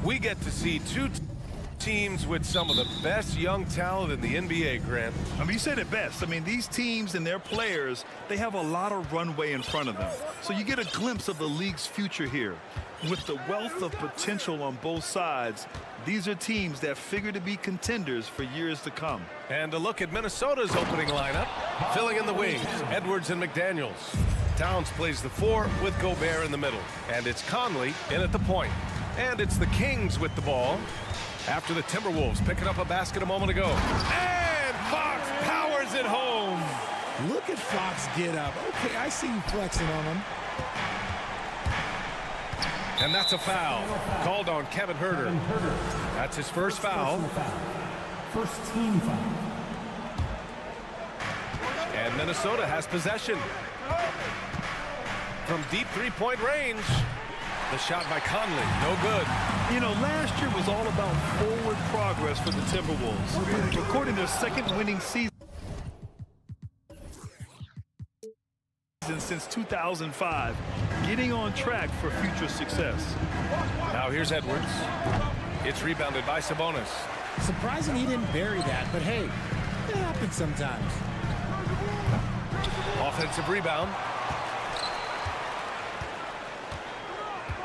We get to see two teams with some of the best young talent in the NBA, Grant. I mean, you said it best. I mean, these teams and their players, they have a lot of runway in front of them. So you get a glimpse of the league's future here. With the wealth of potential on both sides, these are teams that figure to be contenders for years to come. And a look at Minnesota's opening lineup. Filling in the wings, Edwards and McDaniels. Towns plays the 4 with Gobert in the middle. And it's Conley in at the point. And it's the Kings with the ball after the Timberwolves picking up a basket a moment ago. And Fox powers it home. Look at Fox get up. Okay, I see you flexing on him. And that's a foul called on Kevin Huerter. That's his first foul. First team foul. And Minnesota has possession. From deep three-point range. The shot by Conley, no good. You know, last year was all about forward progress for the Timberwolves. Recording their second winning season since 2005, getting on track for future success. Now here's Edwards. It's rebounded by Sabonis. Surprising he didn't bury that, but hey, it happens sometimes. Offensive rebound.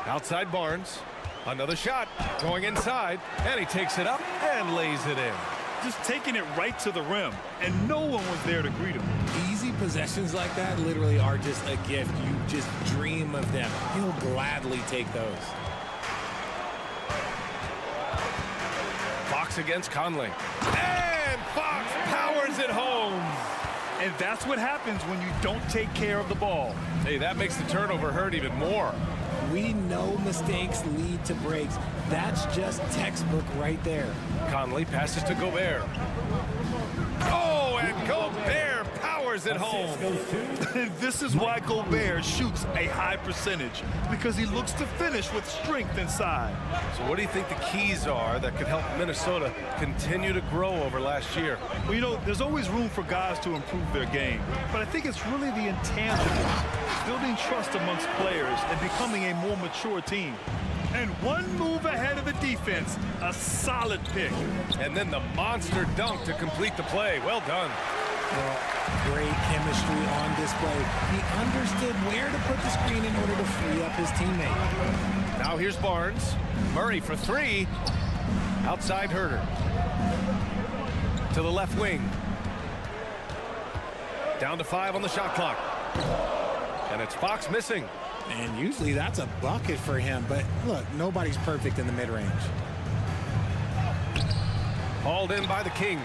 Outside Barnes. Another shot going inside, and he takes it up and lays it in. Just taking it right to the rim, and no one was there to greet him. Easy possessions like that literally are just a gift. You just dream of them. He'll gladly take those. Fox against Conley. And Fox powers it home. And that's what happens when you don't take care of the ball. Hey, that makes the turnover hurt even more. We know mistakes lead to breaks. That's just textbook right there. Conley passes to Gobert. Oh, and Gobert powers it home. This is why Gobert shoots a high percentage, because he looks to finish with strength inside. So what do you think the keys are that could help Minnesota continue to grow over last year? Well, you know, there's always room for guys to improve their game, but I think it's really the intangibles, building trust amongst players and becoming a more mature team. And one move ahead of the defense, a solid pick. And then the monster dunk to complete the play. Well done. Well, great chemistry on display. He understood where to put the screen in order to free up his teammate. Now here's Barnes. Murray for 3. Outside Huerter. To the left wing. Down to 5 on the shot clock. And it's Fox missing. And usually that's a bucket for him, but look, nobody's perfect in the mid-range. Hauled in by the Kings.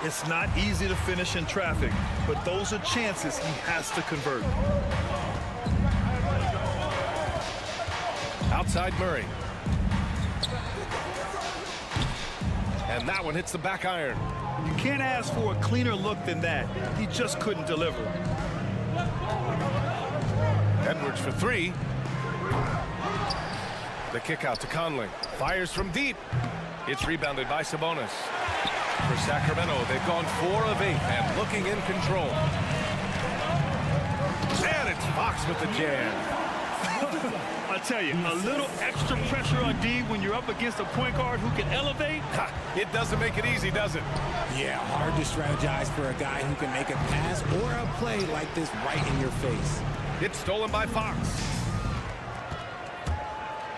It's not easy to finish in traffic, but those are chances he has to convert. Outside Murray. And that one hits the back iron. You can't ask for a cleaner look than that. He just couldn't deliver. Edwards for 3. The kick out to Conley. Fires from deep. It's rebounded by Sabonis. For Sacramento, they've gone 4 of 8 and looking in control. And it's Fox with the jam. A tell you, a little extra pressure on D when you're up against a point guard who can elevate. It doesn't make it easy, does it? Yeah, hard to strategize for a guy who can make a pass or a play like this right in your face. It's stolen by Fox.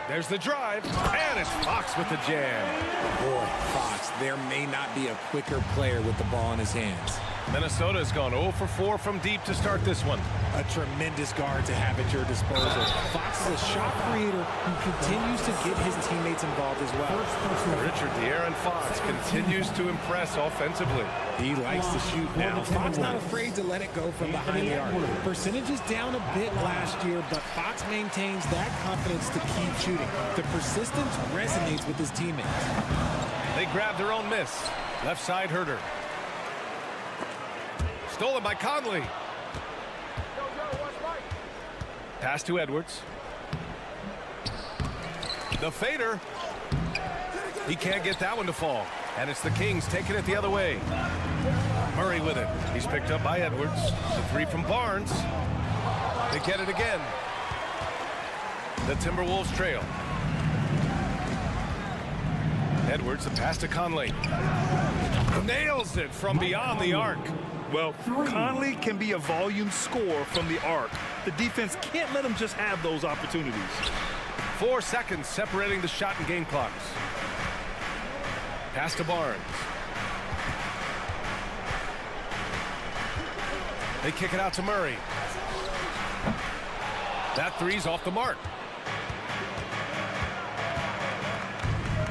There's the drive, and it's Fox with the jam. Boy, Fox, there may not be a quicker player with the ball in his hands. Minnesota's gone 0 for 4 from deep to start this one. A tremendous guard to have at your disposal. Fox is a shot creator who continues to get his teammates involved as well. Richard De'Aaron Fox continues to impress offensively. He likes to shoot now. Fox not afraid to let it go from behind the arc. Percentage is down a bit last year, but Fox maintains that confidence to keep shooting. The persistence resonates with his teammates. They grab their own miss. Left side Herter. Stolen by Conley. Pass to Edwards. The fader. He can't get that one to fall. And it's the Kings taking it the other way. Murray with it. He's picked up by Edwards. The three from Barnes. They get it again. The Timberwolves trail. Edwards, the pass to Conley. Nails it from beyond the arc. Well, Conley can be a volume scorer from the arc. The defense can't let him just have those opportunities. 4 seconds separating the shot and game clocks. Pass to Barnes. They kick it out to Murray. That three's off the mark.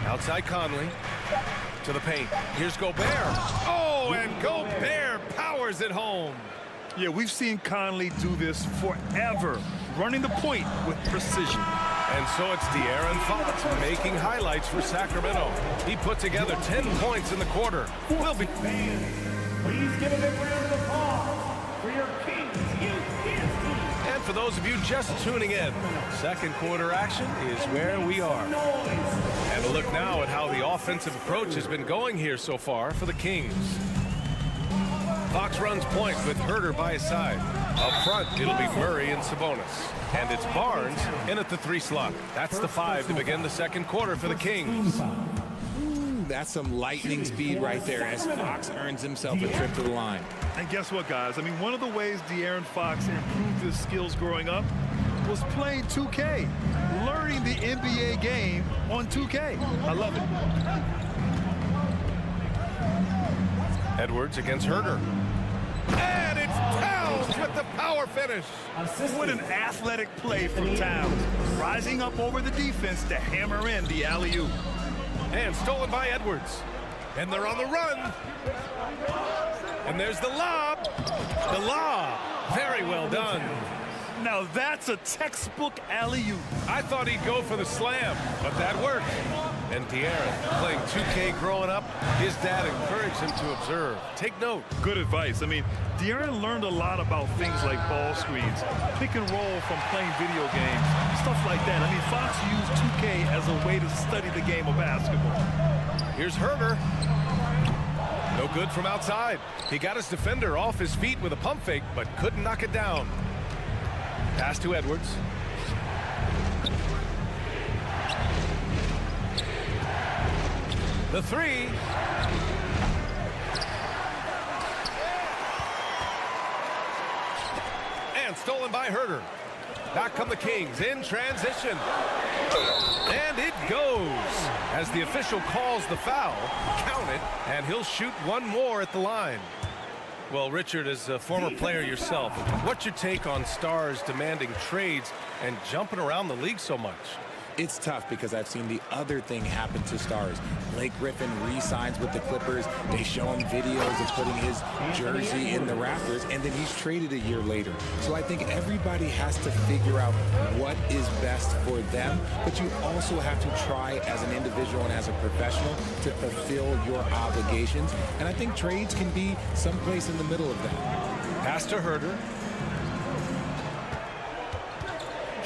Outside Conley. To the paint. Here's Gobert. Oh, and Gobert powers it home. Yeah, we've seen Conley do this forever, running the point with precision. And so it's De'Aaron Fox making highlights for Sacramento. He put together 10 points in the quarter. We'll be... Please give a big round of applause for your Kings Youth team. And for those of you just tuning in, second quarter action is where we are. And a look now at how the offensive approach has been going here so far for the Kings. Fox runs point with Herter by his side. Up front, it'll be Murray and Sabonis. And it's Barnes in at the 3 slot. That's the 5 to begin the second quarter for the Kings. That's some lightning speed right there as Fox earns himself a trip to the line. And guess what, guys? I mean, one of the ways De'Aaron Fox improved his skills growing up was playing 2K, learning the NBA game on 2K. I love it. Edwards against Herter. And it's Towns with the power finish. What an athletic play from Towns, rising up over the defense to hammer in the alley-oop. And stolen by Edwards. And they're on the run. And there's the lob. The lob. Very well done. Now that's a textbook alley-oop. I thought he'd go for the slam, but that worked. And De'Aaron, playing 2K growing up, his dad encouraged him to observe. Take note. Good advice. I mean, De'Aaron learned a lot about things like ball screens, pick and roll from playing video games, stuff like that. I mean, Fox used 2K as a way to study the game of basketball. Here's Herter. No good from outside. He got his defender off his feet with a pump fake, but couldn't knock it down. Pass to Edwards. The 3. And stolen by Herter. Back come the Kings in transition. And it goes. As the official calls the foul, count it, and he'll shoot one more at the line. Well, Richard, as a former player yourself, what's your take on stars demanding trades and jumping around the league so much? It's tough because I've seen the other thing happen to stars. Blake Griffin re-signs with the Clippers. They show him videos of putting his jersey in the rafters, and then he's traded a year later. So I think everybody has to figure out what is best for them, but you also have to try as an individual and as a professional to fulfill your obligations. And I think trades can be someplace in the middle of that. Pass to Herter.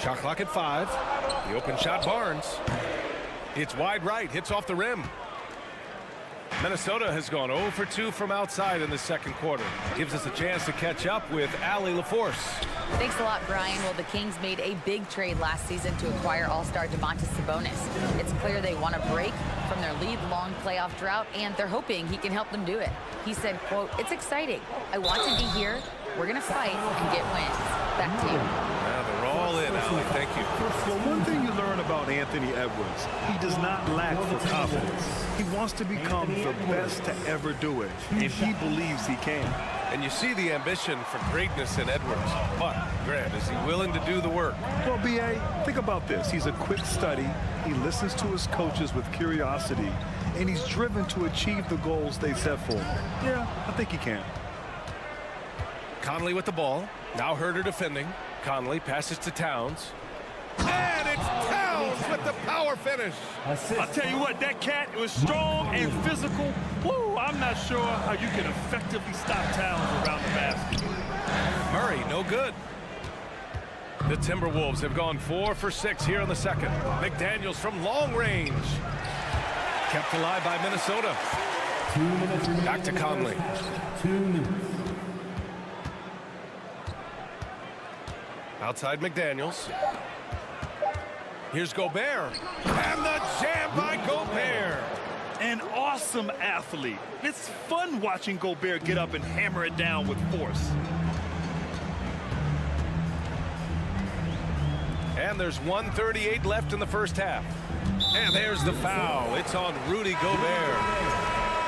Shot clock at 5. The open shot, Barnes. It's wide right, hits off the rim. Minnesota has gone 0 for 2 from outside in the second quarter. Gives us a chance to catch up with Allie LaForce. Thanks a lot, Brian. Well, the Kings made a big trade last season to acquire All-Star Domantas Sabonis. It's clear they want to break from their lead-long playoff drought, and they're hoping he can help them do it. He said, quote, "It's exciting. I want to be here. We're going to fight and get wins." Back to you. Now they're all in, Allie. Thank you. Well, one thing you learn about Anthony Edwards, he does not lack for confidence. He wants to become the best to ever do it, and he believes he can. And you see the ambition for greatness in Edwards. But, Grant, is he willing to do the work? Well, B.A., think about this. He's a quick study. He listens to his coaches with curiosity, and he's driven to achieve the goals they set for him. Yeah, I think he can. Conley with the ball. Now Herter defending. Conley passes to Towns. And it's Towns with the power finish. I'll tell you what, that cat was strong and physical. Woo, I'm not sure how you can effectively stop Towns around the basket. Murray, no good. The Timberwolves have gone 4 for 6 here in the second. McDaniels from long range. Kept alive by Minnesota. 2 minutes. Back to Conley. 2 minutes. Outside McDaniels. Here's Gobert. And the jam by Gobert. An awesome athlete. It's fun watching Gobert get up and hammer it down with force. And there's 1:38 left in the first half. And there's the foul. It's on Rudy Gobert.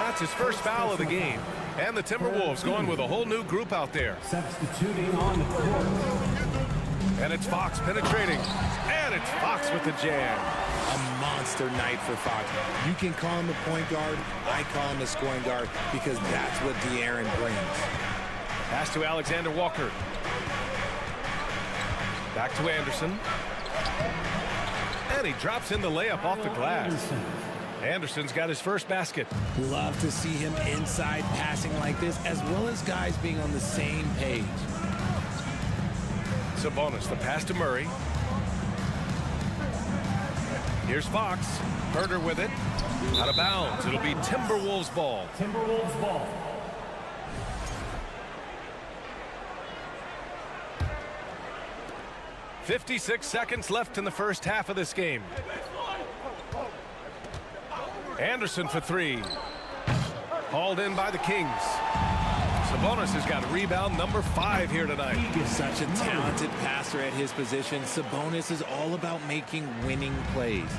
That's his first foul of the game. And the Timberwolves going with a whole new group out there. Substituting on the court. And it's Fox penetrating. And it's Fox with the jam. A monster night for Fox. You can call him a point guard. I call him a scoring guard because that's what De'Aaron brings. Pass to Alexander Walker. Back to Anderson. And he drops in the layup off the glass. Anderson's got his first basket. Love to see him inside passing like this, as well as guys being on the same page. Sabonis, the pass to Murray. Here's Fox. Herter with it. Out of bounds. It'll be Timberwolves ball. Timberwolves ball. .56 seconds left in the first half of this game. Anderson for 3. Hauled in by the Kings. Sabonis has got rebound number 5 here tonight. Such a talented passer at his position. Sabonis is all about making winning plays.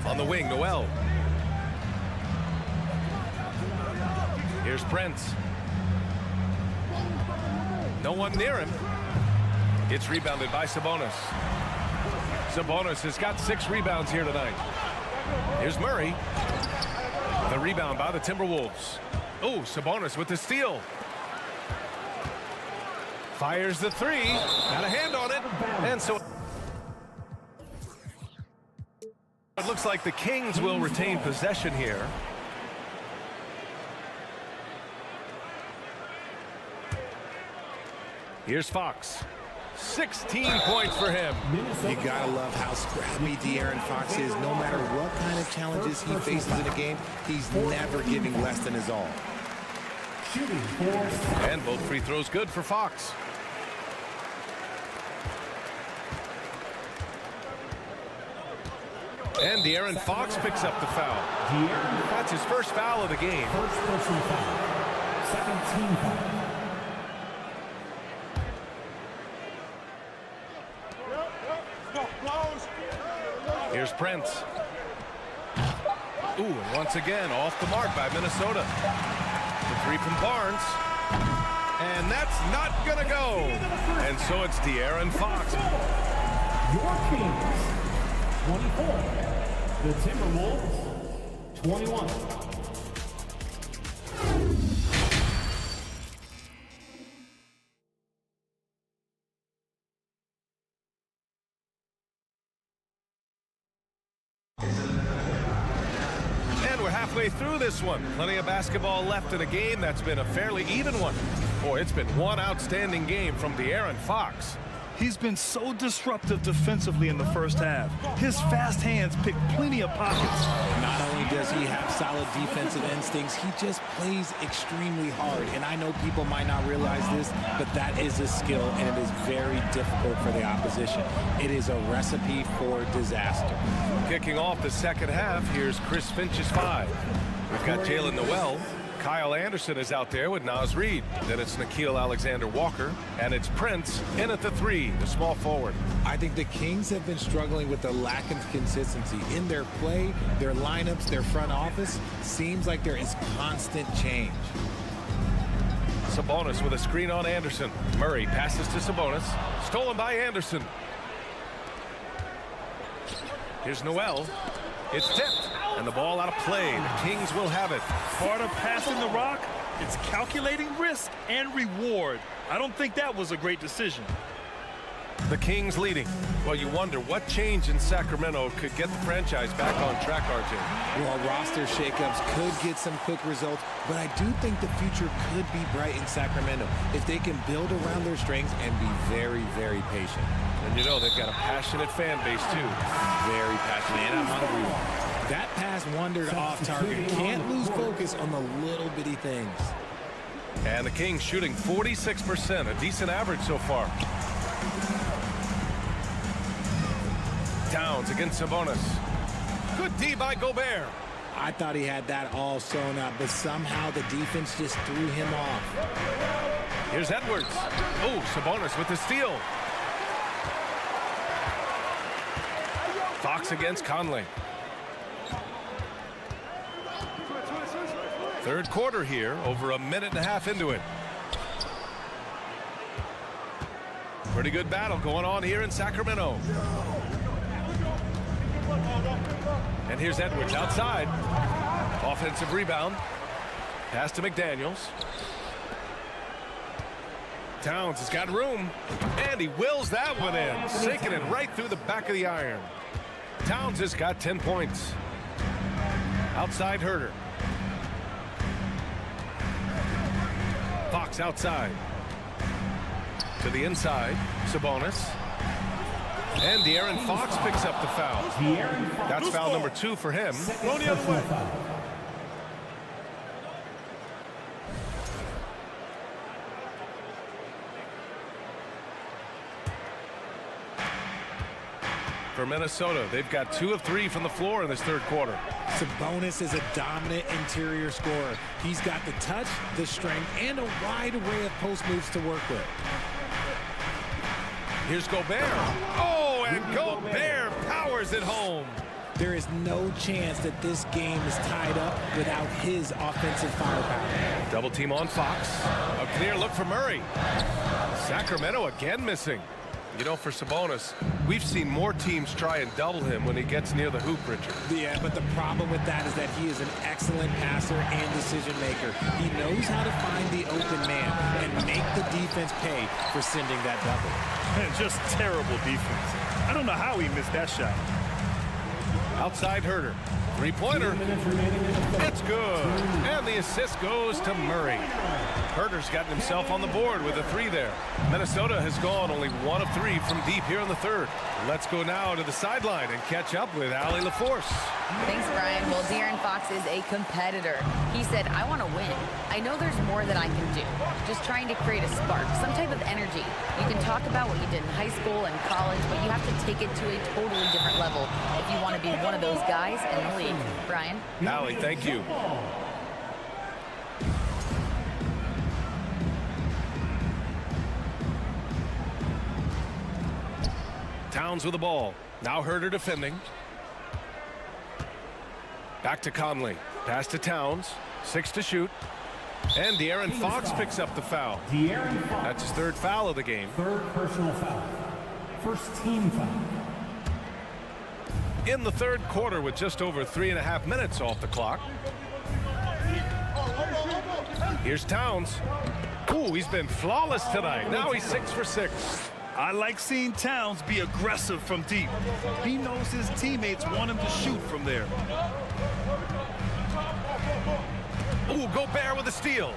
On the wing, Noel. Here's Prince. No one near him. It's rebounded by Sabonis. Sabonis has got 6 rebounds here tonight. Here's Murray. The rebound by the Timberwolves. Oh, Sabonis with the steal. Fires the 3. Got a hand on it. And so it looks like the Kings will retain possession here. Here's Fox. 16 points for him. You gotta love how scrappy De'Aaron Fox is. No matter what kind of challenges he faces in a game, he's never giving less than his all. Shooting 4. And both free throws good for Fox. And De'Aaron Fox picks up the foul. That's his first foul of the game. First personal foul. Second team foul. Here's Prince. Ooh, and once again, off the mark by Minnesota. The 3 from Barnes. And that's not going to go. And so it's De'Aaron Fox. Your Kings, 24. The Timberwolves, 21. Halfway through this one. Plenty of basketball left in a game that's been a fairly even one. Boy, it's been one outstanding game from De'Aaron Fox. He's been so disruptive defensively in the first half. His fast hands pick plenty of pockets. Not only does he have solid defensive instincts, he just plays extremely hard. And I know people might not realize this, but that is a skill, and it is very difficult for the opposition. It is a recipe for disaster. Kicking off the second half, here's Chris Finch's 5. We've got Jalen Noel. Kyle Anderson is out there with Naz Reid. Then it's Nickeil Alexander-Walker. And it's Prince in at the 3, the small forward. I think the Kings have been struggling with the lack of consistency in their play, their lineups, their front office. Seems like there is constant change. Sabonis with a screen on Anderson. Murray passes to Sabonis. Stolen by Anderson. Here's Noel. It's tipped. And the ball out of play. The Kings will have it. Part of passing the rock, it's calculating risk and reward. I don't think that was a great decision. The Kings leading. Well, you wonder what change in Sacramento could get the franchise back on track, RJ. Well, roster shakeups could get some quick results, but I do think the future could be bright in Sacramento if they can build around their strengths and be very, very patient. And you know they've got a passionate fan base, too. Very passionate, and I'm hungry. That pass wandered off target. Can't lose focus on the little bitty things. And the Kings shooting 46%, a decent average so far. Towns against Sabonis. Good D by Gobert. I thought he had that all sewn up, but somehow the defense just threw him off. Here's Edwards. Oh, Sabonis with the steal. Fox against Conley. Third quarter here, over a minute and a half into it. Pretty good battle going on here in Sacramento. And here's Edwards outside. Offensive rebound. Pass to McDaniels. Towns has got room. And he wills that one in. Sinking it right through the back of the iron. Towns has got 10 points. Outside Herter. Fox outside. To the inside. Sabonis. And De'Aaron Fox picks up the foul. That's foul number 2 for him. Go the other way. For Minnesota, they've got 2 of 3 from the floor in this third quarter. Sabonis is a dominant interior scorer. He's got the touch, the strength, and a wide array of post moves to work with. Here's Gobert. Oh, and Gobert powers it home. There is no chance that this game is tied up without his offensive firepower. Double team on Fox. A clear look for Murray. Sacramento again missing. You know, for Sabonis, we've seen more teams try and double him when he gets near the hoop, Richard. Yeah, but the problem with that is that he is an excellent passer and decision maker. He knows how to find the open man and make the defense pay for sending that double. Just terrible defense. I don't know how he missed that shot. Outside Herter. Three-pointer. It's good. And the assist goes to Murray. Herter's gotten himself on the board with a 3 there. Minnesota has gone only 1 of 3 from deep here in the third. Let's go now to the sideline and catch up with Allie LaForce. Thanks, Brian. Well, De'Aaron Fox is a competitor. He said, I want to win. I know there's more that I can do. Just trying to create a spark, some type of energy. You can talk about what you did in high school and college, but you have to take it to a totally different level if you want to be one of those guys in the league. Brian? Allie, thank you. Towns with the ball. Now Herter defending. Back to Conley. Pass to Towns. 6 to shoot. And De'Aaron Fox picks up the foul. That's his 3rd foul of the game. 3rd personal foul. 1st team foul. In the third quarter with just over 3.5 minutes off the clock. Here's Towns. Ooh, he's been flawless tonight. Now he's 6 for 6. I like seeing Towns be aggressive from deep. He knows his teammates want him to shoot from there. Ooh, Gobert with a steal.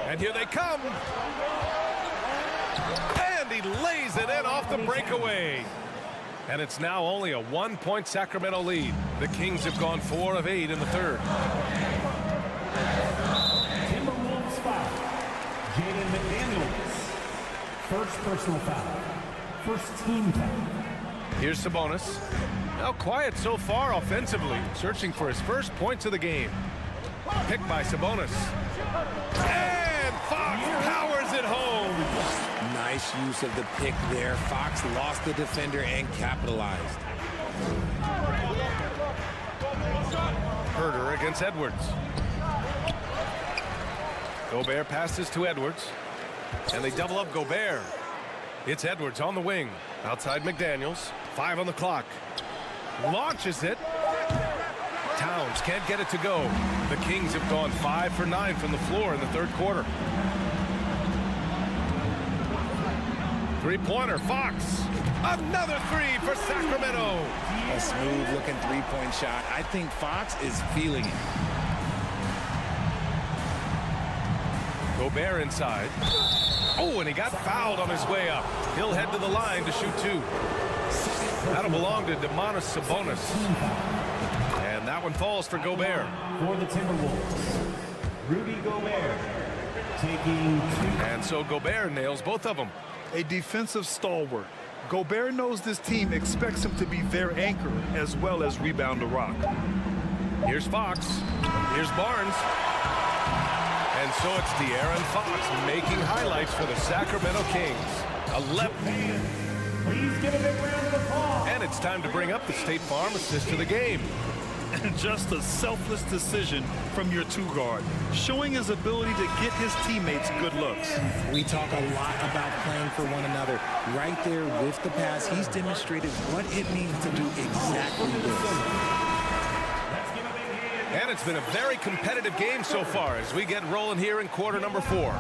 And here they come. And And he lays it in off the breakaway. And it's now only a 1-point Sacramento lead. The Kings have gone 4 of 8 in the third. Timberwolves foul. Jaden McDaniels. First personal foul. First team foul. Here's Sabonis. Now quiet so far offensively, searching for his first points of the game. Picked by Sabonis. And Fox powers it home. Nice use of the pick there. Fox lost the defender and capitalized. Herder against Edwards. Gobert passes to Edwards. And they double up Gobert. It's Edwards on the wing. Outside McDaniels. 5 on the clock. Launches it. Towns can't get it to go. The Kings have gone 5 for 9 from the floor in the third quarter. Three-pointer, Fox. Another three for Sacramento. A smooth-looking three-point shot. I think Fox is feeling it. Gobert inside. Oh, and he got fouled on his way up. He'll head to the line to shoot 2. That'll belong to Sabonis. And that one falls for Gobert. For the Timberwolves, Rudy Gobert taking 2. And so Gobert nails both of them. A defensive stalwart. Gobert knows this team expects him to be their anchor as well as rebound the rock. Here's Fox. Here's Barnes. And so it's De'Aaron Fox making highlights for the Sacramento Kings. 11. Please give a big round of applause. And it's time to bring up the State Farm assist to the game. And just a selfless decision from your 2-guard, showing his ability to get his teammates good looks. We talk a lot about playing for one another. Right there with the pass, he's demonstrated what it means to do exactly this. And it's been a very competitive game so far as we get rolling here in quarter number 4. All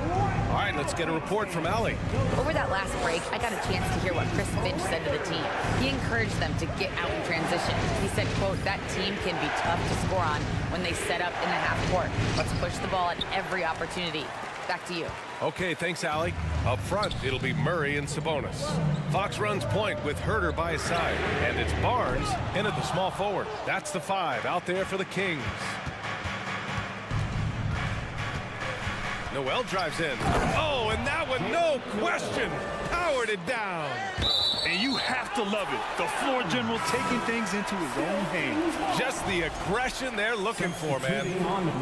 right, let's get a report from Allie. Over that last break, I got a chance to hear what Chris Finch said to the team. He encouraged them to get out in transition. He said, quote, that team can be tough to score on when they set up in the half court. Let's push the ball at every opportunity. Back to you. Okay, thanks, Allie. Up front, it'll be Murray and Sabonis. Fox runs point with Herder by his side. And it's Barnes in at the small forward. That's the 5 out there for the Kings. Noel drives in. Oh, and that one, no question, powered it down. And you have to love it. The floor general taking things into his own hands. Just the aggression they're looking for, man.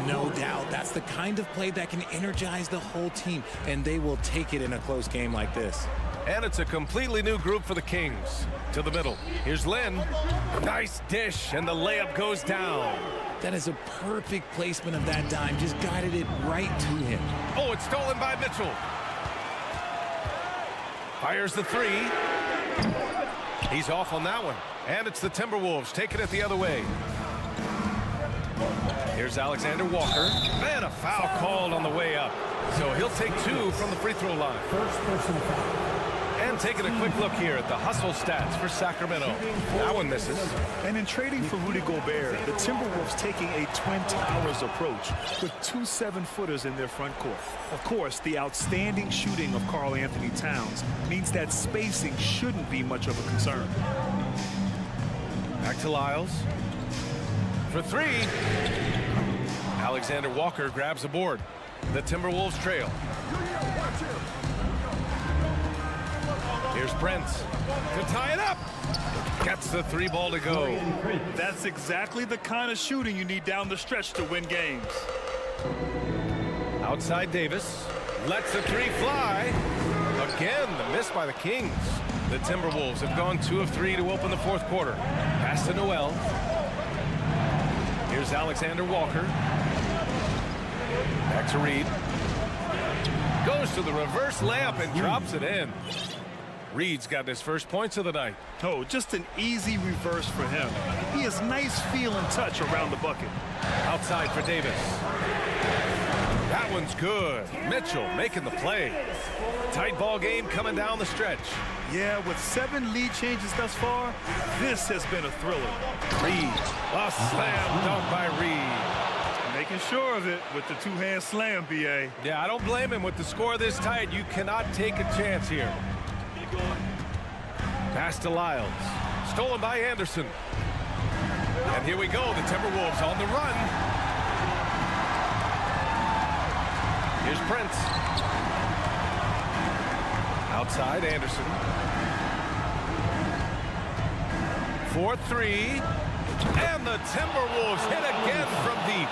No doubt. That's the kind of play that can energize the whole team, and they will take it in a close game like this. And it's a completely new group for the Kings. To the middle. Here's Lynn. Nice dish, and the layup goes down. That is a perfect placement of that dime. Just guided it right to him. Oh, it's stolen by Mitchell. Fires the 3. He's off on that one. And it's the Timberwolves taking it the other way. Here's Alexander Walker. And a foul called on the way up. So he'll take 2 from the free throw line. First personal foul. And taking a quick look here at the hustle stats for Sacramento. That one misses. And in trading for Rudy Gobert, the Timberwolves taking a Twin Towers approach with 2 7-footers in their front court. Of course, the outstanding shooting of Karl Anthony Towns means that spacing shouldn't be much of a concern. Back to Lyles. For 3. Alexander Walker grabs the board. The Timberwolves trail. Here's Prince to tie it up. Gets the 3 ball to go. That's exactly the kind of shooting you need down the stretch to win games. Outside Davis. Lets the 3 fly. Again, the miss by the Kings. The Timberwolves have gone 2 of 3 to open the fourth quarter. Pass to Noel. Here's Alexander Walker. Back to Reed. Goes to the reverse layup and drops it in. Reed's got his first points of the night. Oh, just an easy reverse for him. He has nice feel and touch around the bucket. Outside for Davis. That one's good. Mitchell making the play. Tight ball game coming down the stretch. Yeah, with 7 lead changes thus far, this has been a thriller. Reed. A slam dunk by Reed. Making sure of it with the 2-hand slam, B.A. Yeah, I don't blame him with the score this tight. You cannot take a chance here. Pass to Lyles. Stolen by Anderson. And here we go. The Timberwolves on the run. Here's Prince. Outside, Anderson. 4-3. And the Timberwolves hit again from deep.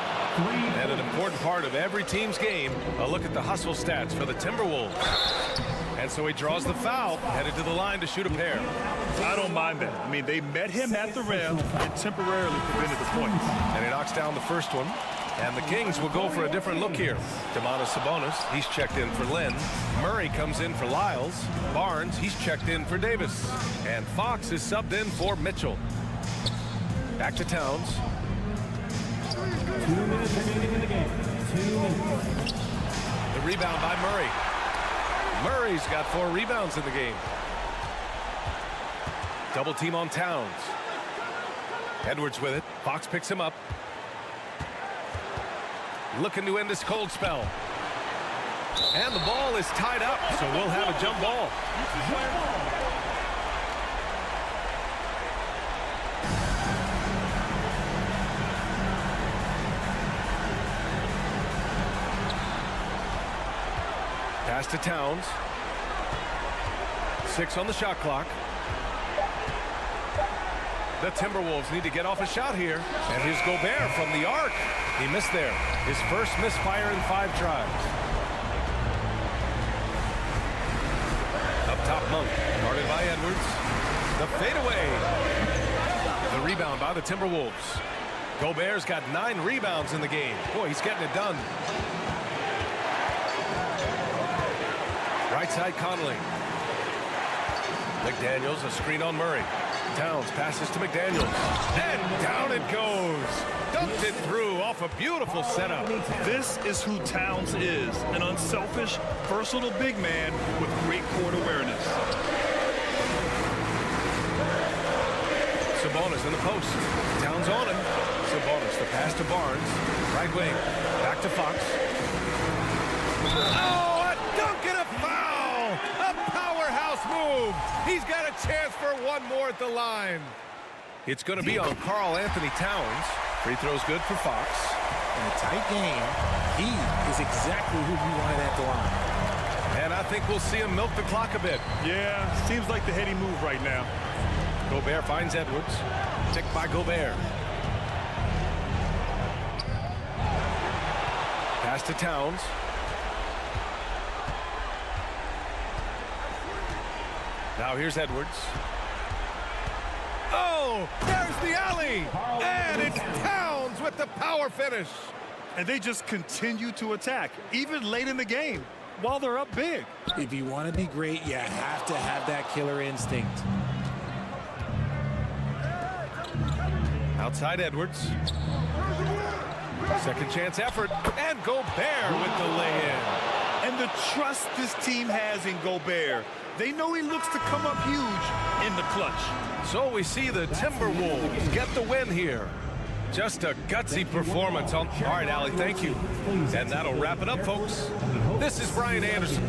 And an important part of every team's game, a look at the hustle stats for the Timberwolves. And so he draws the foul, headed to the line to shoot a pair. I don't mind that. I mean, they met him at the rim and temporarily prevented the points. And he knocks down the first one. And the Kings will go for a different look here. Domantas Sabonis, he's checked in for Lynn. Murray comes in for Lyles. Barnes, he's checked in for Davis. And Fox is subbed in for Mitchell. Back to Towns. 2 minutes remaining in the game. 2 minutes. The rebound by Murray. Murray's got 4 rebounds in the game. Double team on Towns. Edwards with it. Fox picks him up. Looking to end this cold spell. And the ball is tied up, so we'll have a jump ball. Pass to Towns. 6 on the shot clock. The Timberwolves need to get off a shot here. And here's Gobert from the arc. He missed there. His first misfire in 5 tries. Up top, Monk. Guarded by Edwards. The fadeaway. The rebound by the Timberwolves. Gobert's got 9 rebounds in the game. Boy, he's getting it done. Right side, Conley. McDaniels, a screen on Murray. Towns passes to McDaniels. And down it goes. Dunked it through off a beautiful setup. This is who Towns is, an unselfish, versatile big man with great court awareness. Sabonis in the post. Towns on him. Sabonis, the pass to Barnes. Right wing. Back to Fox. Oh, a dunk and a foul! A powerhouse move. He's got a chance for one more at the line. It's going to be on Karl Anthony Towns. Free throw's good for Fox. In a tight game, he is exactly who we wanted at the line. And I think we'll see him milk the clock a bit. Yeah, seems like the heady move right now. Gobert finds Edwards. Ticked by Gobert. Pass to Towns. Now here's Edwards. Oh, there's the alley. And it's Towns with the power finish. And they just continue to attack, even late in the game, while they're up big. If you want to be great, you have to have that killer instinct. Outside Edwards. Second chance effort. And Gobert with the lay-in. And the trust this team has in Gobert. They know he looks to come up huge in the clutch. So we see the Timberwolves get the win here. Just a gutsy performance on. All right, Allie, thank you. And that'll wrap it up, folks. This is Brian Anderson.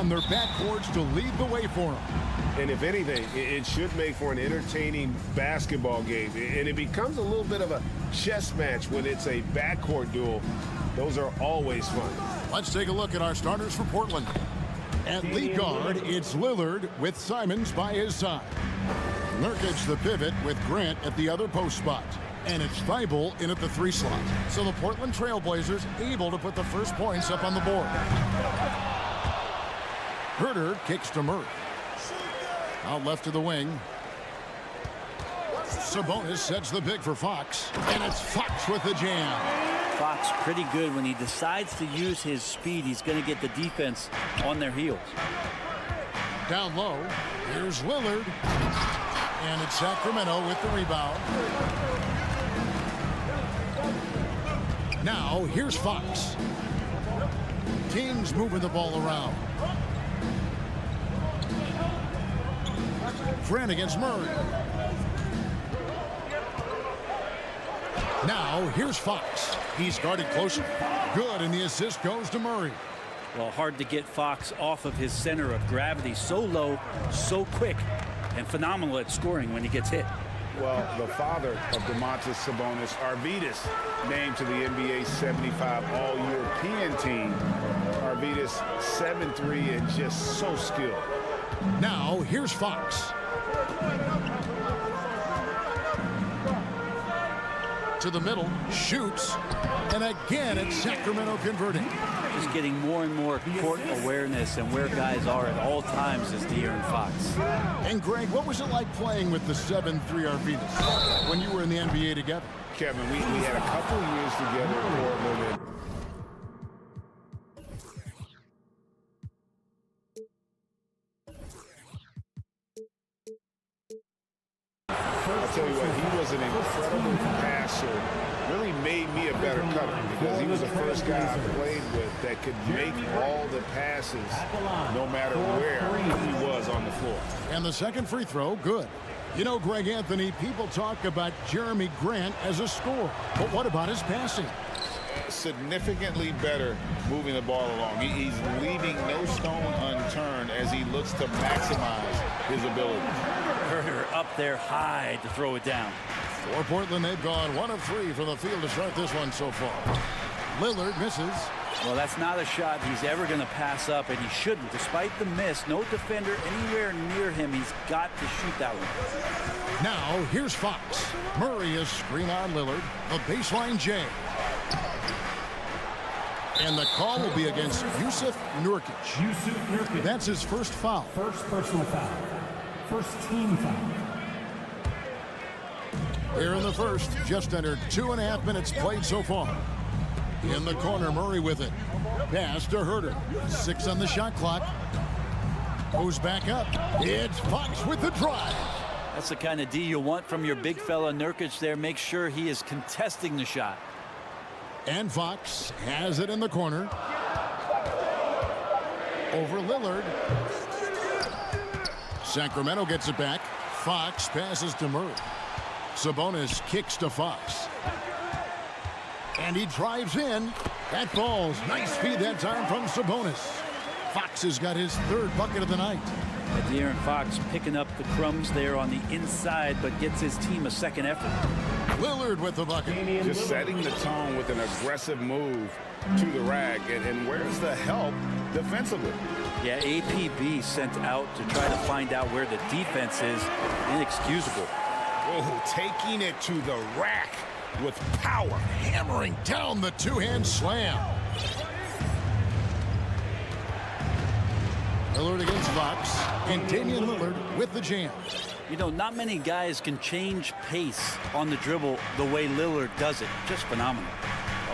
from their backcourts to lead the way for them. And if anything, it should make for an entertaining basketball game. And it becomes a little bit of a chess match when it's a backcourt duel. Those are always fun. Let's take a look at our starters for Portland. At lead guard, it's Lillard with Simons by his side. Nurkic the pivot with Grant at the other post spot. And it's Thibault in at the 3 slot. So the Portland Trailblazers able to put the first points up on the board. Herter kicks to Murray. Out left to the wing. Sabonis sets the pick for Fox. And it's Fox with the jam. Fox pretty good when he decides to use his speed. He's going to get the defense on their heels. Down low, here's Lillard. And it's Sacramento with the rebound. Now, here's Fox. Kings moving the ball around. Grant against Murray. Now, here's Fox. He's guarded closer. Good, and the assist goes to Murray. Well, hard to get Fox off of his center of gravity. So low, so quick, and phenomenal at scoring when he gets hit. Well, the father of Domantas Sabonis, Arvydas, named to the NBA 75 All-European team. Arvydas 7'3" and just so skilled. Now, here's Fox. To the middle, shoots, and again it's Sacramento converting. Just getting more and more court awareness and where guys are at all times is De'Aaron Fox. And Greg, what was it like playing with the 7'3" Arvydas when you were in the NBA together? Kevin, we had a couple of years together in Portland. I'll tell you what, he was an incredible passer. Really made me a better cutter because he was the first guy I played with that could make all the passes no matter where he was on the floor. And the second free throw, good. You know, Greg Anthony, people talk about Jeremy Grant as a scorer, but what about his passing? Significantly better moving the ball along. He's leaving no stone unturned as he looks to maximize his ability. Herter up there high to throw it down. For Portland, they've gone 1 of 3 from the field to start this one so far. Lillard misses. Well, that's not a shot he's ever going to pass up, and he shouldn't. Despite the miss, no defender anywhere near him. He's got to shoot that one. Now, here's Fox. Murray is screen on Lillard. A baseline J. And the call will be against Jusuf Nurkic. That's his first foul. First personal foul. First team foul. Here in the first, just under 2.5 minutes played so far. In the corner, Murray with it. Pass to Herter. 6 on the shot clock. Goes back up. It's Fox with the drive. That's the kind of D you want from your big fella Nurkic there. Make sure he is contesting the shot. And Fox has it in the corner. Over Lillard. Sacramento gets it back. Fox passes to Murray. Sabonis kicks to Fox. And he drives in. That falls. Nice feed that time from Sabonis. Fox has got his 3rd bucket of the night. And De'Aaron Fox picking up the crumbs there on the inside, but gets his team a second effort. Lillard with the bucket. Just setting the tone with an aggressive move to the rack. And where's the help defensively? Yeah, APB sent out to try to find out where the defense is. Inexcusable. Oh, taking it to the rack with power. Hammering down the 2-hand slam. Lillard against Fox. And Damian Lillard with the jam. You know, not many guys can change pace on the dribble the way Lillard does it. Just phenomenal.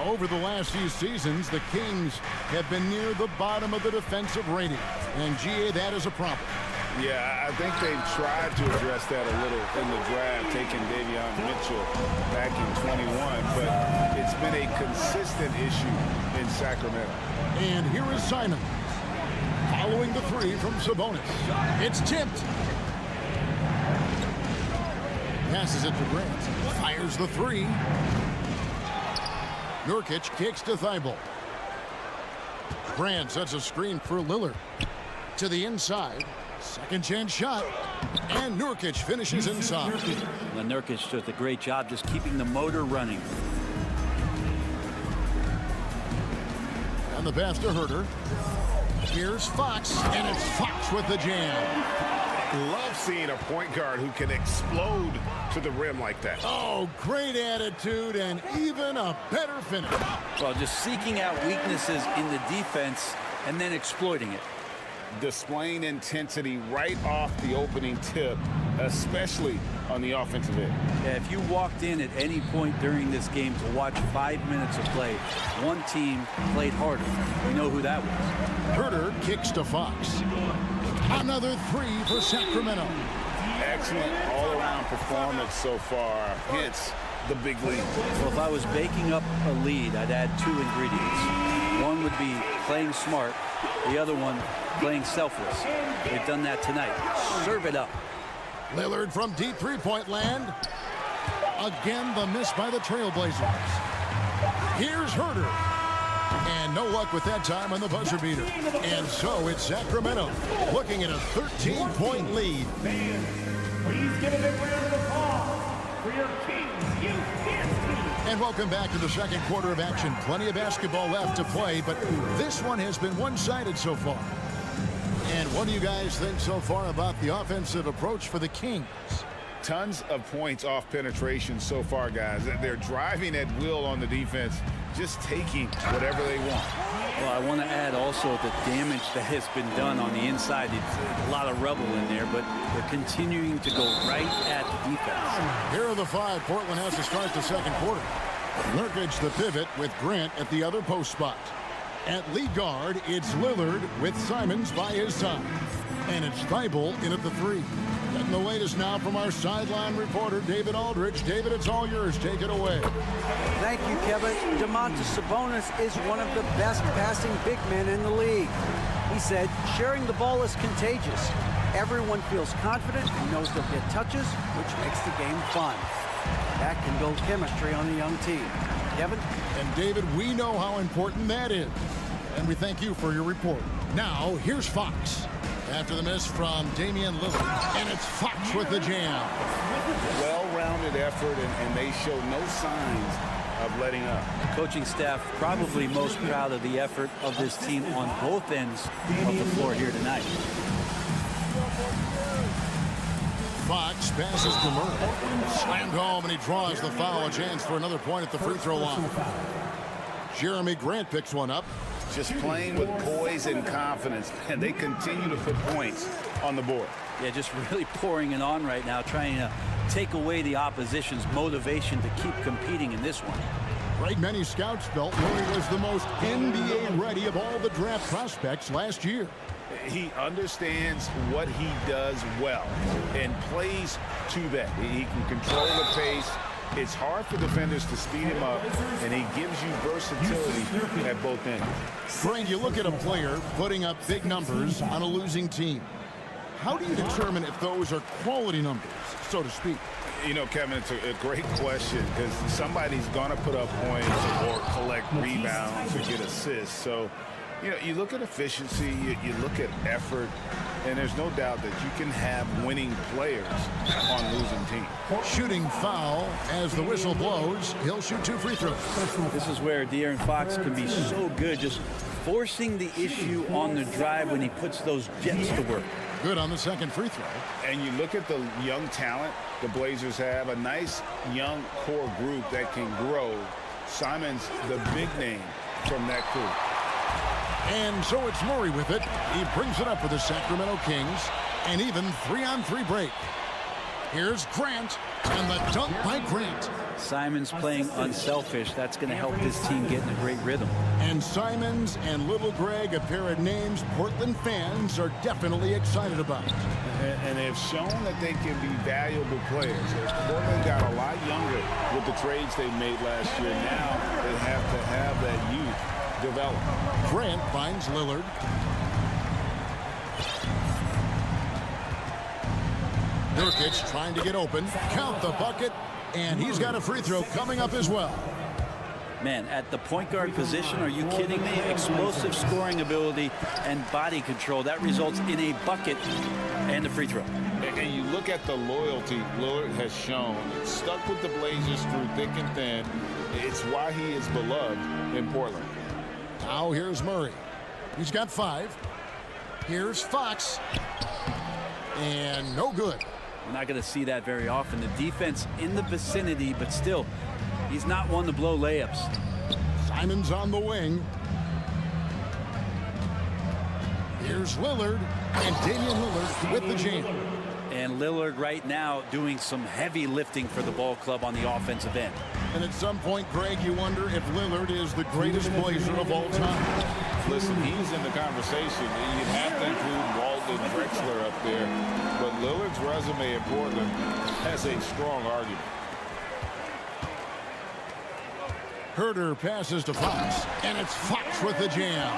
Over the last few seasons, the Kings have been near the bottom of the defensive rating. And, GA, that is a problem. Yeah, I think they've tried to address that a little in the draft, taking Davion Mitchell back in 21, but it's been a consistent issue in Sacramento. And here is Simon. Following the 3 from Sabonis. It's tipped. Passes it to Grant. Fires the 3. Nurkic kicks to Thibault. Grant sets a screen for Lillard. to the inside. Second chance shot. And Nurkic finishes inside. Well, Nurkic does a great job just keeping the motor running. And the pass to Herter. Here's Fox, and it's Fox with the jam. Love seeing a point guard who can explode to the rim like that. Oh, great attitude and even a better finish. Well, just seeking out weaknesses in the defense and then exploiting it. Displaying intensity right off the opening tip, especially on the offensive end. Yeah, if you walked in at any point during this game to watch 5 minutes of play, one team played harder. We know who that was. Herter kicks to Fox. Another three for Sacramento. Excellent all-around performance so far, hence the big lead. Well, if I was baking up a lead, I'd add 2 ingredients. One would be playing smart, the other one playing selfless. They've done that tonight. Serve it up. Lillard from deep three-point land. Again, the miss by the Trailblazers. Here's Herter. And no luck with that time on the buzzer beater. And so it's Sacramento looking at a 13-point lead. Please give a big round of applause for your Kings Youth Dance Team. And welcome back to the second quarter of action. Plenty of basketball left to play, but this one has been one-sided so far. And what do you guys think so far about the offensive approach for the Kings? Tons of points off penetration so far, guys. They're driving at will on the defense, just taking whatever they want. Well, I want to add also the damage that has been done on the inside. It's a lot of rubble in there, but they're continuing to go right at the defense. Here are the 5 Portland has to start the second quarter. Nurkic the pivot with Grant at the other post spot. At lead guard, it's Lillard with Simons by his side. And it's Thibault in at the 3. Getting the latest now from our sideline reporter, David Aldridge. David, it's all yours. Take it away. Thank you, Kevin. Domantas Sabonis is one of the best passing big men in the league. He said, sharing the ball is contagious. Everyone feels confident and knows they'll get touches, which makes the game fun. That can build chemistry on a young team. Kevin? And David, we know how important that is. And we thank you for your report. Now, here's Fox. After the miss from Damian Lillard. And it's Fox with the jam. Well-rounded effort, and they show no signs of letting up. The coaching staff probably most proud of the effort of this team on both ends of the floor here tonight. Fox passes to Murray. Slammed home, and he draws the foul. A chance for another point at the free throw line. Jeremy Grant picks one up. Just playing with poise and confidence, and they continue to put points on the board. Yeah, just really pouring it on right now, trying to take away the opposition's motivation to keep competing in this one. Right, many scouts felt Murray was the most NBA ready of all the draft prospects last year. He understands what he does well and plays to that. He can control the pace. It's hard for defenders to speed him up, and he gives you versatility at both ends. Frank, you look at a player putting up big numbers on a losing team. How do you determine if those are quality numbers, so to speak? You know, Kevin, it's a great question because somebody's going to put up points or collect rebounds or get assists. So, you know, you look at efficiency, you look at effort, and there's no doubt that you can have winning players on losing teams. Shooting foul as the whistle blows. He'll shoot 2 free throws. This is where De'Aaron Fox can be so good, just forcing the issue on the drive when he puts those jets to work. Good on the second free throw. And you look at the young talent the Blazers have, a nice young core group that can grow. Simon's the big name from that crew. And so it's Murray with it. He brings it up for the Sacramento Kings. An even 3-on-3 break. Here's Grant, and the dunk by Grant. Simons playing unselfish. That's going to help this team get in a great rhythm. And Simons and Little Greg, a pair of names Portland fans are definitely excited about. And they've shown that they can be valuable players. Portland got a lot younger with the trades they made last year. Now they have to have that youth develop. Grant finds Lillard. Nurkic trying to get open. Count the bucket. And he's got a free throw coming up as well. Man, at the point guard position, are you kidding me? Explosive scoring ability and body control. That results in a bucket and a free throw. And you look at the loyalty Lillard has shown. Stuck with the Blazers through thick and thin. It's why he is beloved in Portland. Now here's Murray. He's got 5. Here's Fox. And no good. We're not going to see that very often. The defense in the vicinity, but still, he's not one to blow layups. Simons on the wing. Here's Lillard, and Damian Lillard with the jam. And Lillard right now doing some heavy lifting for the ball club on the offensive end. And at some point, Greg, you wonder if Lillard is the greatest Blazer of all time. Listen, he's in the conversation. You'd have to include Walton Drexler up there. But Lillard's resume in Portland has a strong argument. Herter passes to Fox, and it's Fox with the jam.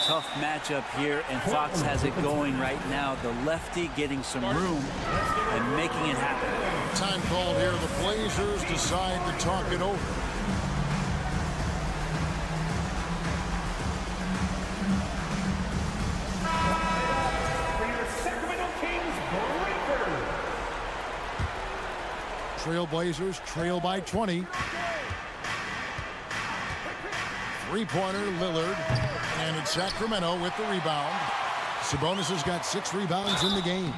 Tough matchup here, and Fox has it going right now. The lefty getting some room and making it happen. Time called here. The Blazers decide to talk it over. For your Sacramento Kings breaker. Trailblazers trail by 20. Three-pointer, Lillard. And it's Sacramento with the rebound. Sabonis has got 6 rebounds in the game.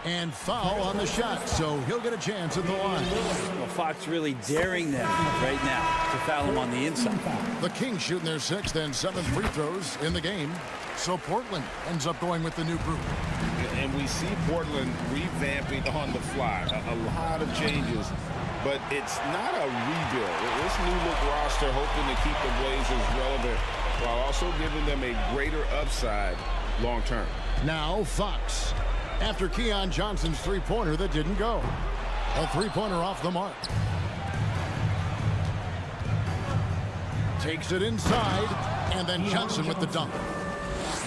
And foul on the shot, so he'll get a chance at the line. Well, Fox really daring them right now to foul him on the inside. The Kings shooting their 6th and 7th free throws in the game. So Portland ends up going with the new group. And we see Portland revamping on the fly. A lot of changes, but it's not a rebuild. This new look roster hoping to keep the Blazers relevant while also giving them a greater upside long term. Now Fox. After Keon Johnson's three-pointer that didn't go. A three-pointer off the mark. Takes it inside, and then Johnson with the dunk.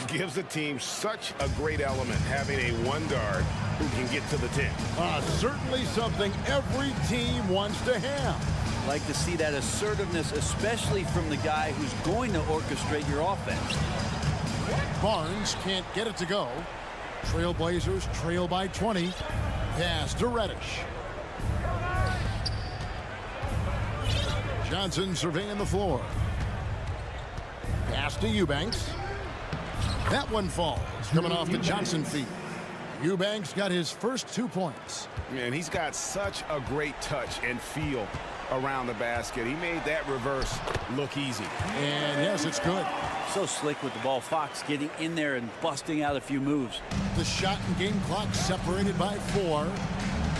Gives the team such a great element having a one guard who can get to the 10. Certainly something every team wants to have. Like to see that assertiveness, especially from the guy who's going to orchestrate your offense. Barnes can't get it to go. Trailblazers trail by 20. Pass to Reddish. Johnson surveying the floor. Pass to Eubanks. That one falls, coming off the Johnson feet. Eubanks got his first 2 points. And he's got such a great touch and feel around the basket. He made that reverse look easy. And yes, it's good. So slick with the ball. Fox getting in there and busting out a few moves. The shot and game clock separated by 4.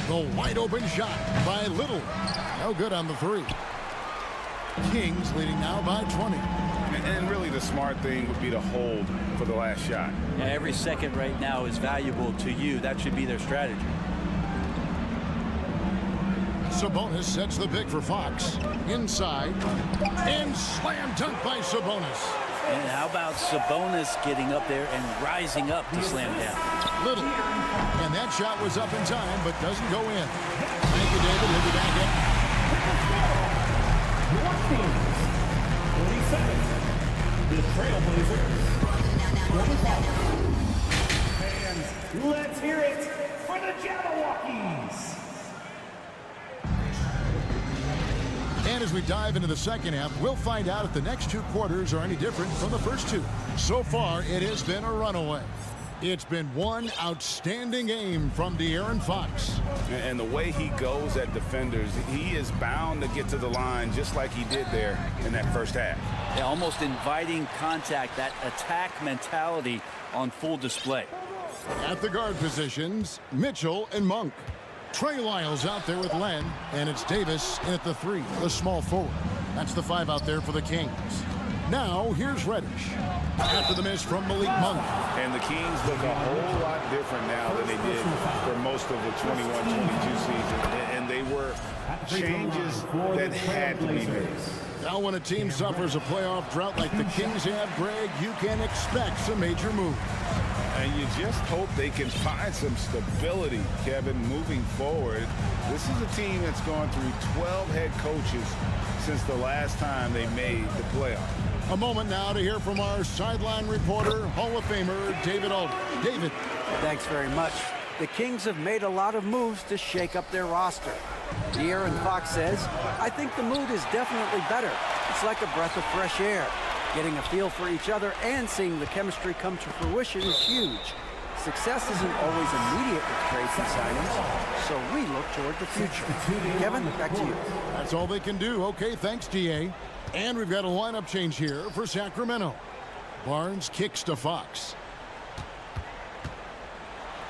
The wide open shot by Little. No good on the 3. Kings leading now by 20. And really the smart thing would be to hold for the last shot. Yeah, every second right now is valuable to you. That should be their strategy. Sabonis sets the pick for Fox. Inside. And slam dunk by Sabonis. And how about Sabonis getting up there and rising up to slam down? Little. And that shot was up in time, but doesn't go in. Thank you, David. He'll be back in. Your teams, 47. The Trailblazers, 25. And let's hear it for the Jabberwockies. And as we dive into the second half, we'll find out if the next 2 quarters are any different from the first 2. So far, it has been a runaway. It's been one outstanding game from De'Aaron Fox. And the way he goes at defenders, he is bound to get to the line just like he did there in that first half. Yeah, almost inviting contact, that attack mentality on full display. At the guard positions, Mitchell and Monk. Trey Lyles out there with Len, and it's Davis in at the 3, the small forward. That's the 5 out there for the Kings. Now, here's Reddish. After the miss from Malik Monk. And the Kings look a whole lot different now than they did for most of the 21-22 season. And they were changes that had to be made. Now, when a team suffers a playoff drought like the Kings have, Greg, you can expect some major moves. And you just hope they can find some stability, Kevin, moving forward. This is a team that's gone through 12 head coaches since the last time they made the playoffs. A moment now to hear from our sideline reporter, Hall of Famer David Alden. David. Thanks very much. The Kings have made a lot of moves to shake up their roster. De'Aaron Fox says, I think the mood is definitely better. It's like a breath of fresh air. Getting a feel for each other and seeing the chemistry come to fruition is huge. Success isn't always immediate with trades and signings, so we look toward the future. Kevin, back to you. That's all they can do. Okay, thanks, DA. And we've got a lineup change here for Sacramento. Barnes kicks to Fox.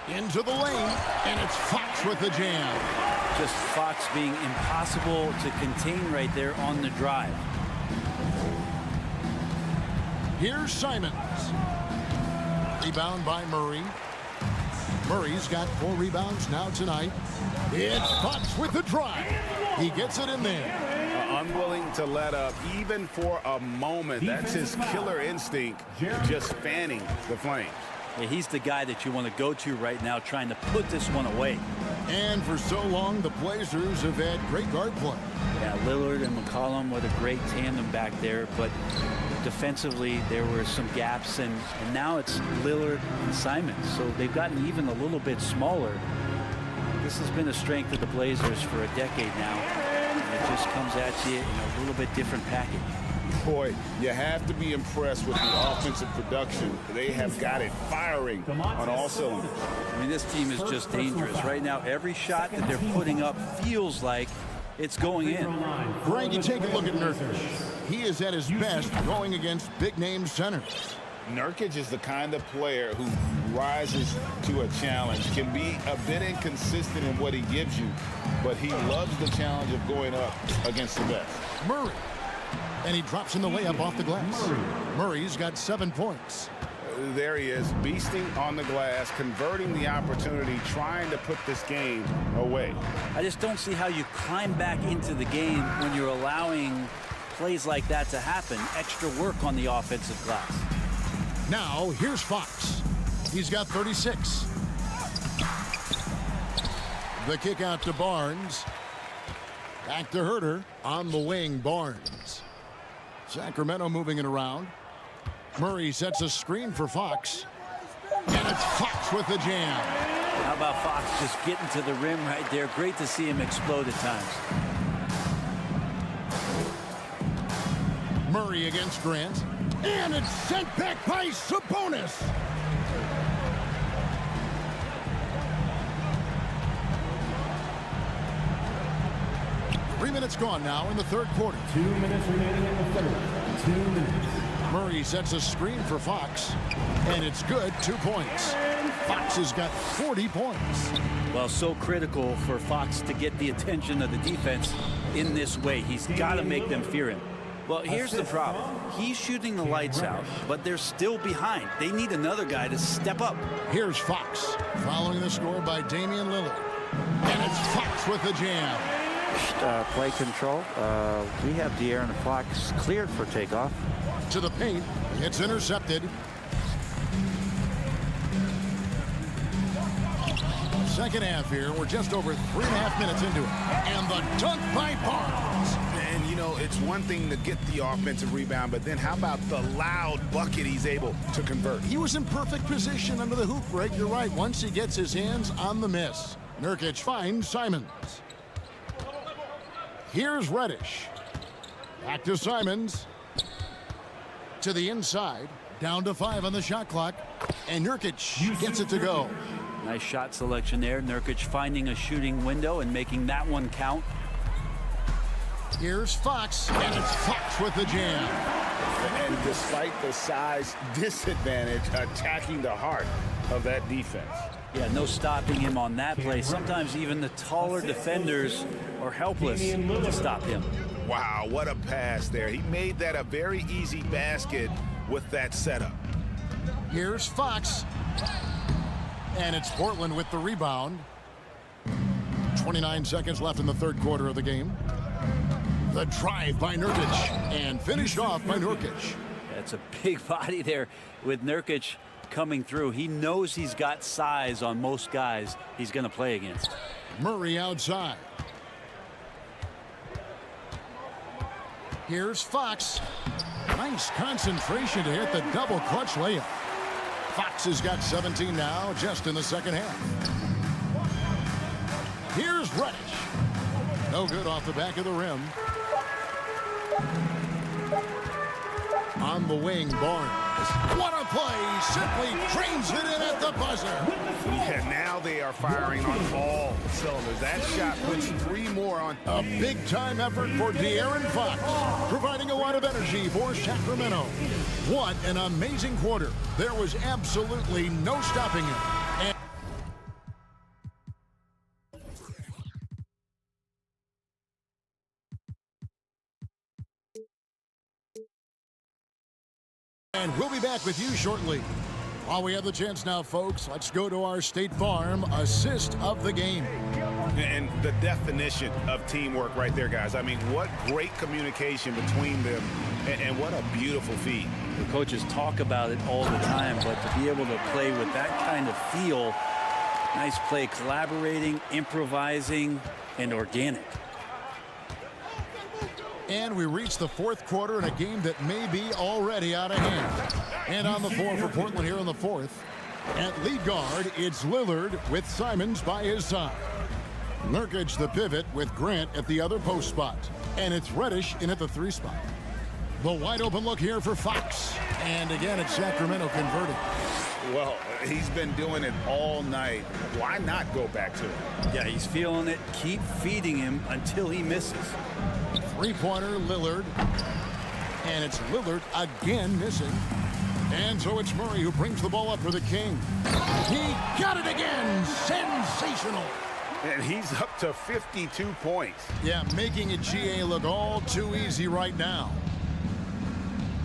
Into the lane, and it's Fox with the jam. Just Fox being impossible to contain right there on the drive. Here's Simons. Rebound by Murray. Murray's got 4 rebounds now tonight. It's Fox with the drive. He gets it in there. Unwilling to let up even for a moment. That's his killer instinct, just fanning the flames. Yeah, he's the guy that you want to go to right now, trying to put this one away. And for so long, the Blazers have had great guard play. Yeah, Lillard and McCollum, what a great tandem back there, but defensively there were some gaps, and now it's Lillard and Simons, so they've gotten even a little bit smaller. This has been a strength of the Blazers for a decade now, and it just comes at you in a little bit different package. Boy, you have to be impressed with the offensive production. They have got it firing on all cylinders. I mean, this team is just dangerous. Right now, every shot that they're putting up feels like it's going in. Greg, you take a look at Nurkic. He is at his best going against big-name centers. Nurkic is the kind of player who rises to a challenge, can be a bit inconsistent in what he gives you, but he loves the challenge of going up against the best. Murray. And he drops in the layup off the glass. Murray's got 7 points. There he is, beasting on the glass, converting the opportunity, trying to put this game away. I just don't see how you climb back into the game when you're allowing plays like that to happen. Extra work on the offensive glass. Now, here's Fox. He's got 36. The kick out to Barnes. Back to Herter on the wing, Barnes. Sacramento moving it around. Murray sets a screen for Fox. And it's Fox with the jam. How about Fox just getting to the rim right there? Great to see him explode at times. Murray against Grant. And it's sent back by Sabonis. Three minutes gone now in the third quarter. 2 minutes remaining in the third. 2 minutes. Murray sets a screen for Fox, and it's good. 2 points. Fox has got 40 points. Well, so critical for Fox to get the attention of the defense in this way. He's got to make them fear him. Well, here's the problem. He's shooting the lights out, but they're still behind. They need another guy to step up. Here's Fox, following the score by Damian Lillard. And it's Fox with the jam. Play control. We have De'Aaron Fox cleared for takeoff. To the paint. It's intercepted. Second half here. We're just over 3.5 minutes into it. And the dunk by Barnes. And, you know, it's one thing to get the offensive rebound, but then how about the loud bucket he's able to convert? He was in perfect position under the hoop, Greg. You're right. Once he gets his hands on the miss. Nurkic finds Simons. Here's Reddish. Back to Simons. To the inside. Down to 5 on the shot clock. And Nurkic gets it to go. Nice shot selection there. Nurkic finding a shooting window and making that one count. Here's Fox. And it's Fox with the jam. And despite the size disadvantage, attacking the heart of that defense. Yeah, no stopping him on that play. Sometimes even the taller defenders are helpless to stop him. Wow, what a pass there. He made that a very easy basket with that setup. Here's Fox. And it's Portland with the rebound. 29 seconds left in the third quarter of the game. The drive by Nurkic. And finished off by Nurkic. That's a big body there with Nurkic coming through. He knows he's got size on most guys he's going to play against. Murray outside. Here's Fox. Nice concentration to hit the double clutch layup. Fox has got 17 now, just in the second half. Here's Reddish. No good off the back of the rim. On the wing, Barnes. What a play! Simply drains it in at the buzzer. Yeah, now they are firing on all cylinders. That shot puts 3 more on. A big-time effort for De'Aaron Fox, providing a lot of energy for Sacramento. What an amazing quarter. There was absolutely no stopping him. And we'll be back with you shortly. While we have the chance now, folks, let's go to our State Farm assist of the game. And the definition of teamwork right there, guys. I mean, what great communication between them, and what a beautiful feat. The coaches talk about it all the time, but to be able to play with that kind of feel, nice play, collaborating, improvising, and organic. And we reach the fourth quarter in a game that may be already out of hand. And on the floor for Portland here in the fourth. At lead guard, it's Lillard with Simons by his side. Nurkic the pivot with Grant at the other post spot. And it's Reddish in at the 3 spot. The wide open look here for Fox. And again, it's Sacramento converting. Well, he's been doing it all night. Why not go back to it? Yeah, he's feeling it. Keep feeding him until he misses. Three-pointer, Lillard. And it's Lillard again missing. And so it's Murray who brings the ball up for the King. He got it again. Sensational. And he's up to 52 points. Yeah, making it GA look all too easy right now.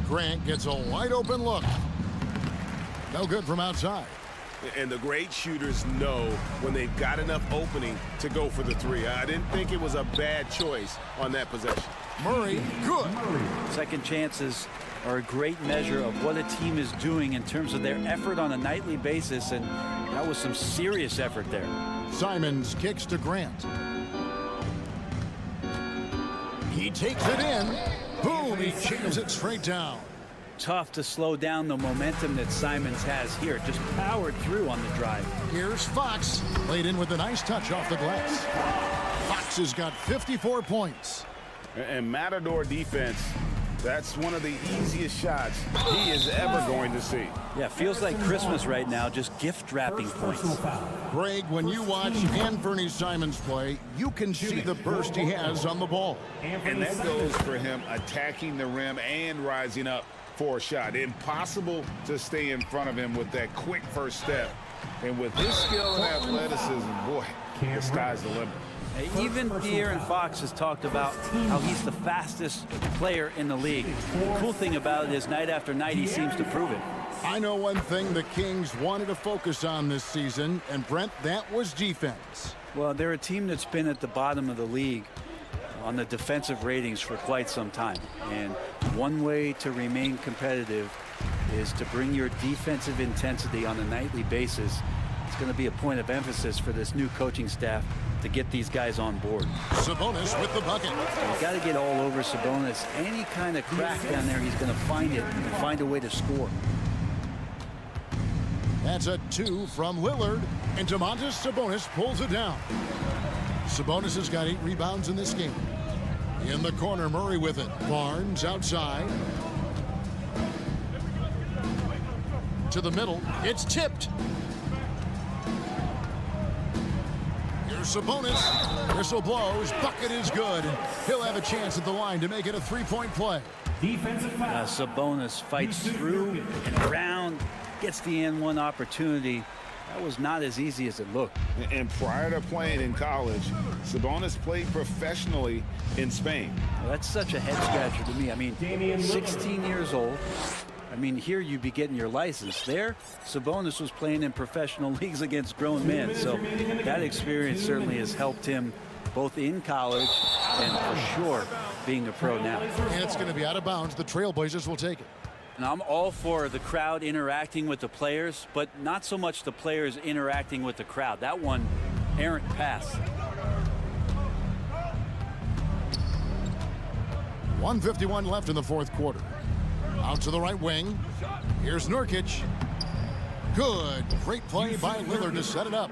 Grant gets a wide open look. No good from outside. And the great shooters know when they've got enough opening to go for the 3. I didn't think it was a bad choice on that possession. Murray, good. Second chances are a great measure of what a team is doing in terms of their effort on a nightly basis, and that was some serious effort there. Simons kicks to Grant. He takes it in. Boom, he jams it straight down. Tough to slow down the momentum that Simons has here. Just powered through on the drive. Here's Fox, laid in with a nice touch off the glass. Fox has got 54 points. And Matador defense, that's one of the easiest shots he is ever going to see. Yeah, feels like Christmas right now, just gift wrapping points. Greg, when you watch Anthony Simons play, you can see the burst he has on the ball. And that goes for him attacking the rim and rising up for a shot. Impossible to stay in front of him with that quick first step. And with his skill and athleticism, boy, the sky's the limit. Even De'Aaron Fox has talked about how he's the fastest player in the league. The cool thing about it is night after night he seems to prove it. I know one thing the Kings wanted to focus on this season, and Brent, that was defense. Well, they're a team that's been at the bottom of the league on the defensive ratings for quite some time. And one way to remain competitive is to bring your defensive intensity on a nightly basis. It's going to be a point of emphasis for this new coaching staff to get these guys on board. Sabonis with the bucket. You got to get all over Sabonis. Any kind of crack down there, he's going to find it and find a way to score. That's a 2 from Lillard, and Domantas Sabonis pulls it down. Sabonis has got 8 rebounds in this game. In the corner, Murray with it. Barnes outside. To the middle. It's tipped. Here's Sabonis. Whistle blows. Bucket is good. He'll have a chance at the line to make it a 3-point play. Sabonis fights through and around, gets the N1 opportunity. That was not as easy as it looked. And prior to playing in college, Sabonis played professionally in Spain. Well, that's such a head scratcher to me. I mean, 16 years old. I mean, here you'd be getting your license. There, Sabonis was playing in professional leagues against grown men. So that experience certainly has helped him both in college and for sure being a pro now. And it's going to be out of bounds. The Trailblazers will take it. And I'm all for the crowd interacting with the players, but not so much the players interacting with the crowd. That one, errant pass. 1:51 left in the fourth quarter. Out to the right wing. Here's Nurkic. Good. Great play by Lillard to set it up.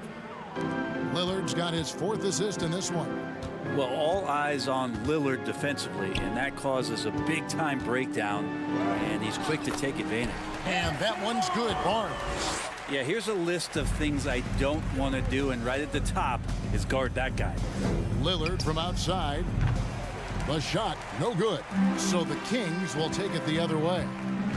Lillard's got his 4th assist in this one. Well, all eyes on Lillard defensively, and that causes a big-time breakdown, and he's quick to take advantage. And that one's good, Barnes. Yeah, here's a list of things I don't want to do, and right at the top is guard that guy. Lillard from outside. The shot, no good. So the Kings will take it the other way.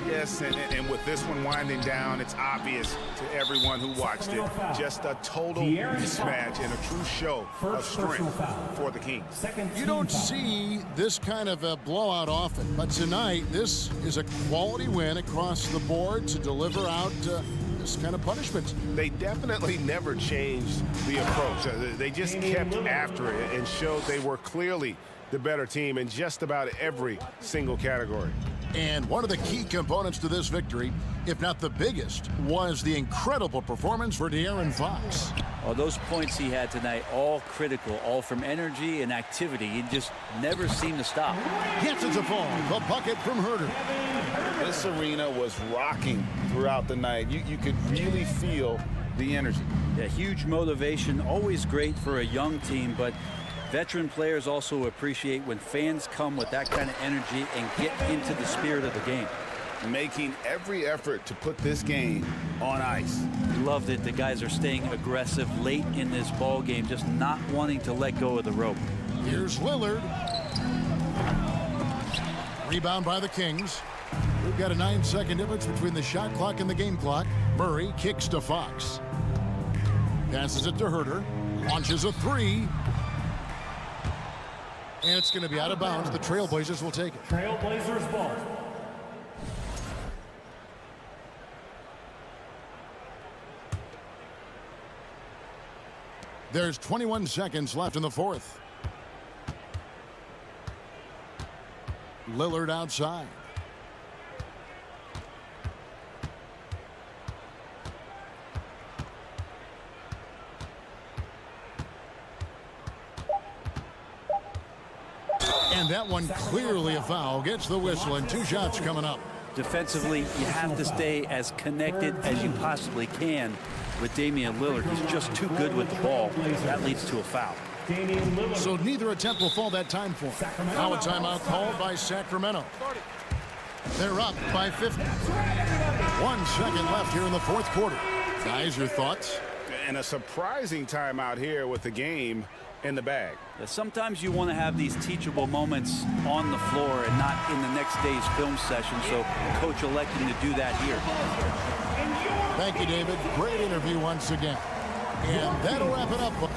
Yes, and with this one winding down, it's obvious to everyone who watched it. Just a total mismatch and a true show of strength for the Kings. You don't see this kind of a blowout often, but tonight this is a quality win across the board to deliver out this kind of punishment. They definitely never changed the approach. They just kept after it and showed they were clearly the better team in just about every single category. And one of the key components to this victory, if not the biggest, was the incredible performance for De'Aaron Fox. Oh, those points he had tonight, all critical, all from energy and activity. He just never seemed to stop. Gets it to fall. The bucket from Herter. This arena was rocking throughout the night. You could really feel the energy. Yeah, huge motivation, always great for a young team, but veteran players also appreciate when fans come with that kind of energy and get into the spirit of the game. Making every effort to put this game on ice. Love that the guys are staying aggressive late in this ball game, just not wanting to let go of the rope. Here's Lillard. Rebound by the Kings. We've got a 9-second difference between the shot clock and the game clock. Murray kicks to Fox. Passes it to Herter. Launches a 3. And it's going to be out of bounds. The Trailblazers will take it. Trailblazers ball. There's 21 seconds left in the fourth. Lillard outside. And that one clearly a foul. Gets the whistle, and 2 shots coming up. Defensively, you have to stay as connected as you possibly can with Damian Lillard. He's just too good with the ball. That leads to a foul. So neither attempt will fall that time for him. Now a timeout called by Sacramento. They're up by 50. 1 second left here in the fourth quarter. Guys, your thoughts? And a surprising timeout here with the game in the bag. Sometimes you want to have these teachable moments on the floor and not in the next day's film session, so the coach electing to do that here. Thank you, David. Great interview once again. And that'll wrap it up.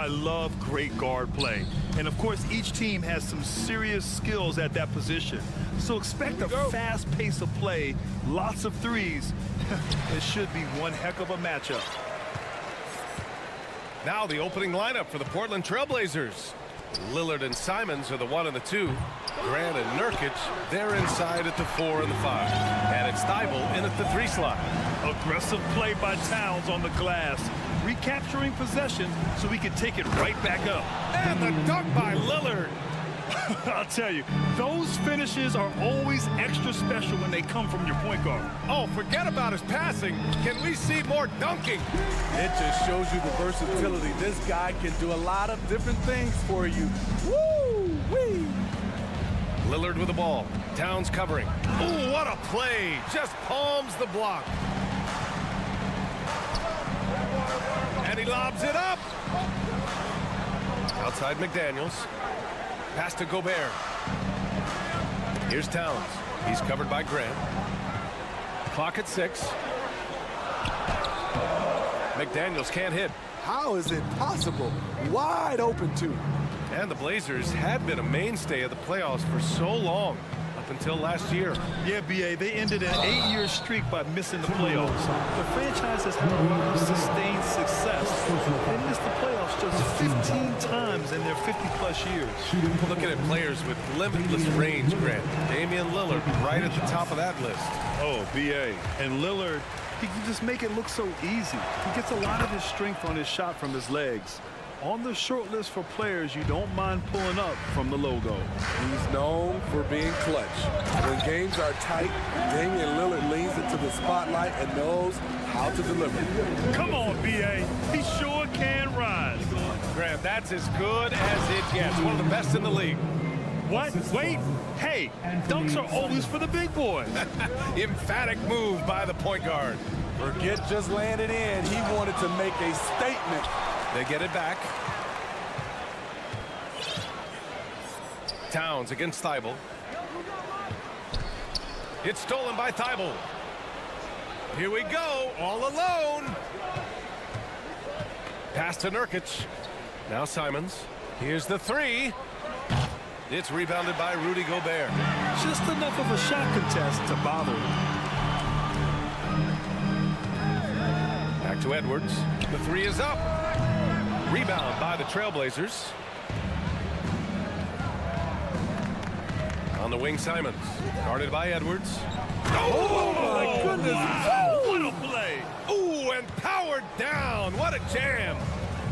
love great guard play. And, of course, each team has some serious skills at that position. So expect a fast pace of play, lots of threes. It should be one heck of a matchup. Now the opening lineup for the Portland Trailblazers. Lillard and Simons are the 1 and the 2. Grant and Nurkic, they're inside at the 4 and the 5. And it's Thibault in at the 3 slot. Aggressive play by Towns on the glass, recapturing possession so he can take it right back up. And the dunk by Lillard. I'll tell you, those finishes are always extra special when they come from your point guard. Oh, forget about his passing. Can we see more dunking? It just shows you the versatility. This guy can do a lot of different things for you. Woo-wee! Lillard with the ball. Towns covering. Ooh, what a play. Just palms the block. And he lobs it up. Outside McDaniels. Pass to Gobert. Here's Towns. He's covered by Grant. Clock at 6. McDaniels can't hit. How is it possible? Wide open, too. And the Blazers had been a mainstay of the playoffs for so long, up until last year. Yeah, B.A., they ended an 8-year streak by missing the playoffs. The franchise has had a lot of sustained success. They missed the playoffs just 15 times in their 50-plus years. Looking at players with limitless range, Grant. Damian Lillard right at the top of that list. Oh, B.A. And Lillard, he can just make it look so easy. He gets a lot of his strength on his shot from his legs. On the short list for players you don't mind pulling up from the logo. He's known for being clutch. When games are tight, Damian Lillard leans into the spotlight and knows how to deliver. Come on, B.A. He sure can rise. Grant, that's as good as it gets. One of the best in the league. What? Wait. Hey, dunks are always for the big boy. Emphatic move by the point guard. Forget just laying it in. He wanted to make a statement. They get it back. Towns against Thibault. It's stolen by Thibault. Here we go, all alone. Pass to Nurkic. Now Simons. Here's the 3. It's rebounded by Rudy Gobert. Just enough of a shot contest to bother him. Back to Edwards. The 3 is up. Rebound by the Trailblazers. On the wing, Simons. Guarded by Edwards. Oh my goodness. What a play. Ooh, and powered down. What a jam.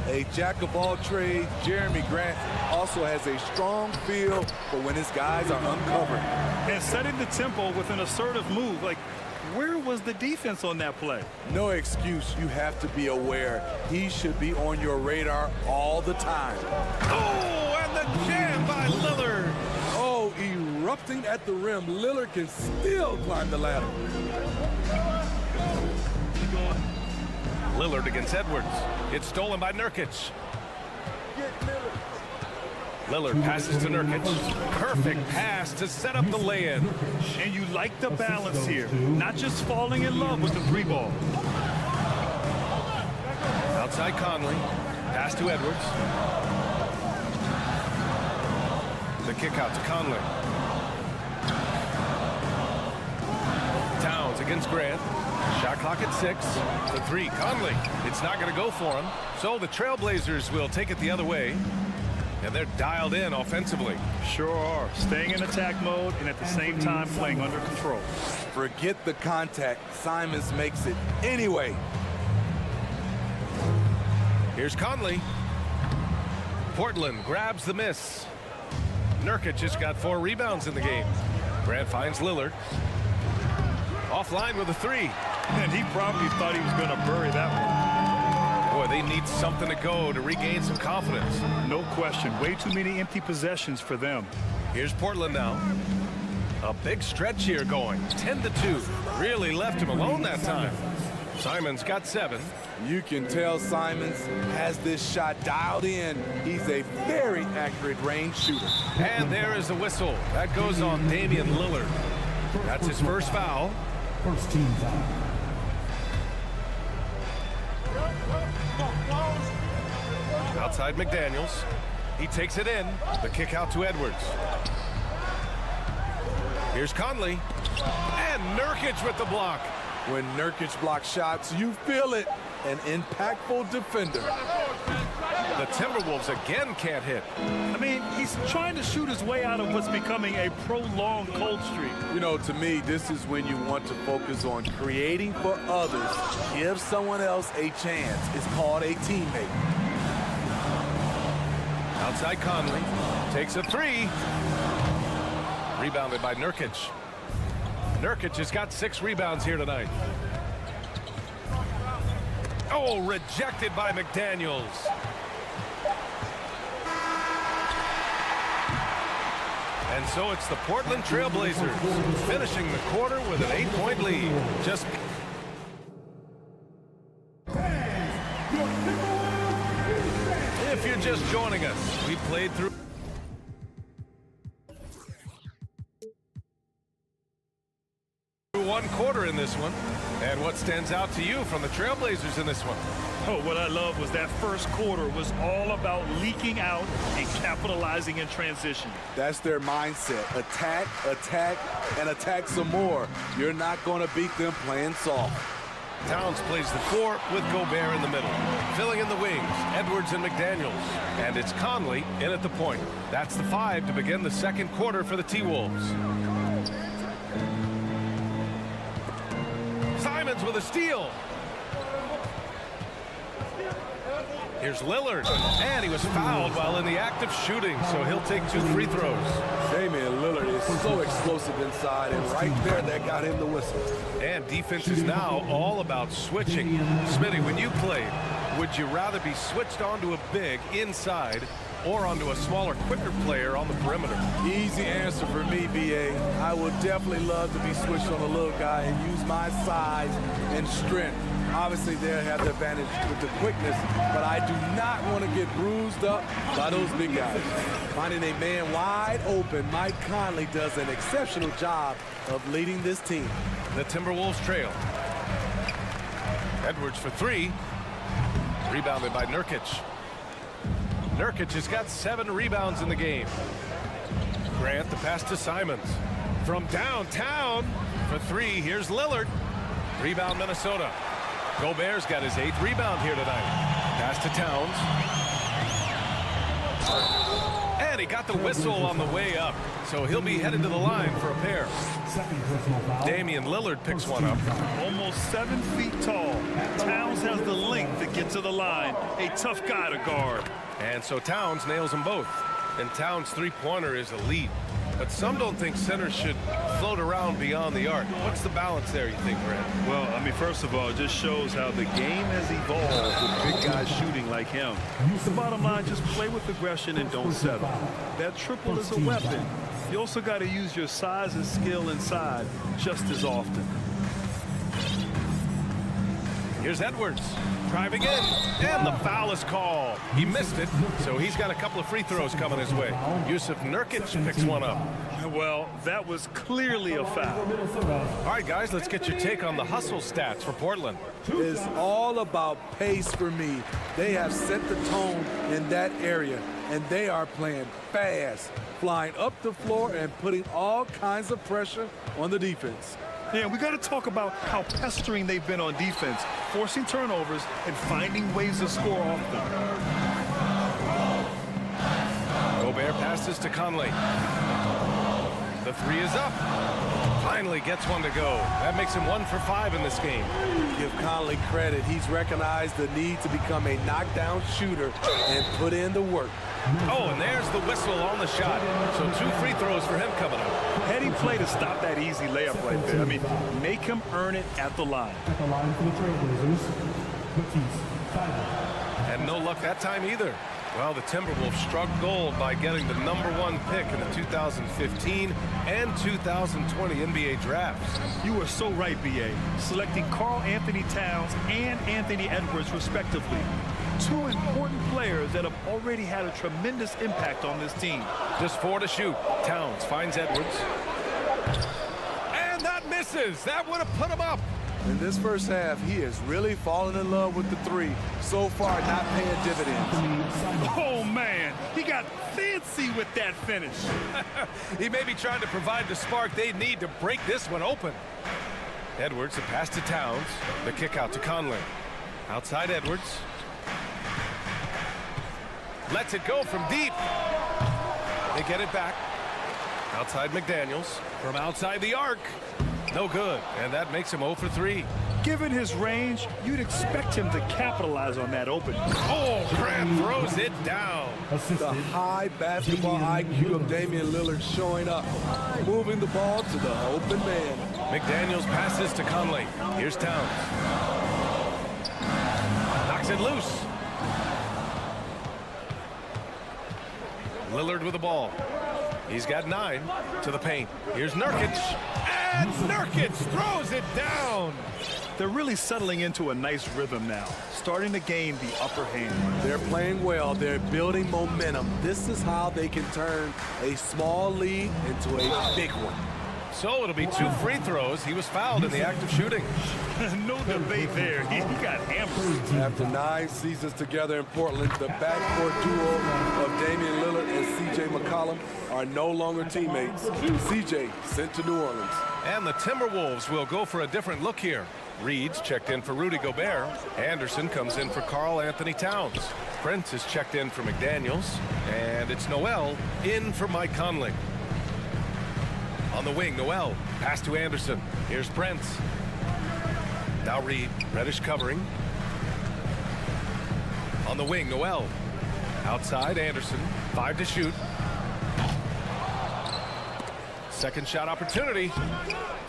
A jack of all trades, Jeremy Grant also has a strong feel for when his guys are uncovered. And setting the tempo with an assertive move. Like, where was the defense on that play? No excuse. You have to be aware. He should be on your radar all the time. Oh, and the jam by Lillard. Oh, erupting at the rim. Lillard can still climb the ladder. Lillard against Edwards. It's stolen by Nurkic. Lillard passes to Nurkic. Perfect pass to set up the lay-in. And you like the balance here. Not just falling in love with the 3 ball. Outside Conley. Pass to Edwards. The kick out to Conley. Towns against Grant. Shot clock at 6. The 3, Conley. It's not going to go for him. So the Trailblazers will take it the other way. And they're dialed in offensively. Sure are. Staying in attack mode and at the same time playing under control. Forget the contact. Simons makes it anyway. Here's Conley. Portland grabs the miss. Nurkic just got 4 rebounds in the game. Grant finds Lillard. Offline with a 3. And he probably thought he was going to bury that one. Boy, they need something to go to regain some confidence. No question. Way too many empty possessions for them. Here's Portland now. A big stretch here going. 10-2. Really left him alone that time. Simons got 7. You can tell Simons has this shot dialed in. He's a very accurate range shooter. And there is the whistle. That goes on Damian Lillard. That's his first foul. First team foul. Outside McDaniels. He takes it in. The kick out to Edwards. Here's Conley. And Nurkic with the block. When Nurkic blocks shots, you feel it. An impactful defender. The Timberwolves again can't hit. I mean, he's trying to shoot his way out of what's becoming a prolonged cold streak. You know, to me, this is when you want to focus on creating for others. Give someone else a chance. It's called a teammate. Outside Conley. Takes a three. Rebounded by Nurkic. Nurkic has got 6 rebounds here tonight. Oh, rejected by McDaniels. And so it's the Portland Trail Blazers finishing the quarter with an 8-point lead. Just if you're just joining us, we played through one quarter in this one. And what stands out to you from the Trailblazers in this one? Oh, what I love was that first quarter was all about leaking out and capitalizing in transition. That's their mindset. Attack, attack, and attack some more. You're not going to beat them playing soft. Towns plays the 4 with Gobert in the middle. Filling in the wings, Edwards and McDaniels. And it's Conley in at the point. That's the 5 to begin the second quarter for the T-Wolves. Simons with a steal. Here's Lillard, and he was fouled while in the act of shooting, so he'll take 2 free throws. Damian Lillard is so explosive inside, and right there, that got him the whistle. And defense is now all about switching. Smitty, when you played, would you rather be switched onto a big inside or onto a smaller, quicker player on the perimeter? Easy answer for me, B.A. I would definitely love to be switched on a little guy and use my size and strength. Obviously, they'll have the advantage with the quickness, but I do not want to get bruised up by those big guys. Finding a man wide open, Mike Conley does an exceptional job of leading this team. The Timberwolves trail. Edwards for 3. Rebounded by Nurkic. Nurkic has got 7 rebounds in the game. Grant, the pass to Simons. From downtown for 3, here's Lillard. Rebound Minnesota. Gobert's got his 8th rebound here tonight. Pass to Towns. And he got the whistle on the way up, so he'll be headed to the line for a pair. Damian Lillard picks one up. Almost 7 feet tall. Towns has the length to get to the line. A tough guy to guard. And so Towns nails them both. And Towns' three-pointer is elite. But some don't think centers should float around beyond the arc. What's the balance there, you think, Grant? Well, I mean, first of all, it just shows how the game has evolved with big guys shooting like him. The bottom line, just play with aggression and don't settle. That triple is a weapon. You also got to use your size and skill inside just as often. Here's Edwards driving in, and the foul is called. He missed it, so he's got a couple of free throws coming his way. Yusuf Nurkic picks one up. Well, that was clearly a foul. All right, guys, let's get your take on the hustle stats for Portland. It's all about pace for me. They have set the tone in that area, and they are playing fast, flying up the floor and putting all kinds of pressure on the defense. Yeah, we got to talk about how pestering they've been on defense, forcing turnovers and finding ways to score off them. Gobert passes to Conley. The 3 is up. Finally gets one to go. That makes him 1 for 5 in this game. Give Conley credit. He's recognized the need to become a knockdown shooter and put in the work. Oh, and there's the whistle on the shot. So 2 free throws for him coming up. Heady play to stop that easy layup right there. I mean, make him earn it at the line. At the line for the Trailblazers, And no luck that time either. Well, the Timberwolves struck gold by getting the #1 pick in the 2015 and 2020 NBA drafts. You are so right, B.A. Selecting Karl Anthony Towns and Anthony Edwards, respectively. 2 important players that have already had a tremendous impact on this team. Just 4 to shoot. Towns finds Edwards. And that misses. That would have put him up. In this first half, he has really fallen in love with the three. So far, not paying dividends. Oh, man. He got fancy with that finish. He may be trying to provide the spark they need to break this one open. Edwards, the pass to Towns. The kick out to Conley. Outside Edwards. Lets it go from deep. They get it back. Outside McDaniels. From outside the arc. No good. And that makes him 0 for 3. Given his range, you'd expect him to capitalize on that opening. Oh, Grant throws it down. The high basketball IQ of Damian Lillard showing up. Moving the ball to the open man. McDaniels passes to Conley. Here's Towns. Knocks it loose. Lillard with the ball. He's got 9 to the paint. Here's Nurkic. And Nurkic throws it down. They're really settling into a nice rhythm now, starting to gain the upper hand. They're playing well. They're building momentum. This is how they can turn a small lead into a big one. So it'll be 2 free throws. He was fouled in the act of shooting. No debate there. He got hammered. After 9 seasons together in Portland, the backcourt duo of Damian Lillard and C.J. McCollum are no longer teammates. C.J. sent to New Orleans. And the Timberwolves will go for a different look here. Reed's checked in for Rudy Gobert. Anderson comes in for Karl Anthony Towns. Prince is checked in for McDaniels. And it's Noel in for Mike Conley. On the wing, Noel. Pass to Anderson. Here's Prince. Now Reed. Reddish covering. On the wing, Noel. Outside, Anderson. 5 to shoot. Second shot opportunity.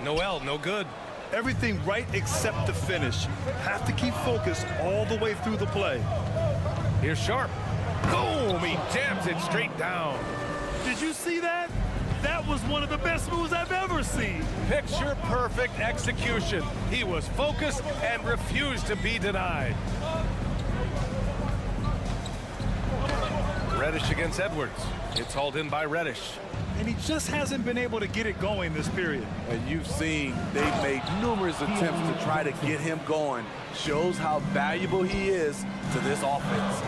Noel, no good. Everything right except the finish. Have to keep focused all the way through the play. Here's Sharp. Boom! He jams it straight down. Did you see that? That was one of the best moves I've ever seen. Picture perfect execution. He was focused and refused to be denied. Reddish against Edwards. It's hauled in by Reddish. And he just hasn't been able to get it going this period. And you've seen they've made numerous attempts to try to get him going. Shows how valuable he is to this offense.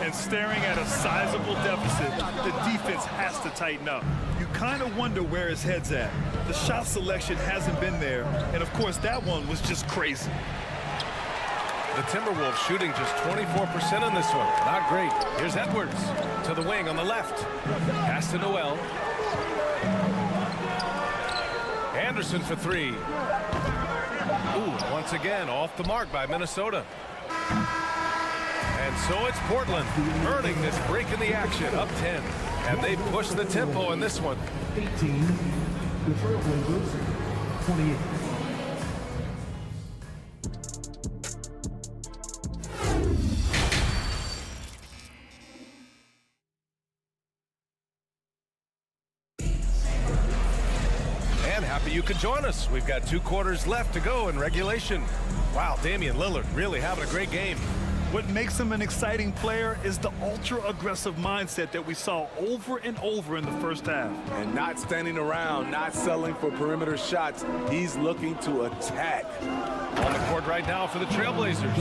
And staring at a sizable deficit, the defense has to tighten up. You kind of wonder where his head's at. The shot selection hasn't been there. And of course, that one was just crazy. The Timberwolves shooting just 24% in this one. Not great. Here's Edwards to the wing on the left. Pass to Noel. Anderson for 3. Ooh, once again off the mark by Minnesota. And so it's Portland earning this break in the action, up 10. And they push the tempo in this one. 18, the Trailblazers, 28. You can join us. We've got 2 quarters left to go in regulation. Wow, Damian Lillard really having a great game. What makes him an exciting player is the ultra-aggressive mindset that we saw over and over in the first half. And not standing around, not settling for perimeter shots. He's looking to attack. On the court right now for the Trailblazers.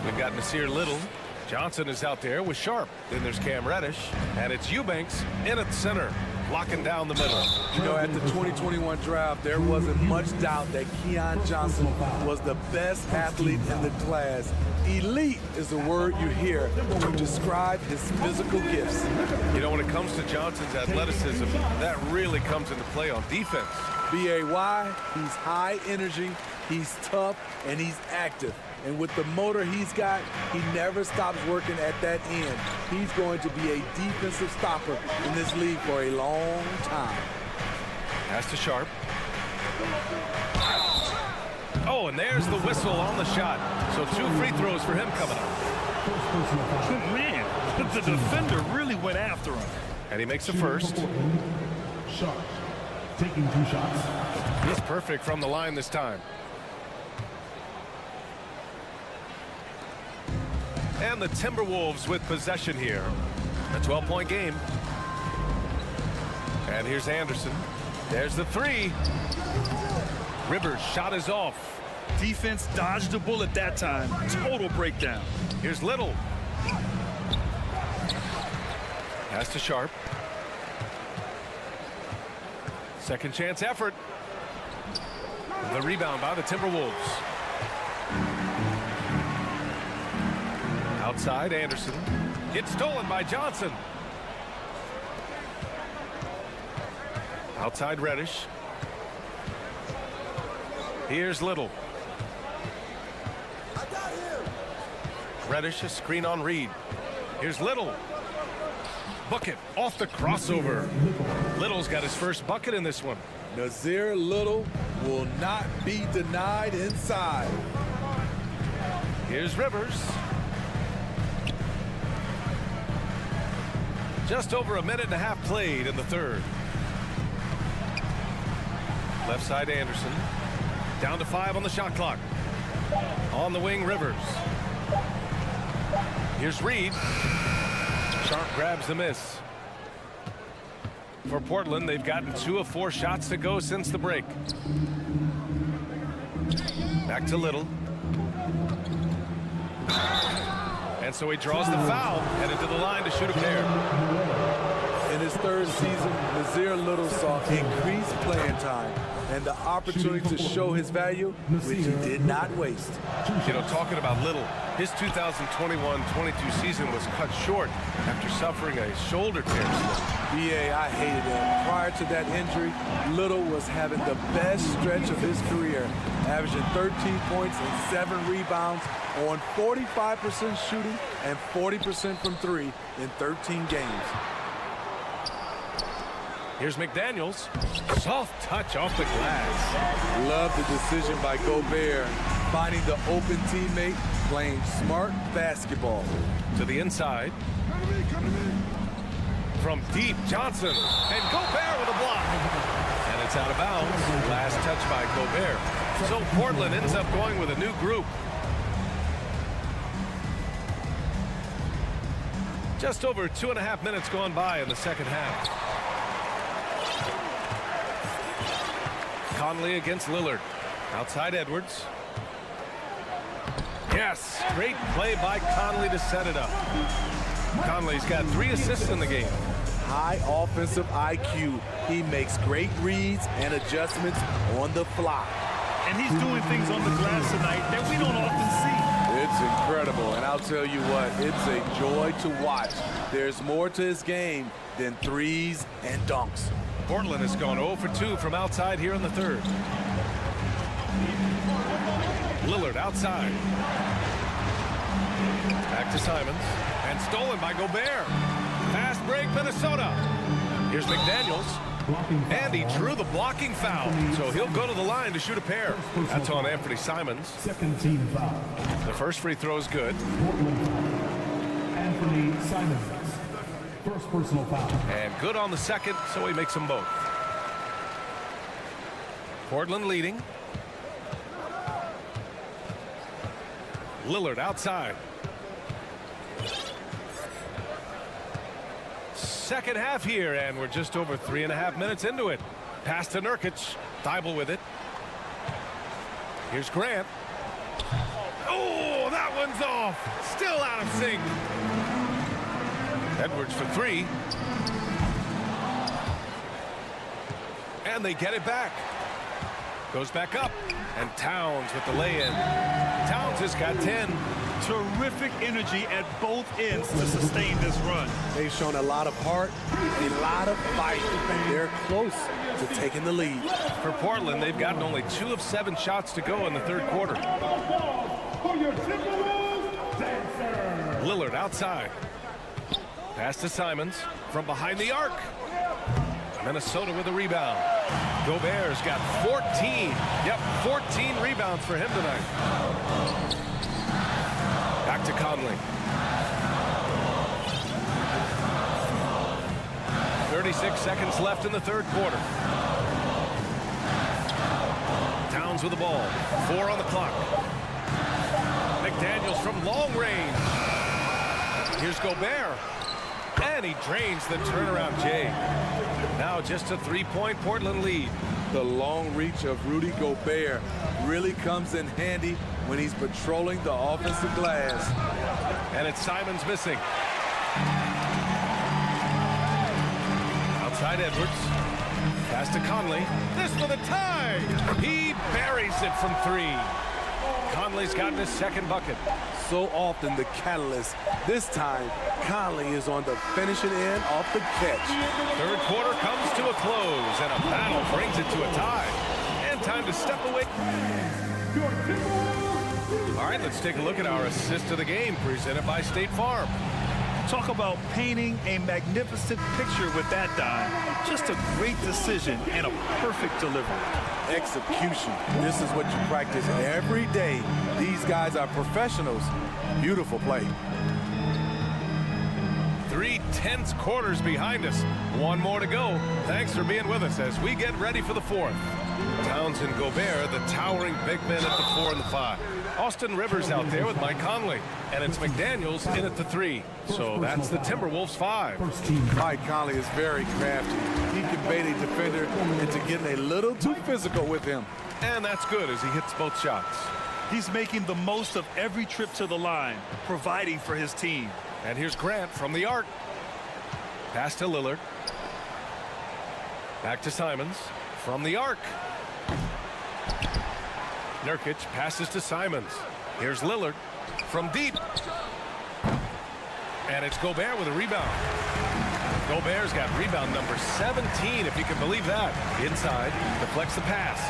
We've got Nasir Little. Johnson is out there with Sharp. Then there's Cam Reddish. And it's Eubanks in at the center, locking down the middle. You know, at the 2021 draft, there wasn't much doubt that Keon Johnson was the best athlete in the class. Elite is the word you hear to describe his physical gifts. You know, when it comes to Johnson's athleticism, that really comes into play on defense. B.A.Y., he's high energy, he's tough, and he's active. And with the motor he's got, he never stops working at that end. He's going to be a defensive stopper in this league for a long time. Pass to Sharp. Oh, and there's the whistle on the shot. So 2 free throws for him coming up. Man, the defender really went after him. And he makes the first. Sharp, taking 2 shots. He's perfect from the line this time. And the Timberwolves with possession here. A 12-point game. And here's Anderson. There's the 3. Rivers' shot is off. Defense dodged the bullet that time. Total breakdown. Here's Little. Pass to Sharp. Second chance effort. The rebound by the Timberwolves. Outside, Anderson. It's stolen by Johnson. Outside, Reddish. Here's Little. Reddish, a screen on Reed. Here's Little. Bucket off the crossover. Little's got his first bucket in this one. Nasir Little will not be denied inside. Here's Rivers. Just over a minute and a half played in the third. Left side, Anderson. Down to 5 on the shot clock. On the wing, Rivers. Here's Reed. Sharp grabs the miss. For Portland, they've gotten 2 of 4 shots to go since the break. Back to Little. And so he draws the foul, headed to the line to shoot a pair. In his third season, Nasir Little saw increased playing time and the opportunity to show his value, which he did not waste. You know, talking about Little, his 2021-22 season was cut short after suffering a shoulder tear. BA, I hated him. Prior to that injury, Little was having the best stretch of his career, averaging 13 points and 7 rebounds on 45% shooting and 40% from 3 in 13 games. Here's McDaniels. Soft touch off the glass. Love the decision by Gobert, finding the open teammate, playing smart basketball. To the inside. From deep, Johnson. And Gobert with a block. And it's out of bounds. Last touch by Gobert. So Portland ends up going with a new group. Just over 2.5 minutes gone by in the second half. Conley against Lillard. Outside Edwards. Yes, great play by Conley to set it up. Conley's got 3 assists in the game. High offensive IQ. He makes great reads and adjustments on the fly. And he's doing things on the glass tonight that we don't often see. It's incredible, and I'll tell you what, it's a joy to watch. There's more to his game than threes and dunks. Portland has gone 0 for 2 from outside here in the third. Lillard outside. Back to Simons. And stolen by Gobert. Fast break, Minnesota. Here's McDaniels. And he drew the blocking foul. So he'll go to the line to shoot a pair. That's on Anthony Simons. Second team foul. The first free throw is good. Anthony Simons. First personal foul. And good on the second, so he makes them both. Portland leading. Lillard outside. Second half here, and we're just over 3.5 minutes into it. Pass to Nurkic. Thibault with it. Here's Grant. Oh, that one's off. Still out of sync. Edwards for 3. And they get it back. Goes back up. And Towns with the lay-in. Towns has got 10. Terrific energy at both ends to sustain this run. They've shown a lot of heart, a lot of fight. They're close to taking the lead. For Portland, they've gotten only 2 of 7 shots to go in the third quarter. Lillard outside. Pass to Simons from behind the arc. Minnesota with a rebound. Gobert's got 14. Yep, 14 rebounds for him tonight. Back to Conley. 36 seconds left in the third quarter. Towns with the ball. 4 on the clock. McDaniels from long range. Here's Gobert. And he drains the turnaround J. Now just a 3-point Portland lead. The long reach of Rudy Gobert really comes in handy when he's patrolling the offensive glass. And it's Simons missing. Outside Edwards. Pass to Conley. This for the tie. He buries it from 3. Conley's gotten his second bucket. So often the catalyst. This time, Conley is on the finishing end off the catch. Third quarter comes to a close, and a battle brings it to a tie. And time to step away. All right, let's take a look at our assist of the game presented by State Farm. Talk about painting a magnificent picture with that dime. Just a great decision and a perfect delivery. Execution. This is what you practice every day. These guys are professionals. Beautiful play. 3 tense quarters behind us. One more to go. Thanks for being with us as we get ready for the 4th. Towns and Gobert, the towering big men at the 4 and the 5. Austin Rivers out there with Mike Conley. And it's McDaniels in at the 3. So that's the Timberwolves 5. Mike Conley is very crafty. He can bait a defender into getting a little too physical with him. And that's good as he hits both shots. He's making the most of every trip to the line, providing for his team. And here's Grant from the arc. Pass to Lillard. Back to Simons from the arc. Nurkic passes to Simons. Here's Lillard from deep. And it's Gobert with a rebound. Gobert's got rebound number 17, if you can believe that. Inside, deflects the pass.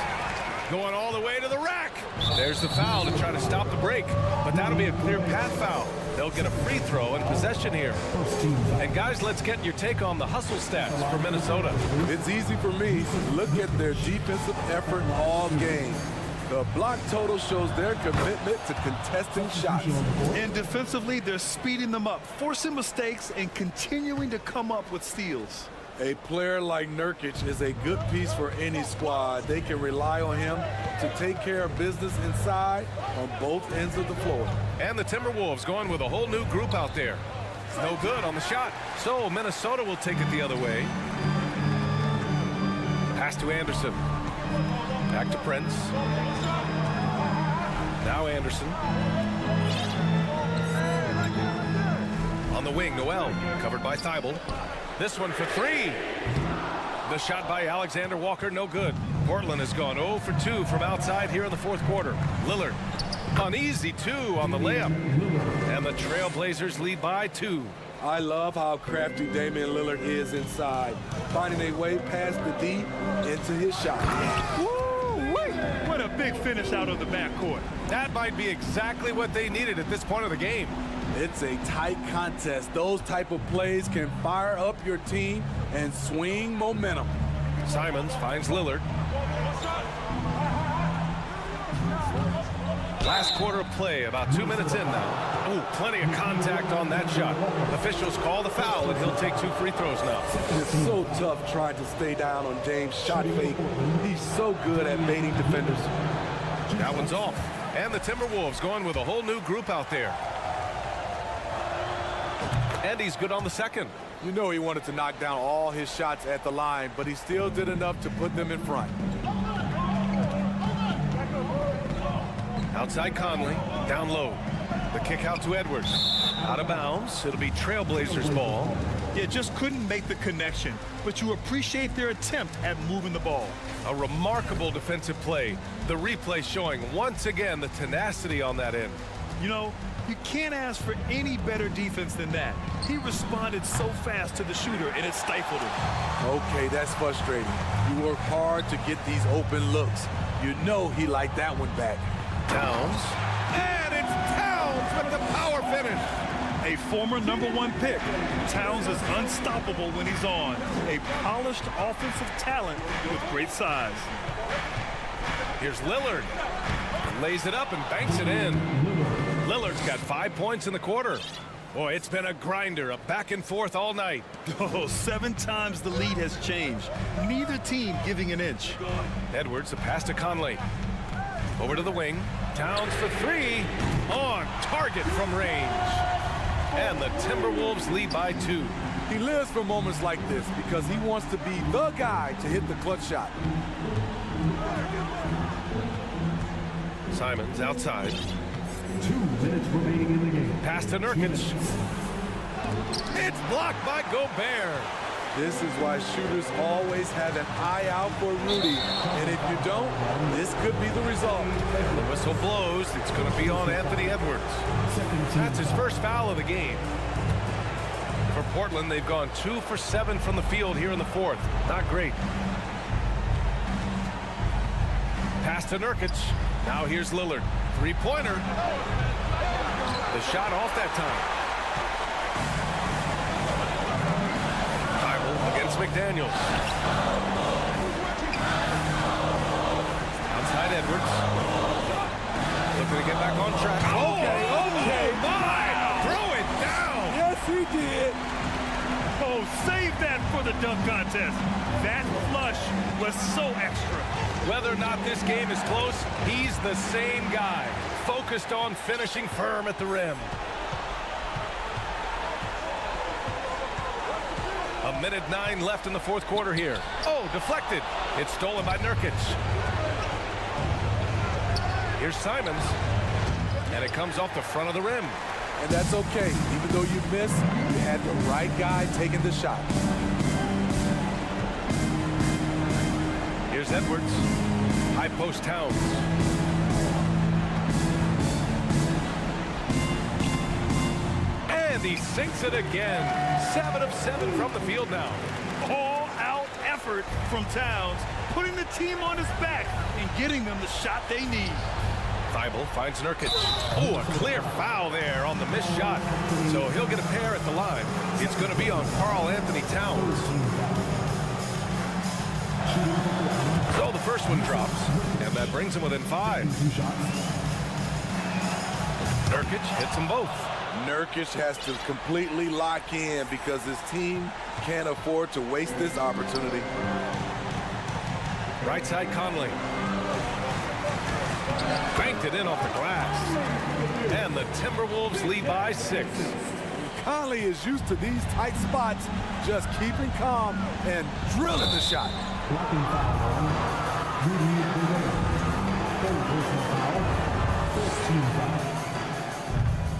Going all the way to the rack. There's the foul to try to stop the break. But that'll be a clear path foul. They'll get a free throw and possession here. And guys, let's get your take on the hustle stats for Minnesota. It's easy for me. Look at their defensive effort all game. The block total shows their commitment to contesting shots. And defensively, they're speeding them up, forcing mistakes, and continuing to come up with steals. A player like Nurkic is a good piece for any squad. They can rely on him to take care of business inside on both ends of the floor. And the Timberwolves going with a whole new group out there. It's no good on the shot. So Minnesota will take it the other way. Pass to Anderson. Back to Prince. Now Anderson. On the wing, Noel, covered by Thibault. This one for 3. The shot by Alexander Walker, no good. Portland has gone 0 for 2 from outside here in the 4th quarter. Lillard, an easy 2 on the layup. And the Trailblazers lead by 2. I love how crafty Damian Lillard is inside, finding a way past the D into his shot. Woo-wee! What a big finish out of the backcourt. That might be exactly what they needed at this point of the game. It's a tight contest. Those type of plays can fire up your team and swing momentum. Simons finds Lillard. Last quarter of play, about 2 minutes in now. Ooh, plenty of contact on that shot. Officials call the foul, and he'll take 2 free throws now. It's so tough trying to stay down on Dame's shot fake. He's so good at baiting defenders. That one's off. And the Timberwolves going with a whole new group out there. And he's good on the second. You know he wanted to knock down all his shots at the line, but he still did enough to put them in front. Outside Conley, down low. The kick out to Edwards. Out of bounds. It'll be Trailblazers ball. Yeah, just couldn't make the connection, but you appreciate their attempt at moving the ball. A remarkable defensive play. The replay showing once again the tenacity on that end. You know, you can't ask for any better defense than that. He responded so fast to the shooter, and it stifled him. Okay, that's frustrating. You work hard to get these open looks. You know he liked that one back. Towns. And it's Towns with the power finish. A former #1 pick, Towns is unstoppable when he's on. A polished offensive talent with great size. Here's Lillard. Lays it up and banks it in. Lillard's got 5 points in the quarter. Boy, it's been a grinder, a back and forth all night. Oh, 7 times the lead has changed. Neither team giving an inch. Edwards, a pass to Conley. Over to the wing. Towns for 3. On target from range. And the Timberwolves lead by 2. He lives for moments like this because he wants to be the guy to hit the clutch shot. Simons outside. 2 minutes remaining in the game. Pass to Nurkic. It's blocked by Gobert. This is why shooters always have an eye out for Rudy. And if you don't, this could be the result. The whistle blows. It's going to be on Anthony Edwards. That's his first foul of the game. For Portland, they've gone 2 for 7 from the field here in the fourth. Not great. Pass to Nurkic. Now here's Lillard. Three-pointer. The shot off that time. Against McDaniels. Outside Edwards. Looking to get back on track. Okay. My! Throw it down! Yes, he did. Oh, save that for the dunk contest. That flush was so extra. Whether or not this game is close, he's the same guy. Focused on finishing firm at the rim. A minute 9 left in the fourth quarter here. Oh, deflected. It's stolen by Nurkic. Here's Simons. And it comes off the front of the rim. And that's okay. Even though you missed, you had the right guy taking the shot. Here's Edwards. High post Towns. And he sinks it again. 7 of 7 from the field now. All-out effort from Towns, putting the team on his back and getting them the shot they need. Thibault finds Nurkic. Oh, a clear foul there on the missed shot. So he'll get a pair at the line. It's going to be on Karl Anthony Towns. So the first one drops, and that brings him within 5. Nurkic hits them both. Nurkic has to completely lock in because his team can't afford to waste this opportunity. Right side Conley. Banked it in off the glass. And the Timberwolves lead by 6. Conley is used to these tight spots, just keeping calm and drilling the shot. Blocking foul. Rudy Gobert. Third personal foul. First team foul.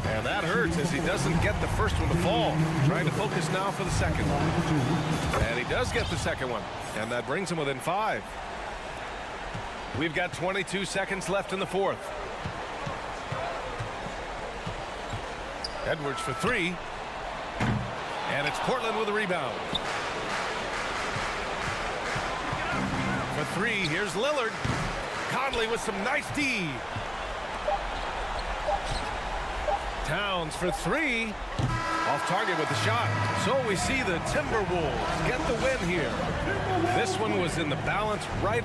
And that hurts as he doesn't get the first one to fall. Trying to focus now for the second one. And he does get the second one. And that brings him within 5. We've got 22 seconds left in the fourth. Edwards for 3. And it's Portland with a rebound. For 3, here's Lillard. Conley with some nice D. Towns for 3. Off target with the shot. So we see the Timberwolves get the win here. This one was in the balance right.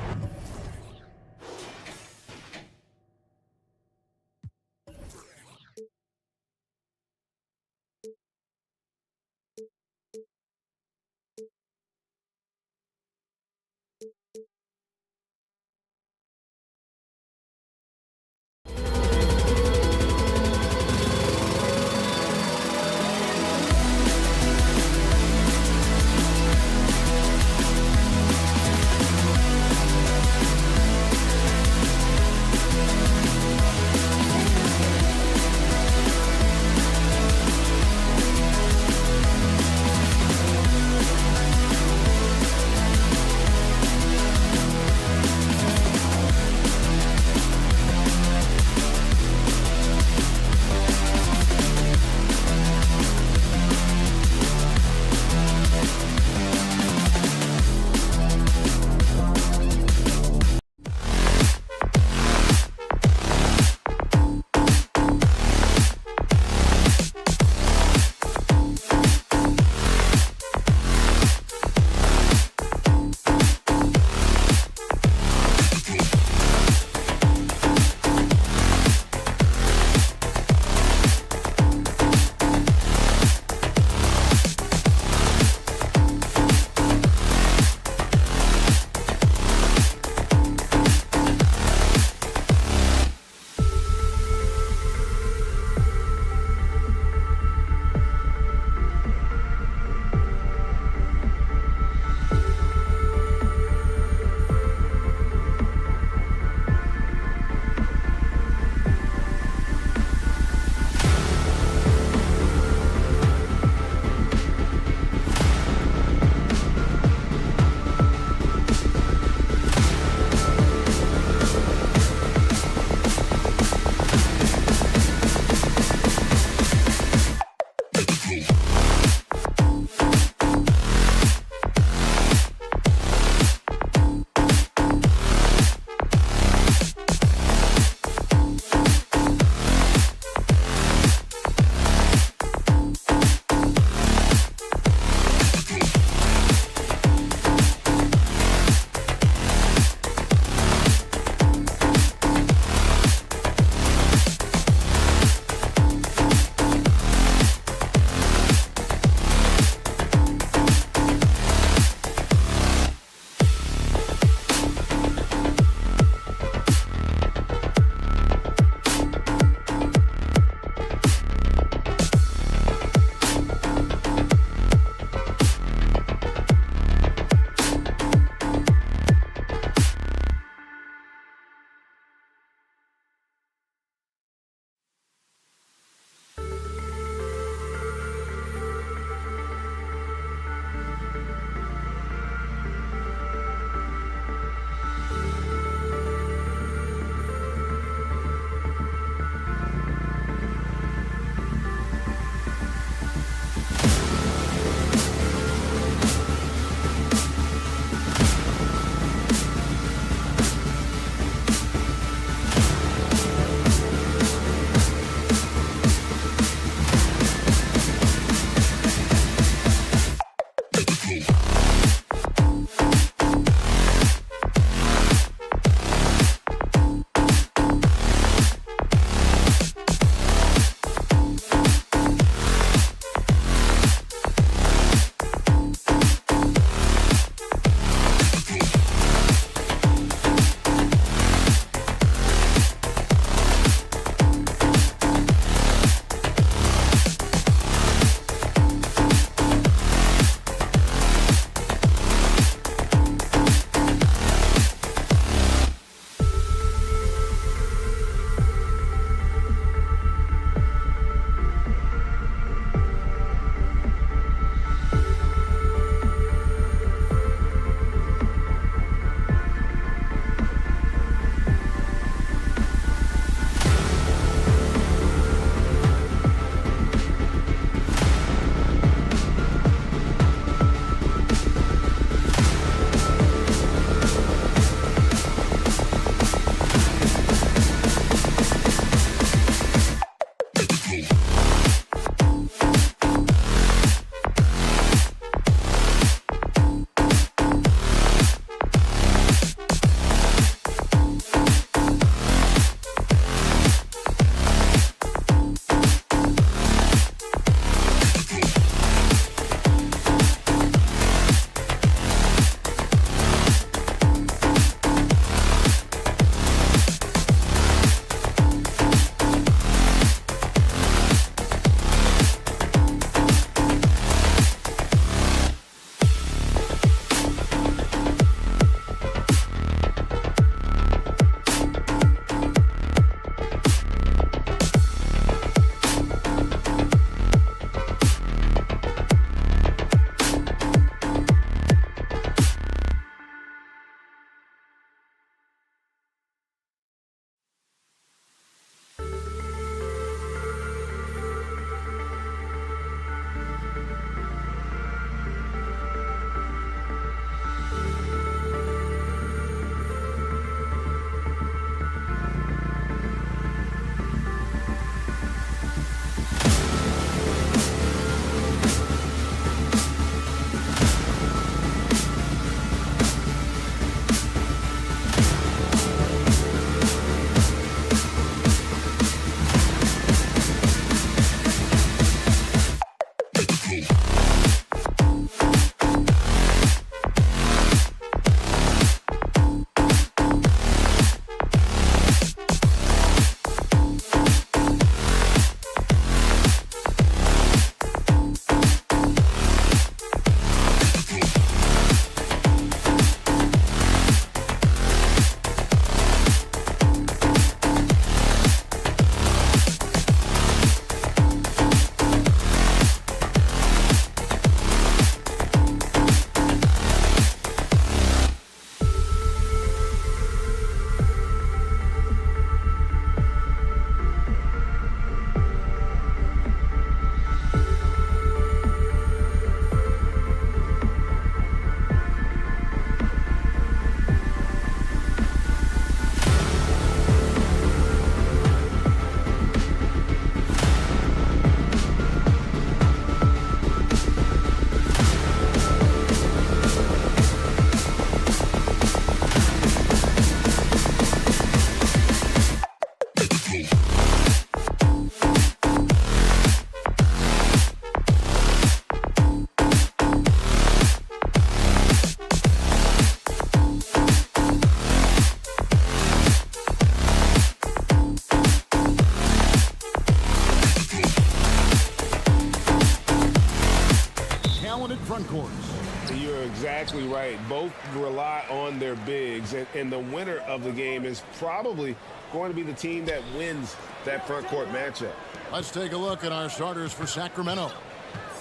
exactly right. Both rely on their bigs, and the winner of the game is probably going to be the team that wins that front court matchup. Let's take a look at our starters for Sacramento.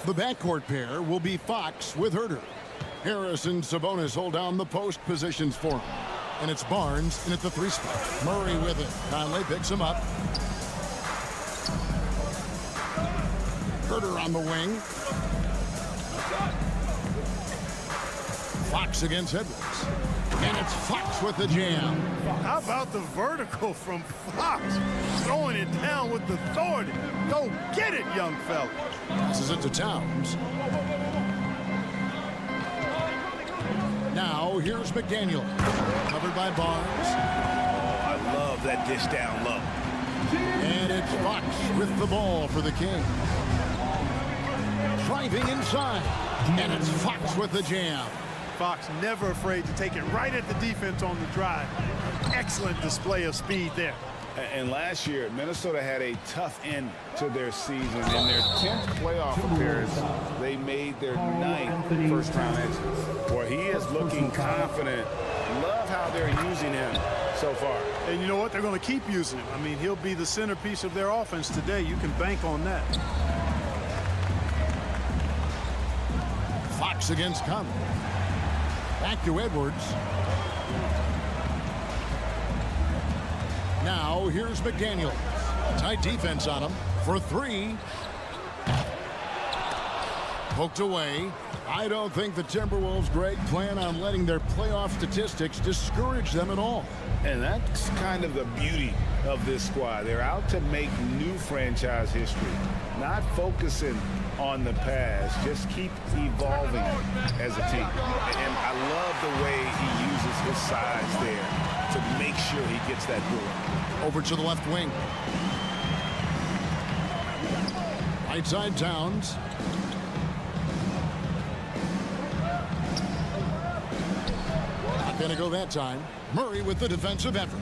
The backcourt pair will be Fox with Herter. Harris and Sabonis hold down the post positions for him. And it's Barnes in at the 3 spot. Murray with it. Conley picks him up. Herter on the wing. Fox against Edwards. And it's Fox with the jam. How about the vertical from Fox? Throwing it down with authority. Go get it, young fella. Passes it to Towns. Now, here's McDaniel. Covered by Barnes. I love that dish down low. And it's Fox with the ball for the Kings. Driving inside. And it's Fox with the jam. Fox never afraid to take it right at the defense on the drive. Excellent display of speed there. And last year, Minnesota had a tough end to their season. In their 10th playoff appearance, they made their 9th first-round exit. Boy, he is looking confident. Love how they're using him so far. And you know what? They're going to keep using him. I mean, he'll be the centerpiece of their offense today. You can bank on that. Fox against Conley. Back to Edwards. Now, here's McDaniel. Tight defense on him for 3. Poked away. I don't think the Timberwolves, Greg, plan on letting their playoff statistics discourage them at all. And that's kind of the beauty of this squad. They're out to make new franchise history, not focusing on the past. Just keep evolving as a team. And I love the way he uses his size there to make sure he gets that door. Over to the left wing. Right side Towns. Not going to go that time. Murray with the defensive effort.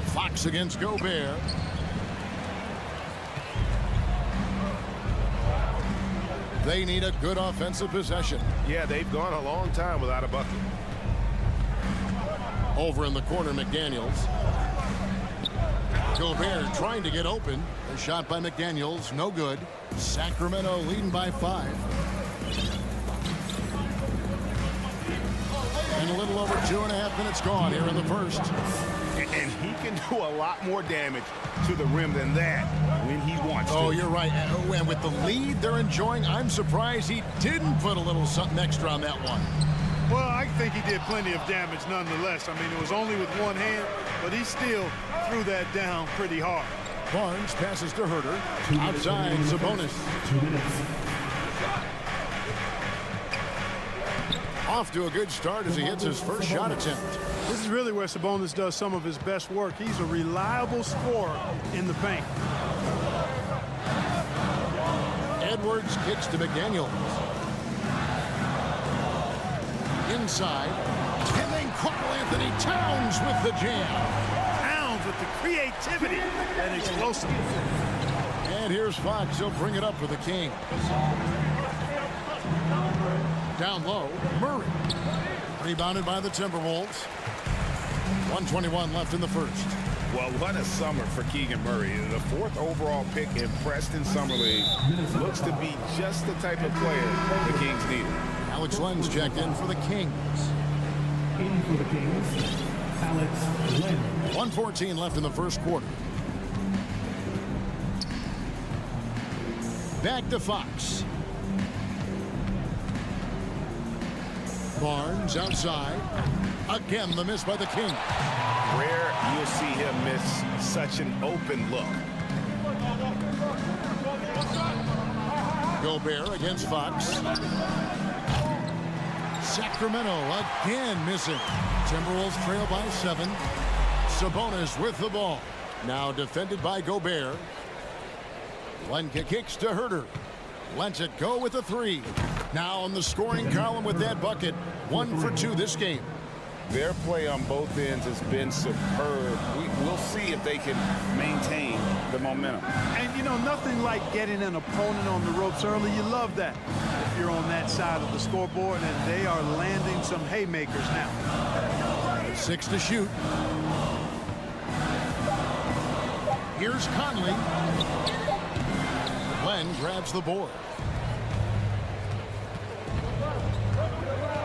Fox against Gobert. They need a good offensive possession. Yeah, they've gone a long time without a bucket. Over in the corner, McDaniels. Gobert trying to get open. A shot by McDaniels, no good. Sacramento leading by 5. And a little over 2.5 minutes gone here in the first. And he can do a lot more damage to the rim than that when he wants to. Oh, you're right. And with the lead they're enjoying, I'm surprised he didn't put a little something extra on that one. Well, I think he did plenty of damage nonetheless. I mean, it was only with one hand, but he still threw that down pretty hard. Barnes passes to Herter. Outside, Sabonis. 2 minutes. Off to a good start as he hits his first shot attempt. This is really where Sabonis does some of his best work. He's a reliable scorer in the paint. Edwards kicks to McDaniels. Inside. And then Carl Anthony Towns with the jam. Towns with the creativity and explosiveness. And here's Fox. He'll bring it up for the Kings. Down low, Murray. Rebounded by the Timberwolves. 1:21 left in the first. Well, what a summer for Keegan Murray. The 4th overall pick in Preston Summer League. Looks to be just the type of player the Kings needed. Alex Len's checked in for the Kings. In for the Kings, Alex Len. 1:14 left in the first quarter. Back to Fox. Barnes outside. Again, the miss by the King. Rare you'll see him miss such an open look. Gobert against Fox. Sacramento again missing. Timberwolves trail by 7. Sabonis with the ball. Now defended by Gobert. Lenka kicks to Herter. Lets it go with a 3. Now on the scoring column with that bucket. 1 for 2 this game. Their play on both ends has been superb. We'll see if they can maintain the momentum. And, you know, nothing like getting an opponent on the ropes early. You love that if you're on that side of the scoreboard, and they are landing some haymakers now. 6 to shoot. Here's Conley. Len grabs the board.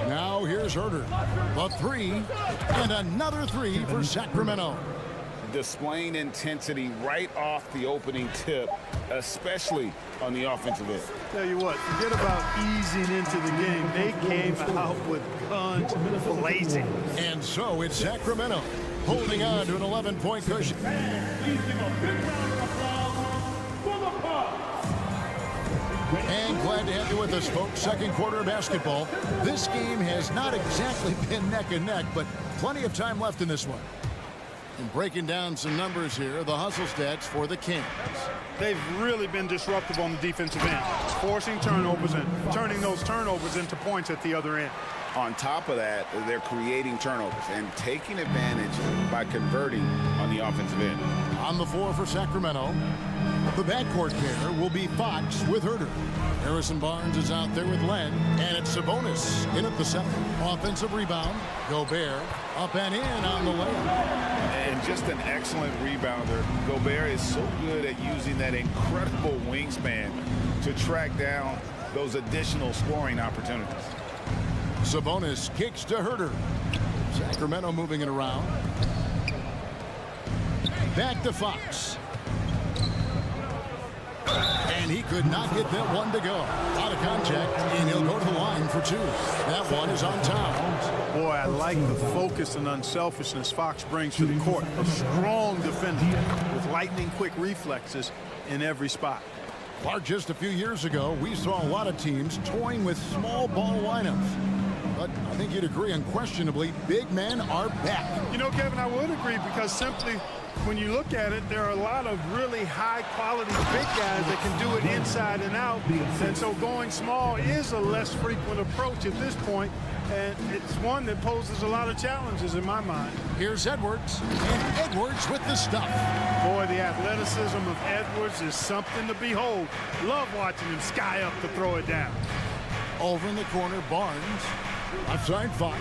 Now here's Herter. The three, and another three for Sacramento. Displaying intensity right off the opening tip, especially on the offensive end. Tell you what, forget about easing into the game. They came out with guns blazing. And so it's Sacramento holding on to an 11-point cushion. And glad to have you with us, folks. Second quarter of basketball. This game has not exactly been neck and neck, but plenty of time left in this one. And breaking down some numbers here, the hustle stats for the Kings. They've really been disruptive on the defensive end, forcing turnovers and turning those turnovers into points at the other end. On top of that, they're creating turnovers and taking advantage by converting on the offensive end. On the floor for Sacramento, the backcourt pair will be Fox with Herter. Harrison Barnes is out there with Len, and it's Sabonis in at the center. Offensive rebound, Gobert up and in on the layup. And just an excellent rebounder. Gobert is so good at using that incredible wingspan to track down those additional scoring opportunities. Sabonis kicks to Herter. Sacramento moving it around. Back to Fox. And he could not get that one to go. Out of contact, and he'll go to the line for two. That one is on Towns. Boy, I like the focus and unselfishness Fox brings to the court. A strong defender with lightning-quick reflexes in every spot. Clark, just a few years ago, we saw a lot of teams toying with small ball lineups. But I think you'd agree, unquestionably, big men are back. You know, Kevin, I would agree, because simply when you look at it, there are a lot of really high-quality big guys that can do it inside and out. And so going small is a less frequent approach at this point, and it's one that poses a lot of challenges in my mind. Here's Edwards, and Edwards with the stuff. Boy, the athleticism of Edwards is something to behold. Love watching him sky up to throw it down. Over in the corner, Barnes. Outside Fox.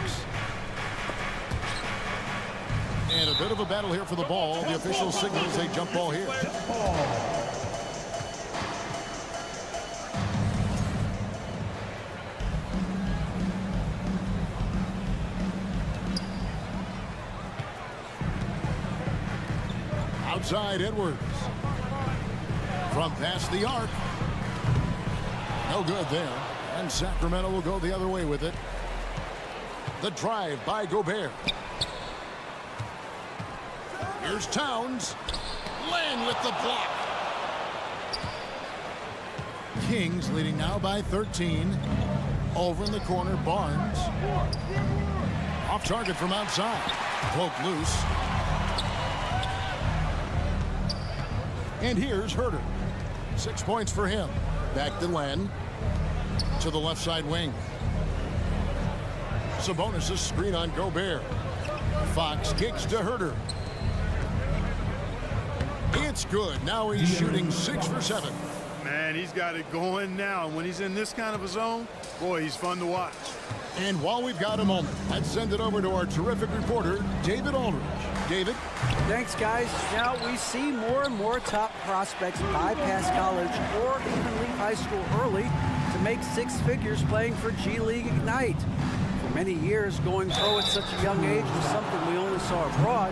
And a bit of a battle here for the ball. The official signals a jump ball here. Outside Edwards. From past the arc. No good there. And Sacramento will go the other way with it. The drive by Gobert. Here's Towns. Len with the block. Kings leading now by 13. Over in the corner, Barnes. Off target from outside. Broke loose. And here's Herter. 6 points for him. Back to Len. To the left side wing. Sabonis' screen on Gobert. Fox kicks to Herter. It's good. Now he's shooting 6 for 7. Man, he's got it going now. When he's in this kind of a zone, boy, he's fun to watch. And while we've got a moment, let's send it over to our terrific reporter, David Aldridge. David? Thanks, guys. Now we see more and more top prospects bypass college or even leave high school early to make 6 figures playing for G League Ignite. For many years, going pro at such a young age was something we only saw abroad.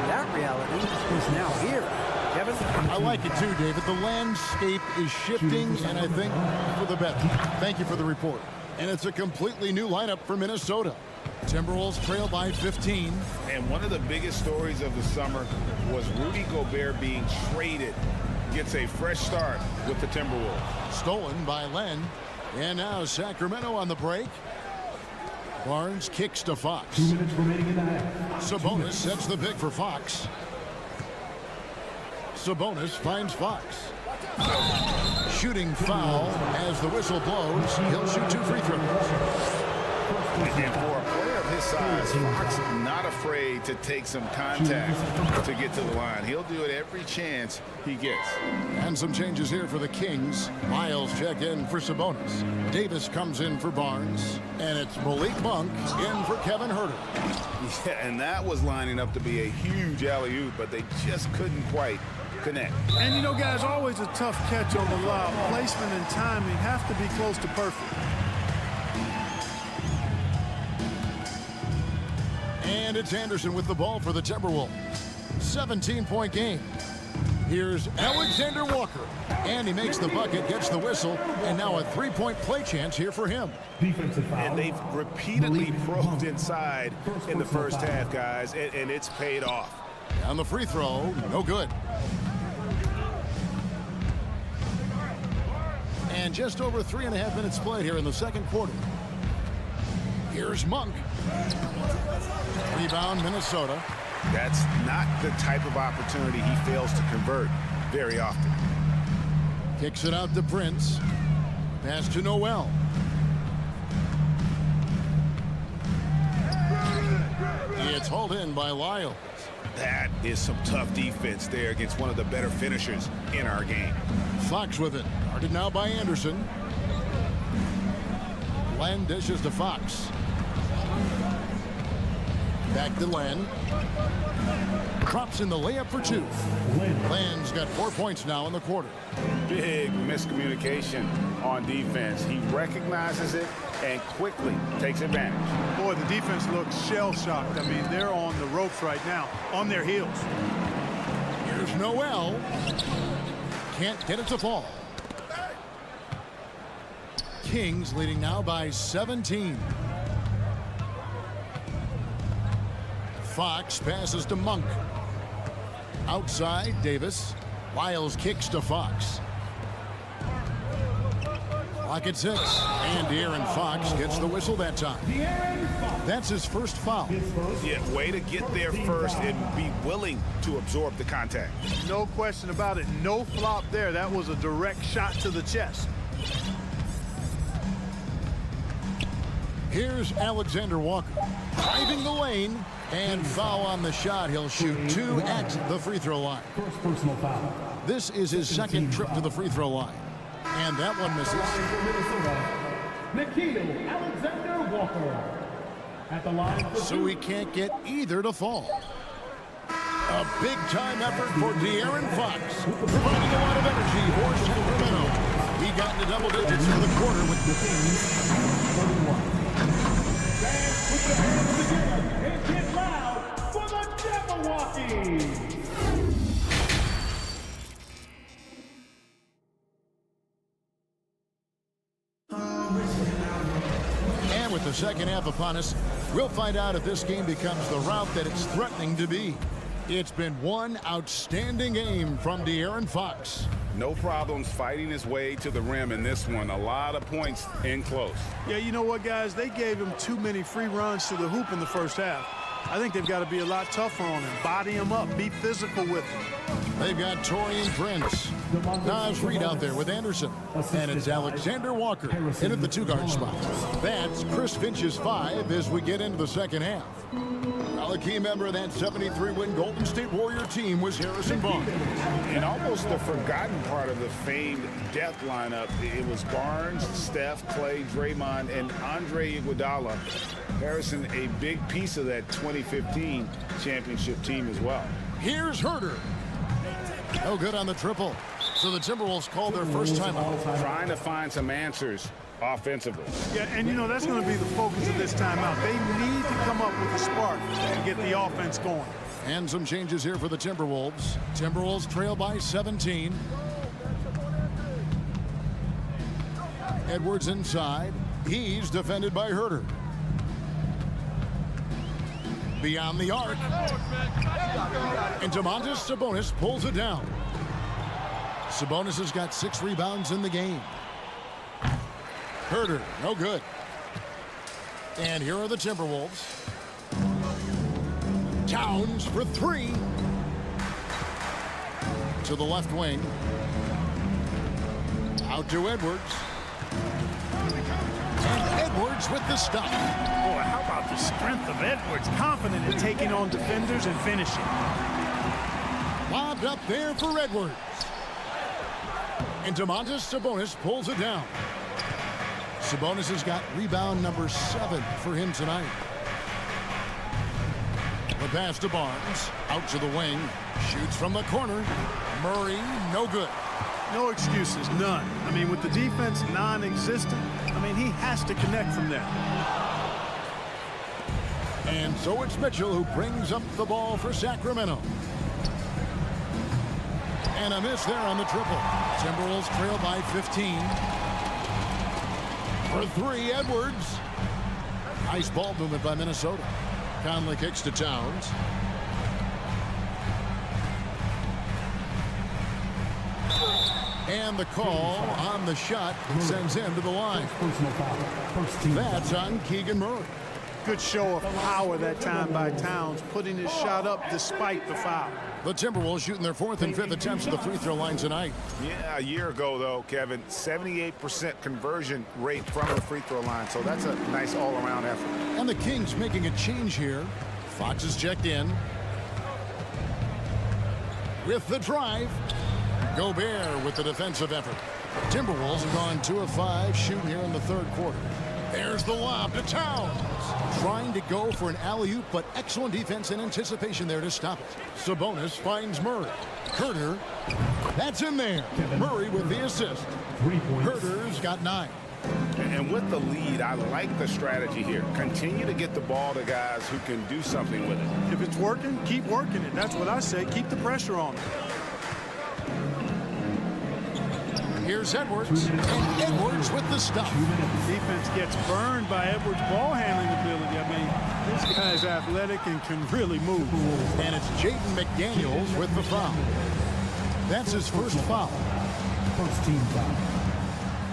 That reality is now here. Kevin? I like it too, David. The landscape is shifting, and I think for the better. Thank you for the report. And it's a completely new lineup for Minnesota. Timberwolves trail by 15. And one of the biggest stories of the summer was Rudy Gobert being traded. Gets a fresh start with the Timberwolves. Stolen by Len. And now Sacramento on the break. Barnes kicks to Fox. 2 minutes remaining in the half. Sabonis sets the pick for Fox. Sabonis finds Fox. Shooting foul as the whistle blows. He'll shoot 2 free throws. And for a player of his size, Fox not afraid to take some contact to get to the line. He'll do it every chance he gets. And some changes here for the Kings. Miles check in for Sabonis. Davis comes in for Barnes. And it's Malik Monk in for Kevin Huerter. Yeah, and that was lining up to be a huge alley-oop, but they just couldn't quite connect. And you know, guys, always a tough catch on the lob. Placement and timing have to be close to perfect. And it's Anderson with the ball for the Timberwolves. 17-point game. Here's Alexander Walker. And he makes the bucket, gets the whistle, and now a three-point play chance here for him. And they've repeatedly probed inside in the first half, guys, and it's paid off. On the free throw, no good. And just over 3.5 minutes played here in the second quarter. Here's Monk. Rebound, Minnesota. That's not the type of opportunity he fails to convert very often. Kicks it out to Prince. Pass to Noel. It's hauled in by Lyles. That is some tough defense there against one of the better finishers in our game. Fox with it. Guarded now by Anderson. Len dishes to Fox. Back to Len. Drops in the layup for two. Len's got 4 points now in the quarter. Big miscommunication on defense. He recognizes it and quickly takes advantage. Boy, the defense looks shell-shocked. I mean, they're on the ropes right now, on their heels. Here's Noel. Can't get it to fall. Kings leading now by 17. Fox passes to Monk. Outside, Davis. Lyles kicks to Fox. Clock at 6. And De'Aaron Fox gets the whistle that time. That's his first foul. Yeah, way to get there first and be willing to absorb the contact. No question about it. No flop there. That was a direct shot to the chest. Here's Alexander Walker. Driving the lane. And foul on the shot. He'll shoot 2 at the free throw line. First personal foul. This is his second trip to the free throw line. And that one misses. Nickeil Alexander Walker at the line. So he can't get either to fall. A big-time effort for De'Aaron Fox, providing a lot of energy for Sacramento. He got into double digits for the quarter with the Kings. Put your hands together and get loud for the Jabberwockies. And with the second half upon us, we'll find out if this game becomes the route that it's threatening to be. It's been one outstanding game from De'Aaron Fox. No problems fighting his way to the rim in this one. A lot of points in close. Yeah, you know what, guys? They gave him too many free runs to the hoop in the first half. I think they've got to be a lot tougher on him. Body him up. Be physical with him. They've got Taurean Prince. Nas Reed out there with Anderson. And it's Alexander Walker in at the two-guard spot. That's Chris Finch's 5 as we get into the second half. Well, a key member of that 73-win Golden State Warrior team was Harrison Barnes. And almost the forgotten part of the famed death lineup, it was Barnes, Steph, Clay, Draymond, and Andre Iguodala. Harrison, a big piece of that 2015 championship team as well. Here's Huerter. No good on the triple. So the Timberwolves call their first timeout. Trying to find some answers offensively. Yeah, and you know, that's going to be the focus of this timeout. They need to come up with a spark and get the offense going. And some changes here for the Timberwolves. Timberwolves trail by 17. Edwards inside. He's defended by Huerter. Beyond the arc. And Domantas Sabonis pulls it down. Sabonis has got 6 rebounds in the game. Huerter, no good. And here are the Timberwolves. Towns for 3. To the left wing. Out to Edwards. And Edwards with the stop. Boy, how about the strength of Edwards? Confident in taking on defenders and finishing. Lobbed up there for Edwards. And Domantas Sabonis pulls it down. Sabonis has got rebound number 7 for him tonight. The pass to Barnes. Out to the wing. Shoots from the corner. Murray, no good. No excuses, none. I mean, with the defense non-existent, I mean, he has to connect from there. And so it's Mitchell who brings up the ball for Sacramento. And a miss there on the triple. Timberwolves trail by 15. For 3, Edwards. Nice ball movement by Minnesota. Conley kicks to Towns. And the call on the shot sends him to the line. That's on Keegan Murray. Good show of power that time by Towns, putting his shot up despite the foul. The Timberwolves shooting their 4th and 5th attempts at the free throw line tonight. Yeah, a year ago, though, Kevin, 78% conversion rate from the free throw line. So that's a nice all-around effort. And the Kings making a change here. Fox is checked in. With the drive. Gobert with the defensive effort. Timberwolves have gone 2 of 5 shooting here in the 3rd quarter. There's the lob to Towns. Trying to go for an alley-oop, but excellent defense and anticipation there to stop it. Sabonis finds Murray. Herter. That's in there. Murray with the assist. Herter's got 9. And with the lead, I like the strategy here. Continue to get the ball to guys who can do something with it. If it's working, keep working it. That's what I say. Keep the pressure on it. Here's Edwards, and Edwards with the stop. Defense gets burned by Edwards' ball handling ability. I mean, this guy's athletic and can really move. And it's Jaden McDaniels with the foul. That's his first foul. First team foul.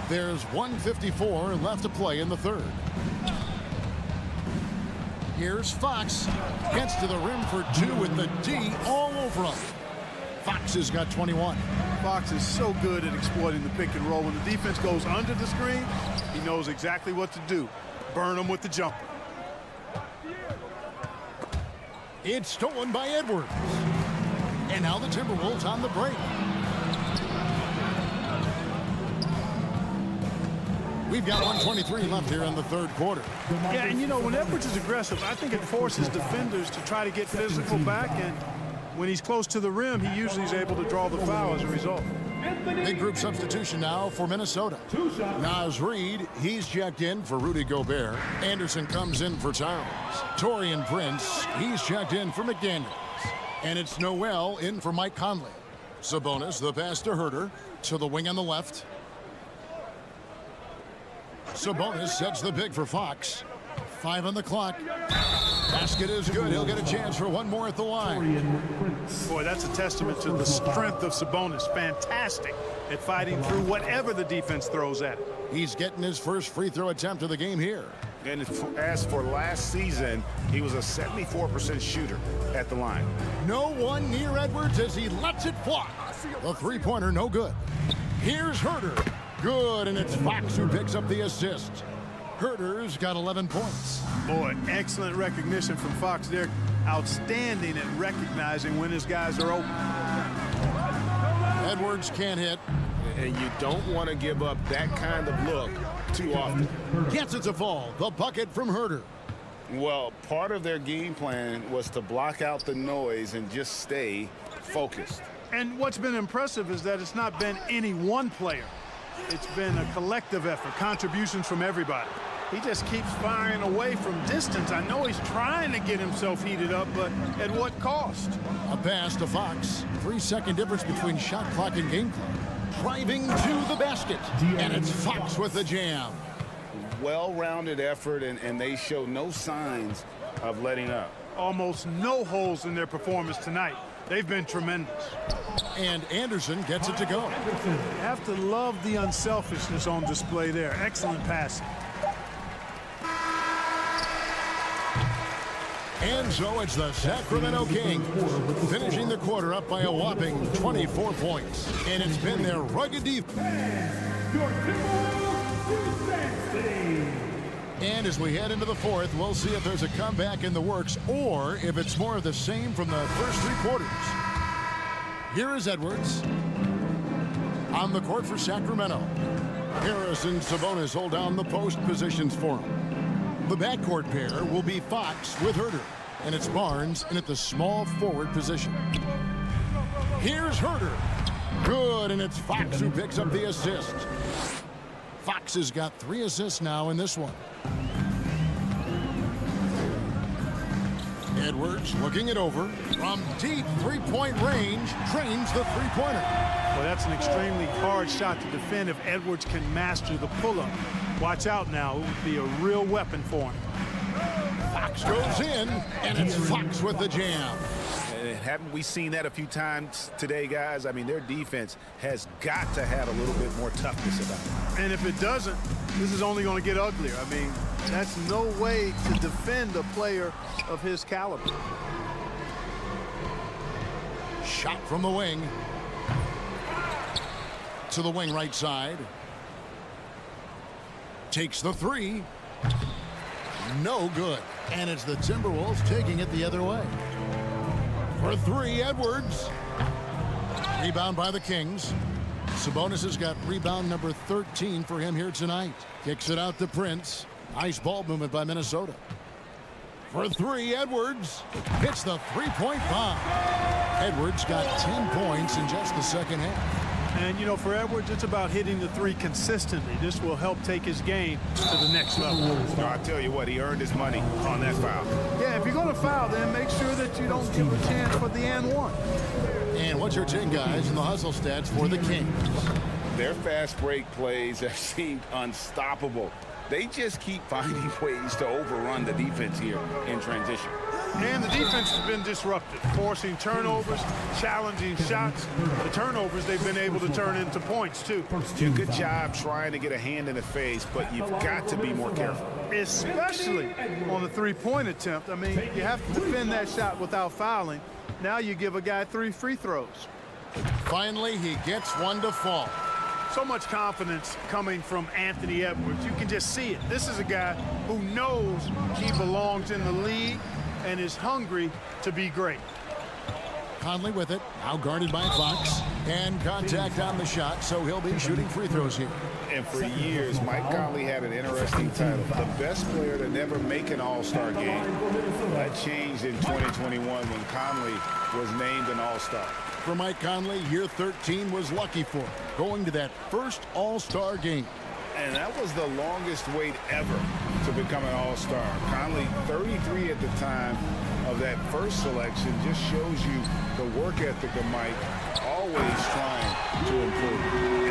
There's 1:54 left to play in the 3rd. Here's Fox. Gets to the rim for 2 with the D all over him. Fox has got 21. Fox is so good at exploiting the pick and roll. When the defense goes under the screen, he knows exactly what to do. Burn them with the jumper. It's stolen by Edwards. And now the Timberwolves on the break. We've got 1:23 left here in the 3rd quarter. Yeah, and you know, when Edwards is aggressive, I think it forces defenders to try to get physical back, and when he's close to the rim, he usually is able to draw the foul as a result. Big group substitution now for Minnesota. Naz Reid, he's checked in for Rudy Gobert. Anderson comes in for Towns. Taurean Prince, he's checked in for McDaniels. And it's Noel in for Mike Conley. Sabonis, the pass to Herter, to the wing on the left. Sabonis sets the pick for Fox. 5 on the clock. Basket is good. He'll get a chance for one more at the line. Boy, that's a testament to the strength of Sabonis. Fantastic at fighting through whatever the defense throws at him. He's getting his first free throw attempt of the game here. And as for last season, he was a 74% shooter at the line. No one near Edwards as he lets it fly. The three-pointer, no good. Here's Herter. Good, and it's Fox who picks up the assist. Herter's got 11 points. Boy, excellent recognition from Fox there. Outstanding at recognizing when his guys are open. Edwards can't hit. And you don't want to give up that kind of look too often. Gets it to fall. The bucket from Herter. Well, part of their game plan was to block out the noise and just stay focused. And what's been impressive is that it's not been any one player. It's been a collective effort, contributions from everybody. He just keeps firing away from distance. I know he's trying to get himself heated up, but at what cost? A pass to Fox. 3-second difference between shot clock and game clock. Driving to the basket. And it's Fox with the jam. Well-rounded effort, and they show no signs of letting up. Almost no holes in their performance tonight. They've been tremendous. And Anderson gets it to go. You have to love the unselfishness on display there. Excellent passing. And so it's the Sacramento Kings finishing the quarter up by a whopping 24 points. And it's been their rugged defense. And as we head into the fourth, we'll see if there's a comeback in the works or if it's more of the same from the first 3 quarters. Here is Edwards on the court for Sacramento. Harris and Sabonis hold down the post positions for him. The backcourt pair will be Fox with Herter, and it's Barnes in at the small forward position. Here's Herter. Good, and it's Fox who picks up the assist. Fox has got 3 assists now in this one. Edwards looking it over from deep three-point range, drains the three-pointer. Well, that's an extremely hard shot to defend if Edwards can master the pull-up. Watch out now. It would be a real weapon for him. Fox goes in, and it's Fox with the jam. Haven't we seen that a few times today, guys? I mean, their defense has got to have a little bit more toughness about it. And if it doesn't, this is only going to get uglier. I mean, that's no way to defend a player of his caliber. Shot from the wing. To the wing right side. Takes the 3. No good. And it's the Timberwolves taking it the other way. For 3, Edwards. Rebound by the Kings. Sabonis has got rebound number 13 for him here tonight. Kicks it out to Prince. Nice ball movement by Minnesota. For 3, Edwards. Hits the three-point bomb. Edwards got 10 points in just the second half. And, you know, for Edwards, it's about hitting the 3 consistently. This will help take his game to the next level. I'll tell you what, he earned his money on that foul. Yeah, if you're going to foul, then make sure that you don't give a chance for the and one. And what's your take, guys, in the hustle stats for the Kings? Their fast break plays have seemed unstoppable. They just keep finding ways to overrun the defense here in transition. And the defense has been disruptive, forcing turnovers, challenging shots. The turnovers they've been able to turn into points, too. Yeah, good job trying to get a hand in the face, but you've got to be more careful. Especially on the three-point attempt. I mean, you have to defend that shot without fouling. Now you give a guy 3 free throws. Finally, he gets one to fall. So much confidence coming from Anthony Edwards. You can just see it. This is a guy who knows he belongs in the league and is hungry to be great. Conley with it, now guarded by Fox, and contact on the shot, so he'll be shooting free throws here. And for years, Mike Conley had an interesting title, the best player to never make an All-Star game. That changed in 2021 when Conley was named an All-Star. For Mike Conley, year 13 was lucky for him, going to that first All-Star game. And that was the longest wait ever to become an All-Star. Conley, 33 at the time of that first selection, just shows you the work ethic of Mike, always trying to improve.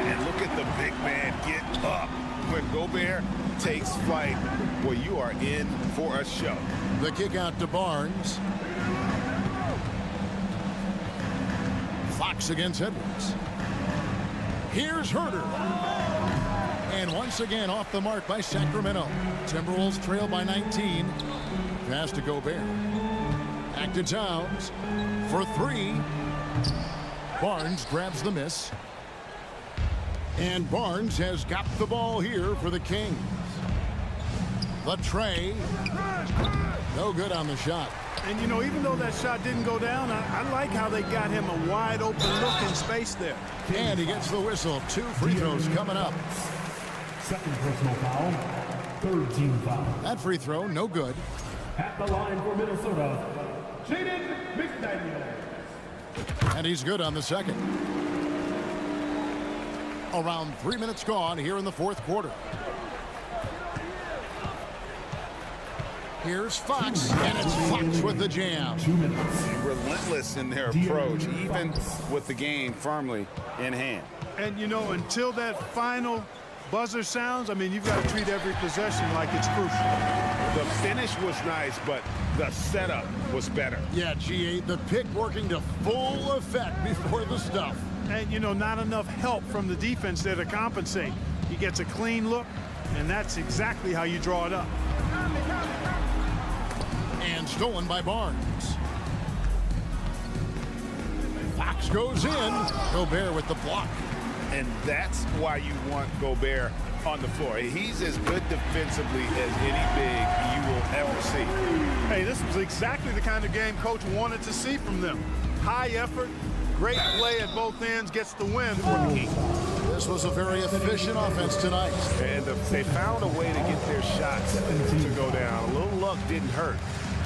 And look at the big man get up. When Gobert takes flight, well, you are in for a show. The kick out to Barnes. Fox against Edwards. Here's Herter. And once again off the mark by Sacramento. Timberwolves trail by 19. Pass to Gobert. Back to Towns for 3. Barnes grabs the miss. And Barnes has got the ball here for the Kings. The tray. No good on the shot. And, you know, even though that shot didn't go down, I like how they got him a wide open look in space there. And he gets the whistle. 2 free throws coming up. Second personal foul, 3rd team foul. That free throw, no good. At the line for Minnesota, Jaden McDaniels. And he's good on the second. Around 3 minutes gone here in the fourth quarter. Here's Fox, and it's Fox with the jam. 2 minutes. Relentless in their approach, even with the game firmly in hand. And, you know, until that final buzzer sounds, I mean, you've got to treat every possession like it's crucial. The finish was nice, but the setup was better. Yeah, GA, the pick working to full effect before the stuff. And, you know, not enough help from the defense there to compensate. He gets a clean look, and that's exactly how you draw it up. And stolen by Barnes. Fox goes in. Gobert with the block. And that's why you want Gobert on the floor. He's as good defensively as any big you will ever see. Hey, this was exactly the kind of game Coach wanted to see from them. High effort, great play at both ends, gets the win for the Kings. This was a very efficient offense tonight. And they found a way to get their shots to go down. A little luck didn't hurt.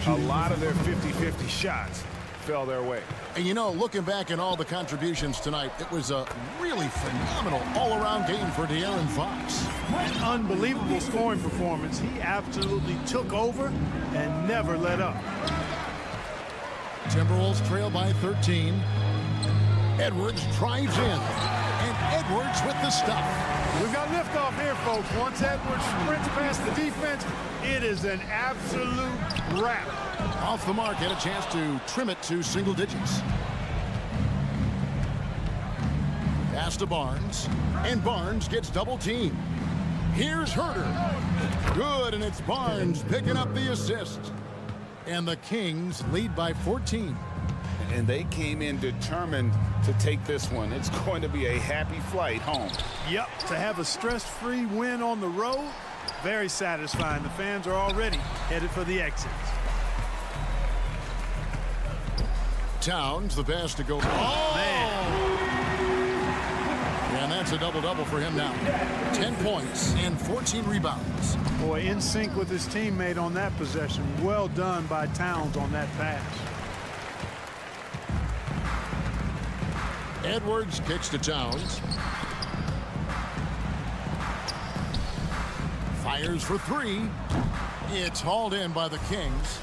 A lot of their 50-50 shots fell their way. And you know, looking back at all the contributions tonight, it was a really phenomenal all-around game for De'Aaron Fox. An unbelievable scoring performance. He absolutely took over and never let up. Timberwolves trail by 13. Edwards drives in. And Edwards with the stop. We've got liftoff here, folks. Once Edwards sprints past the defense, it is an absolute wrap. Off the mark, had a chance to trim it to single digits. Pass to Barnes, and Barnes gets double teamed. Here's Herter. Good, and it's Barnes picking up the assist. And the Kings lead by 14. And they came in determined to take this one. It's going to be a happy flight home. Yep, to have a stress-free win on the road, very satisfying. The fans are already headed for the exits. Towns, the pass to go. Oh, man. And that's a double-double for him now. 10 points and 14 rebounds. Boy, in sync with his teammate on that possession. Well done by Towns on that pass. Edwards kicks to Towns. Fires for three. It's hauled in by the Kings.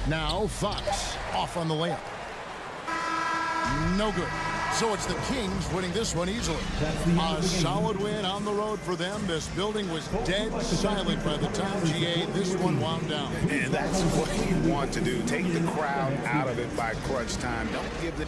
Now Fox off on the layup. No good. So it's the Kings winning this one easily. A solid win on the road for them. This building was dead silent by the time GA this one wound down. And that's what you want to do. Take the crowd out of it by crunch time. Don't give the...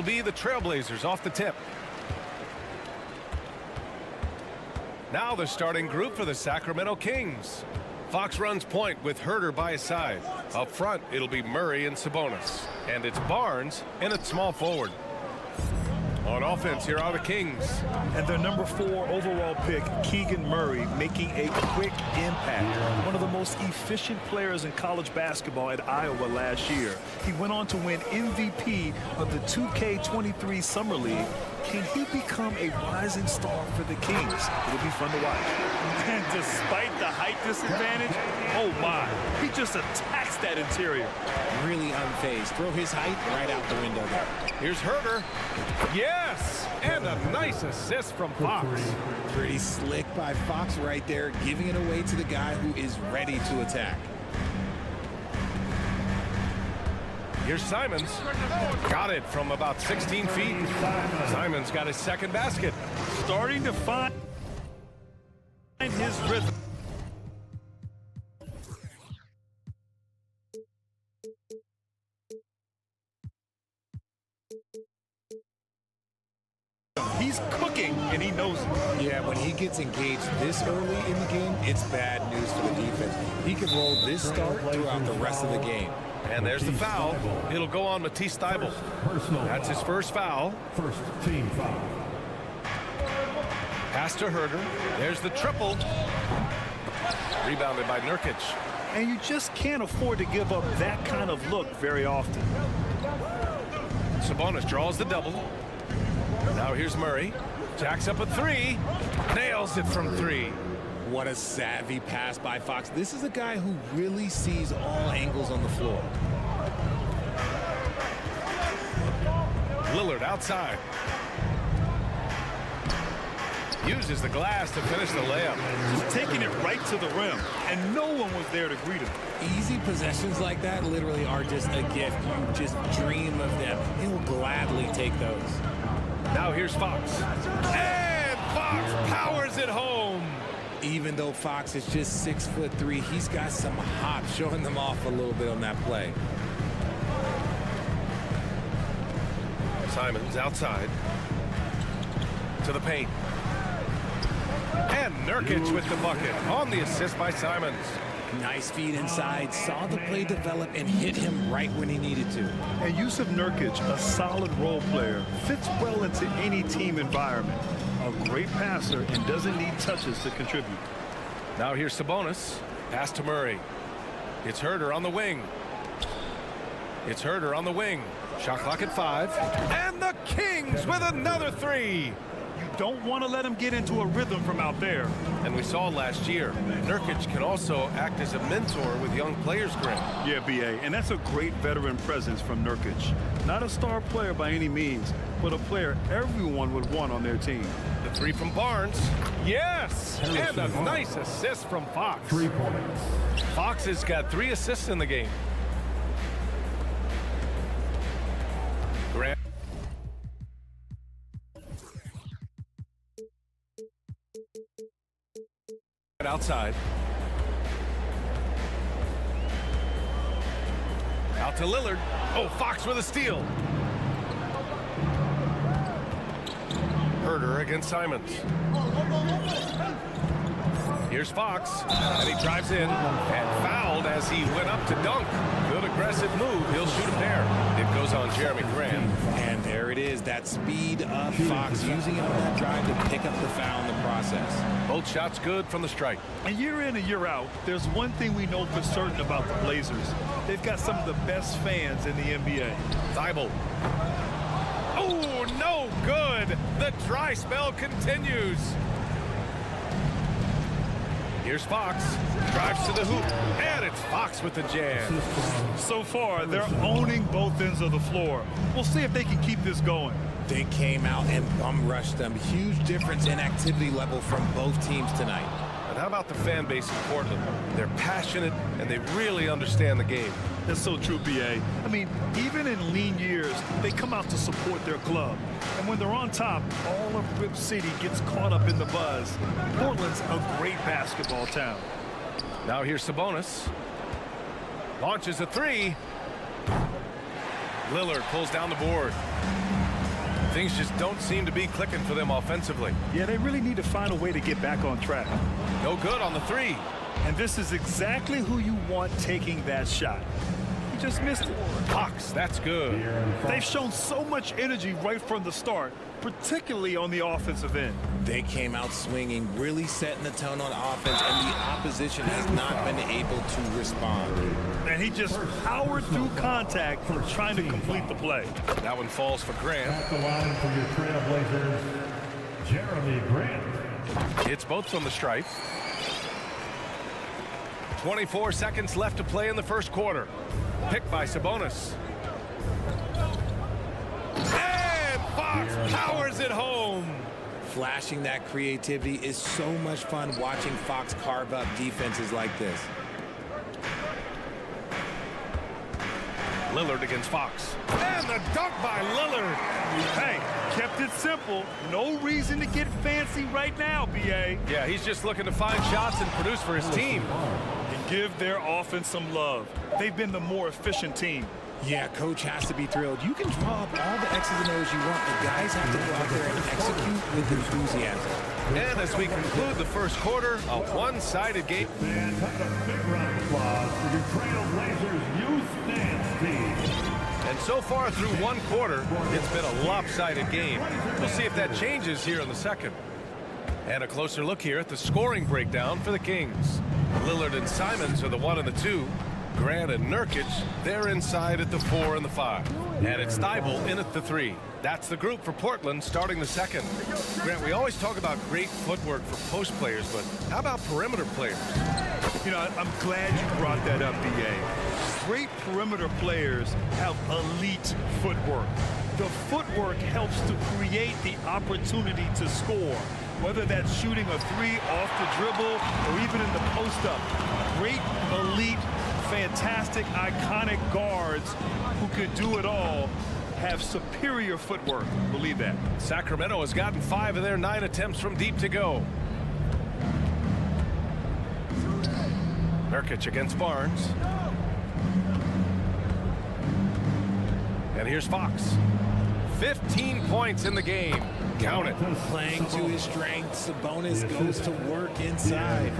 It'll be the Trailblazers off the tip. Now the starting group for the Sacramento Kings. Fox runs point with Herder by his side. Up front, it'll be Murray and Sabonis. And it's Barnes in at small forward. On offense, here are the Kings. And their number 4 overall pick, Keegan Murray, making a quick impact. One of the most efficient players in college basketball at Iowa last year. He went on to win MVP of the 2K23 Summer League. Can he become a rising star for the Kings? It'll be fun to watch. And despite the height disadvantage, oh my, he just attacks that interior. Really unfazed. Throw his height right out the window there. Here's Herder. Yes! And a nice assist from Fox. Pretty slick by Fox right there, giving it away to the guy who is ready to attack. Here's Simons. Got it from about 16 feet. Simons got his second basket. Starting to find his rhythm. He's cooking, and he knows it. Yeah, when he gets engaged this early in the game, it's bad news for the defense. He can roll this start throughout the rest of the game. And there's the foul. It'll go on Matisse Thybulle. That's his first foul. First team foul. Pass to Herder. There's the triple. Rebounded by Nurkic. And you just can't afford to give up that kind of look very often. Sabonis draws the double. Now here's Murray. Jacks up a 3. Nails it from 3. What a savvy pass by Fox. This is a guy who really sees all angles on the floor. Lillard outside. Uses the glass to finish the layup. Just taking it right to the rim, and no one was there to greet him. Easy possessions like that literally are just a gift. You just dream of them. He'll gladly take those. Now here's Fox. And Fox powers it home. Even though Fox is just 6'3", he's got some hop, showing them off a little bit on that play. Simons outside. To the paint. And Nurkic with the bucket on the assist by Simons. Nice feed inside, saw the play develop and hit him right when he needed to. And Yusuf Nurkic, a solid role player, fits well into any team environment. A great passer and doesn't need touches to contribute. Now here's Sabonis. Pass to Murray. It's Herder on the wing. It's Herder on the wing. Shot clock at 5. And the Kings with another 3. You don't want to let him get into a rhythm from out there. And we saw last year, Nurkic can also act as a mentor with young players, Grant. Yeah, B.A., and that's a great veteran presence from Nurkic. Not a star player by any means, but a player everyone would want on their team. The 3 from Barnes. Yes! And a nice assist from Fox. 3 points. Fox has got 3 assists in the game. Grant. Outside. Out to Lillard. Oh, Fox with a steal. Herder against Simons. Here's Fox, and he drives in and fouled as he went up to dunk. Good aggressive move. He'll shoot a pair. It goes on Jeremy Grant. And there it is, that speed of Fox, using it on that drive to pick up the foul in the process. Both shots good from the strike. And year in and year out, there's one thing we know for certain about the Blazers. They've got some of the best fans in the NBA. Thybulle. Oh, no good. The dry spell continues. Here's Fox. Drives to the hoop. And it's Fox with the jam. So far, they're owning both ends of the floor. We'll see if they can keep this going. They came out and bum rushed them. Huge difference in activity level from both teams tonight. And how about the fan base in Portland? They're passionate, and they really understand the game. That's so true, B.A. I mean, even in lean years, they come out to support their club. And when they're on top, all of Rip City gets caught up in the buzz. Portland's a great basketball town. Now here's Sabonis. Launches a 3. Lillard pulls down the board. Things just don't seem to be clicking for them offensively. Yeah, they really need to find a way to get back on track. No good on the three. And this is exactly who you want taking that shot. He just missed it. Fox, that's good. They've shown so much energy right from the start, particularly on the offensive end. They came out swinging, really setting the tone on offense, and the opposition has not been able to respond. And he just powered through contact trying to complete the play. That one falls for Grant. At the line for your Trailblazers, Jeremy Grant. It's both from the stripe. 24 seconds left to play in the first quarter. Picked by Sabonis. And Fox powers it home. Flashing that creativity is so much fun watching Fox carve up defenses like this. Lillard against Fox. And the dunk by Lillard. Hey, kept it simple. No reason to get fancy right now, B.A. Yeah, he's just looking to find shots and produce for his team. And give their offense some love. They've been the more efficient team. Yeah, coach has to be thrilled. You can draw up all the X's and O's you want, but guys have to go out there and execute with enthusiasm. And as we conclude the first quarter, a one-sided game. And a big round of applause for your Trailblazers youth dance team. And so far through one quarter, it's been a lopsided game. We'll see if that changes here in the second. And a closer look here at the scoring breakdown for the Kings. Lillard and Simons are the 1 and the 2. Grant and Nurkic, they're inside at the 4 and the 5. And it's Thibault in at the 3. That's the group for Portland starting the second. Grant, we always talk about great footwork for post players, but how about perimeter players? You know, I'm glad you brought that up, B.A. Great perimeter players have elite footwork. The footwork helps to create the opportunity to score, whether that's shooting a 3 off the dribble or even in the post-up. Great, elite, fantastic, iconic guards who could do it all have superior footwork. Believe that. Sacramento has gotten 5 of their 9 attempts from deep to go. Nurkic against Barnes. And here's Fox. 15 points in the game. Count it. Playing to his strength, Sabonis goes to work inside.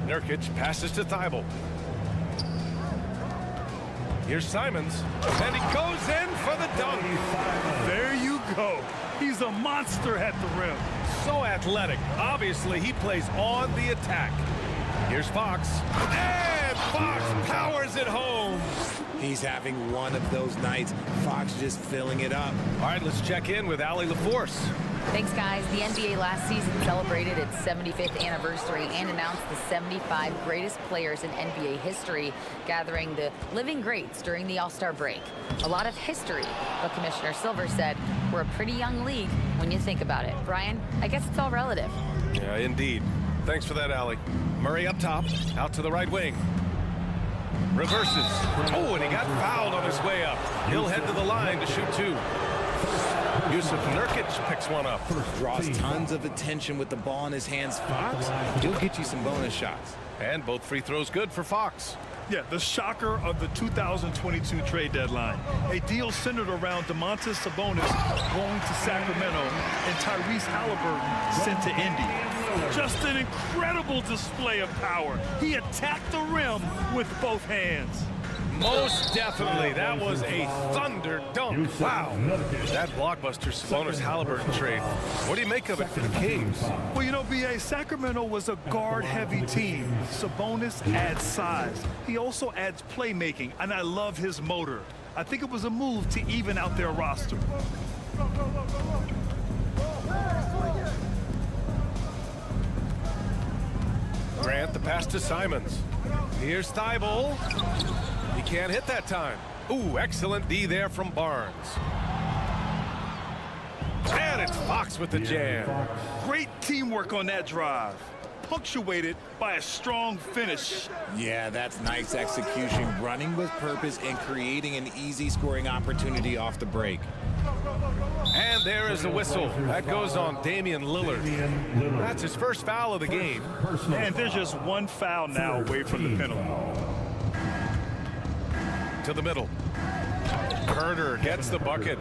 Nurkic passes to Thibault. Here's Simons, and he goes in for the dunk. There you go. He's a monster at the rim. So athletic. Obviously, he plays on the attack. Here's Fox. And Fox powers it home. He's having one of those nights. Fox just filling it up. All right, let's check in with Allie LaForce. Thanks, guys. The NBA last season celebrated its 75th anniversary and announced the 75 greatest players in NBA history, gathering the living greats during the All-Star break. A lot of history, but Commissioner Silver said we're a pretty young league when you think about it. Brian, I guess it's all relative. Yeah, indeed. Thanks for that, Allie. Murray up top, out to the right wing. Reverses. Oh, and he got fouled on his way up. He'll head to the line to shoot 2. Yusuf Nurkic picks one up. Draws tons of attention with the ball in his hands. Fox, he'll get you some bonus shots. And both free throws good for Fox. Yeah, the shocker of the 2022 trade deadline. A deal centered around Domantas Sabonis going to Sacramento and Tyrese Halliburton sent to Indy. Just an incredible display of power. He attacked the rim with both hands. Most definitely. That was a thunder dunk. Wow. That blockbuster Sabonis Halliburton trade. What do you make of it for the Kings? Well, you know, B.A., Sacramento was a guard-heavy team. Sabonis adds size. He also adds playmaking, and I love his motor. I think it was a move to even out their roster. Grant the pass to Simons. Here's Thibault. He can't hit that time. Ooh, excellent D there from Barnes. And it's Fox with the jam. Great teamwork on that drive, punctuated by a strong finish. Yeah, that's nice execution, running with purpose and creating an easy scoring opportunity off the break. And there is a whistle. That goes on Damian Lillard. That's his first foul of the game. And there's just one foul now away from the penalty. To the middle. Herder gets the bucket.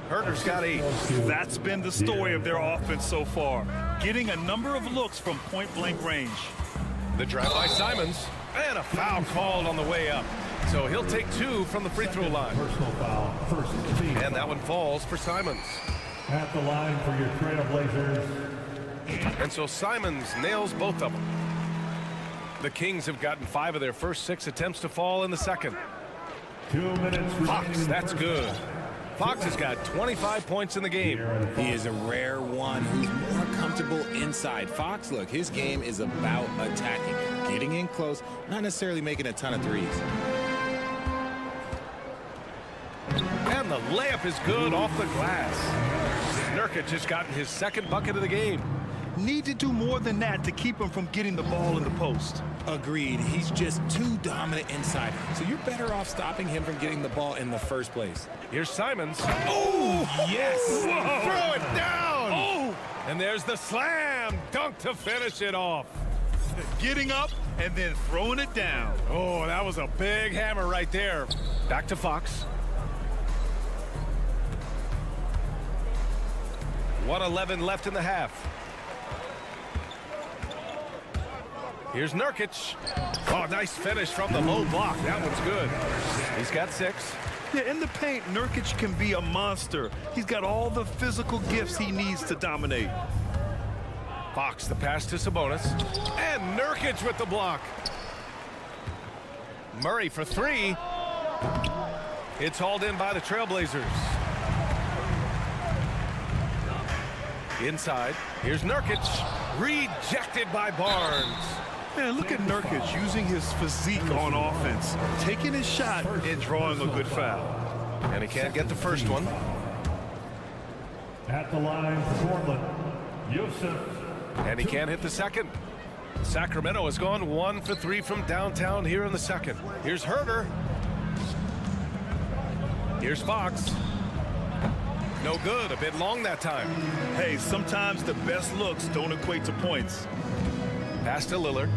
Herder's got 8. That's been the story of their offense so far, getting a number of looks from point-blank range. The drive by Simons, and a foul called on the way up. So he'll take 2 from the free throw line. Personal foul, first team. And that one falls for Simons. At the line for your TrailBlazers. And so Simons nails both of them. The Kings have gotten 5 of their first 6 attempts to fall in the second. 2 minutes. Fox, that's good. Fox has got 25 points in the game. He is a rare one who's more comfortable inside. Fox, look, his game is about attacking, getting in close, not necessarily making a ton of threes. And the layup is good off the glass. Nurkic has gotten his 2nd bucket of the game. Need to do more than that to keep him from getting the ball in the post. Agreed. He's just too dominant inside. So you're better off stopping him from getting the ball in the first place. Here's Simons. Oh, yes. Whoa. Throw it down. Oh. And there's the slam dunk to finish it off. Getting up and then throwing it down. Oh, that was a big hammer right there. Back to Fox. 1:11 left in the half. Here's Nurkic. Oh, nice finish from the low block. That one's good. He's got 6. Yeah, in the paint, Nurkic can be a monster. He's got all the physical gifts he needs to dominate. Fox, the pass to Sabonis. And Nurkic with the block. Murray for 3. It's hauled in by the TrailBlazers. Inside, here's Nurkic. Rejected by Barnes. Man, look at Nurkic using his physique on offense, taking his shot and drawing a good foul. And he can't get the first one. At the line for Portland, Yusuf. And he can't hit the second. Sacramento has gone 1 for 3 from downtown here in the second. Here's Herder. Here's Fox. No good, a bit long that time. Hey, sometimes the best looks don't equate to points. Pass to Lillard.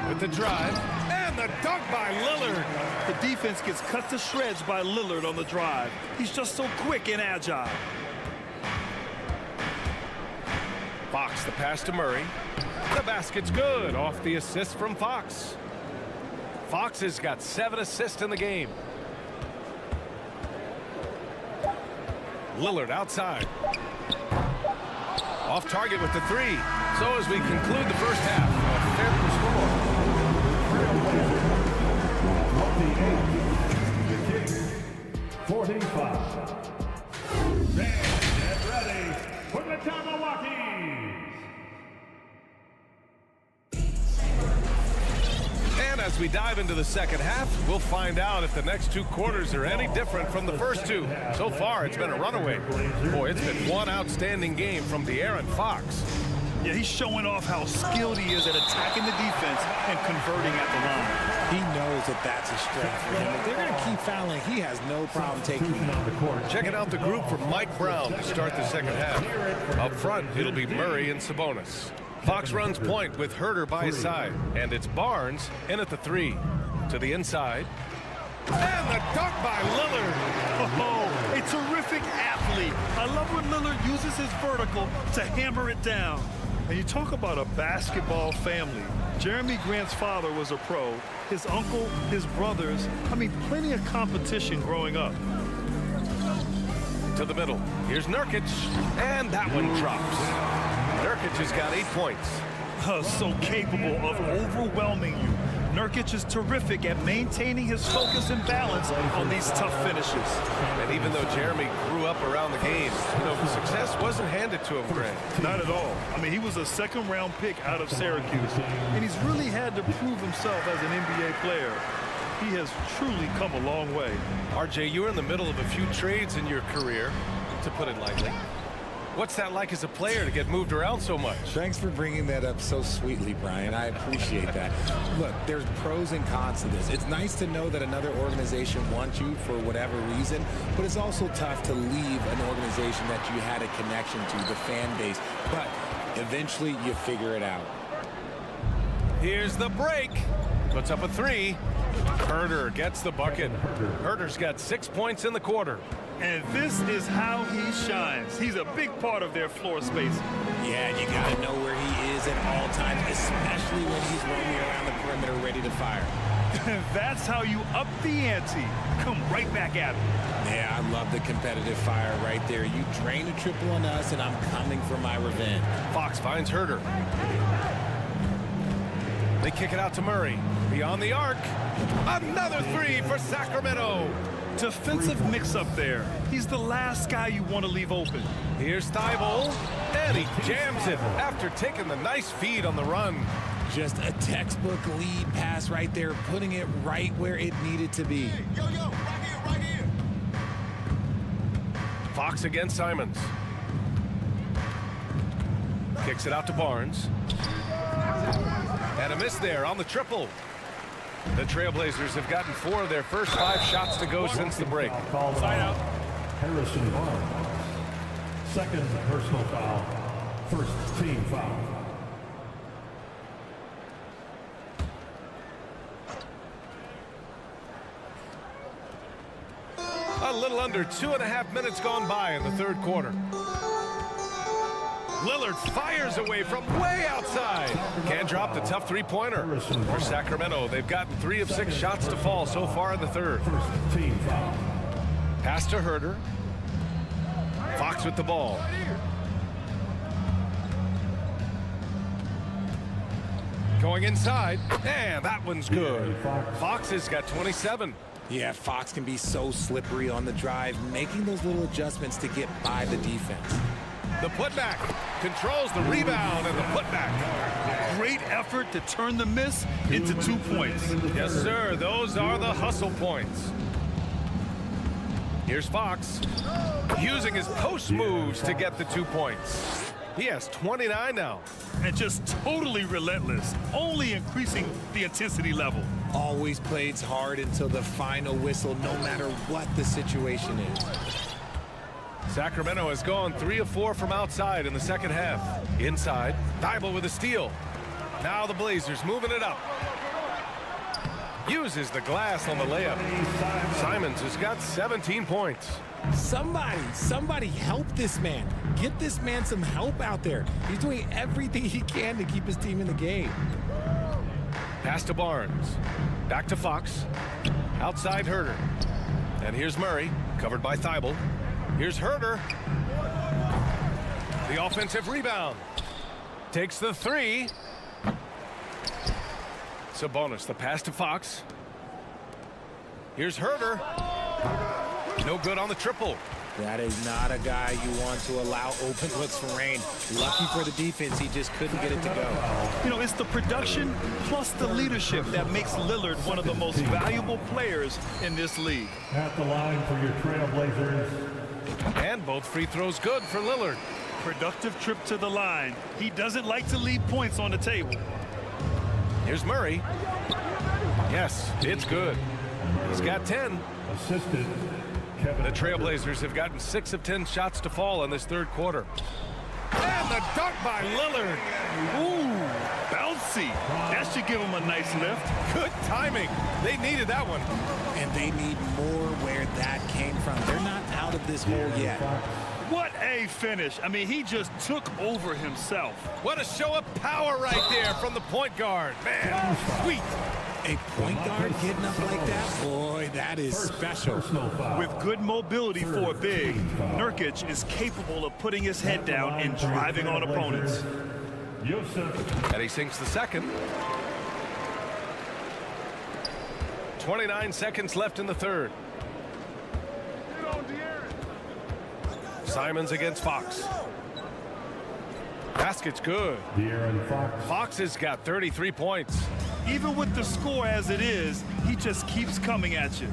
With the drive, and the dunk by Lillard. The defense gets cut to shreds by Lillard on the drive. He's just so quick and agile. Fox, the pass to Murray. The basket's good off the assist from Fox. Fox has got 7 assists in the game. Lillard outside. Off target with the 3. So as we conclude the first half, a fair score. 45. Get ready for the Milwaukee's. And as we dive into the second half, we'll find out if the next 2 quarters are any different from the first 2. So far, it's been a runaway. Boy, it's been one outstanding game from De'Aaron Fox. Yeah, he's showing off how skilled he is at attacking the defense and converting at the line. He knows that that's a strength for him. If they're going to keep fouling, he has no problem taking it. Checking out the group for Mike Brown to start the second half. Up front, it'll be Murray and Sabonis. Fox runs point with Herder by his side, and it's Barnes in at the 3. To the inside. And the dunk by Lillard. Oh, a terrific athlete. I love when Lillard uses his vertical to hammer it down. And you talk about a basketball family. Jeremy Grant's father was a pro. His uncle, his brothers. I mean, plenty of competition growing up. To the middle. Here's Nurkic. And that one drops. Nurkic has got 8 points. So capable of overwhelming you. Nurkic is terrific at maintaining his focus and balance on these tough finishes. And even though Jeremy grew up around the game, success wasn't handed to him, Grant. Not at all. I mean, he was a second-round pick out of Syracuse, and he's really had to prove himself as an NBA player. He has truly come a long way. RJ, you're in the middle of a few trades in your career, to put it lightly. What's that like as a player to get moved around so much? Thanks for bringing that up so sweetly, Brian. I appreciate that. Look, there's pros and cons to this. It's nice to know that another organization wants you for whatever reason, but it's also tough to leave an organization that you had a connection to, the fan base. But eventually you figure it out. Here's the break. Puts up a 3. Herder gets the bucket. Herder's got 6 points in the quarter. And this is how he shines. He's a big part of their floor space. Yeah, you got to know where he is at all times, especially when he's roaming around the perimeter ready to fire. That's how you up the ante. Come right back at him. Yeah, I love the competitive fire right there. You drain a triple on us, and I'm coming for my revenge. Fox finds Herder. They kick it out to Murray. Beyond the arc. Another three for Sacramento. Defensive mix-up there. He's the last guy you want to leave open. Here's Thibault, and he jams it after taking the nice feed on the run. Just a textbook lead pass right there, putting it right where it needed to be. Right here. Fox against Simons. Kicks it out to Barnes. And a miss there on the triple. The Trailblazers have gotten 4 of their first 5 shots to go since the break. Side out. Harrison Barnes. Second personal foul. First team foul. A little under 2.5 minutes gone by in the third quarter. Lillard fires away from way outside. Can't drop the tough three-pointer. For Sacramento, they've gotten 3 of 6 shots to fall so far in the third. First team foul. Pass to Herder. Fox with the ball. Going inside, and that one's good. Fox has got 27. Yeah, Fox can be so slippery on the drive, making those little adjustments to get by the defense. The putback controls the rebound and the putback. Great effort to turn the miss into 2 points. Yes, sir. Those are the hustle points. Here's Fox using his post moves to get the 2 points. He has 29 now. And just totally relentless, only increasing the intensity level. Always plays hard until the final whistle, no matter what the situation is. Sacramento has gone 3 of 4 from outside in the second half. Inside, Thibault with a steal. Now the Blazers moving it up. Uses the glass on the layup. Simons has got 17 points. Somebody help this man. Get this man some help out there. He's doing everything he can to keep his team in the game. Pass to Barnes. Back to Fox. Outside Herder. And here's Murray, covered by Thibault. Here's Herder. The offensive rebound. Takes the 3. Sabonis, the pass to Fox. Here's Herder. No good on the triple. That is not a guy you want to allow open looks from Rain. Lucky for the defense, he just couldn't get it to go. You know, it's the production plus the leadership that makes Lillard one of the most valuable players in this league. At the line for your Trailblazers. And both free throws good for Lillard. Productive trip to the line. He doesn't like to leave points on the table. Here's Murray. Yes, it's good. He's got 10. Assisted Kevin. The Trailblazers have gotten 6 of 10 shots to fall in this third quarter. And the dunk by Lillard. Ooh, bouncy. That should give him a nice lift. Good timing. They needed that one. And they need more where that came from. They're not out of this hole yet. What a finish. I mean, he just took over himself. What a show of power right there from the point guard. Man, sweet. A point guard getting up like that? Boy, that is special. With good mobility for a big, Nurkic is capable of putting his head down and driving on opponents. And he sinks the second. 29 seconds left in the third. Simons against Fox. Basket's good. Fox has got 33 points. Even with the score as it is, he just keeps coming at you.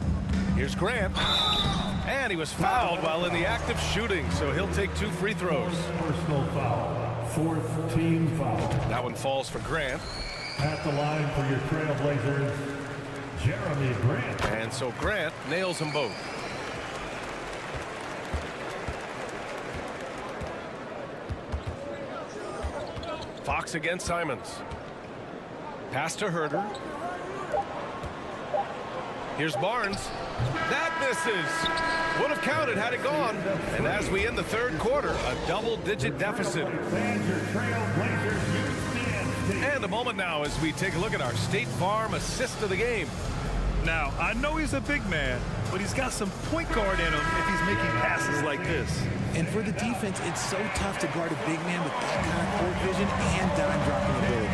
Here's Grant. And he was fouled while in the act of shooting, so he'll take 2 free throws. Personal foul. Fourth team foul. That one falls for Grant. At the line for your Trailblazers, Jeremy Grant. And so Grant nails them both. Fox against Simons. Pass to Herder. Here's Barnes. That misses. Would have counted had it gone. And as we end the third quarter, a double-digit deficit. And a moment now as we take a look at our State Farm assist of the game. Now, I know he's a big man, but he's got some point guard in him if he's making passes like this. And for the defense, it's so tough to guard a big man with that kind of court vision and dime-dropping ability.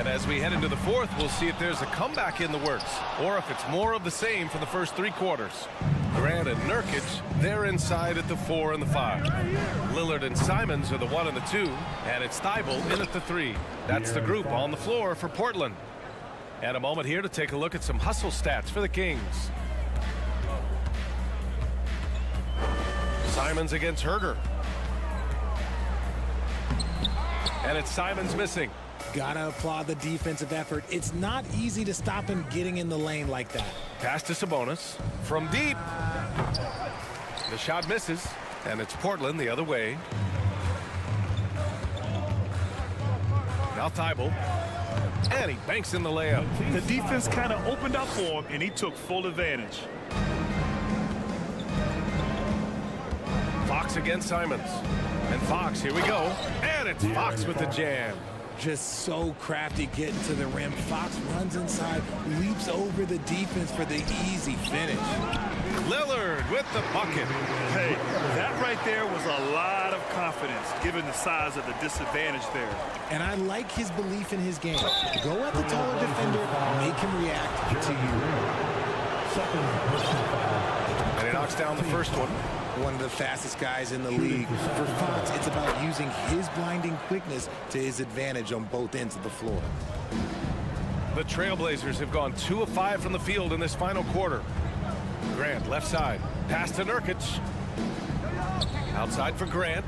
And as we head into the fourth, we'll see if there's a comeback in the works or if it's more of the same for the first three quarters. Grant and Nurkic, they're inside at the 4 and the 5. Lillard and Simons are the 1 and the 2, and it's Thibault in at the 3. That's the group on the floor for Portland. And a moment here to take a look at some hustle stats for the Kings. Simons against Herder. And it's Simons missing. Gotta applaud the defensive effort. It's not easy to stop him getting in the lane like that. Pass to Sabonis. From deep. The shot misses. And it's Portland the other way. Now Thibault. And he banks in the layup. The defense kind of opened up for him, and he took full advantage. Fox against Simons. And Fox, here we go. And it's Fox with the jam. Just so crafty getting to the rim. Fox runs inside, leaps over the defense for the easy finish. Lillard with the bucket. Hey, that right there was a lot of confidence, given the size of the disadvantage there. And I like his belief in his game. Go at the taller defender, make him react to you. And he knocks down the first one. One of the fastest guys in the league. For Fox, it's about using his blinding quickness to his advantage on both ends of the floor. The Trailblazers have gone 2 of 5 from the field in this final quarter. Grant, left side. Pass to Nurkic. Outside for Grant.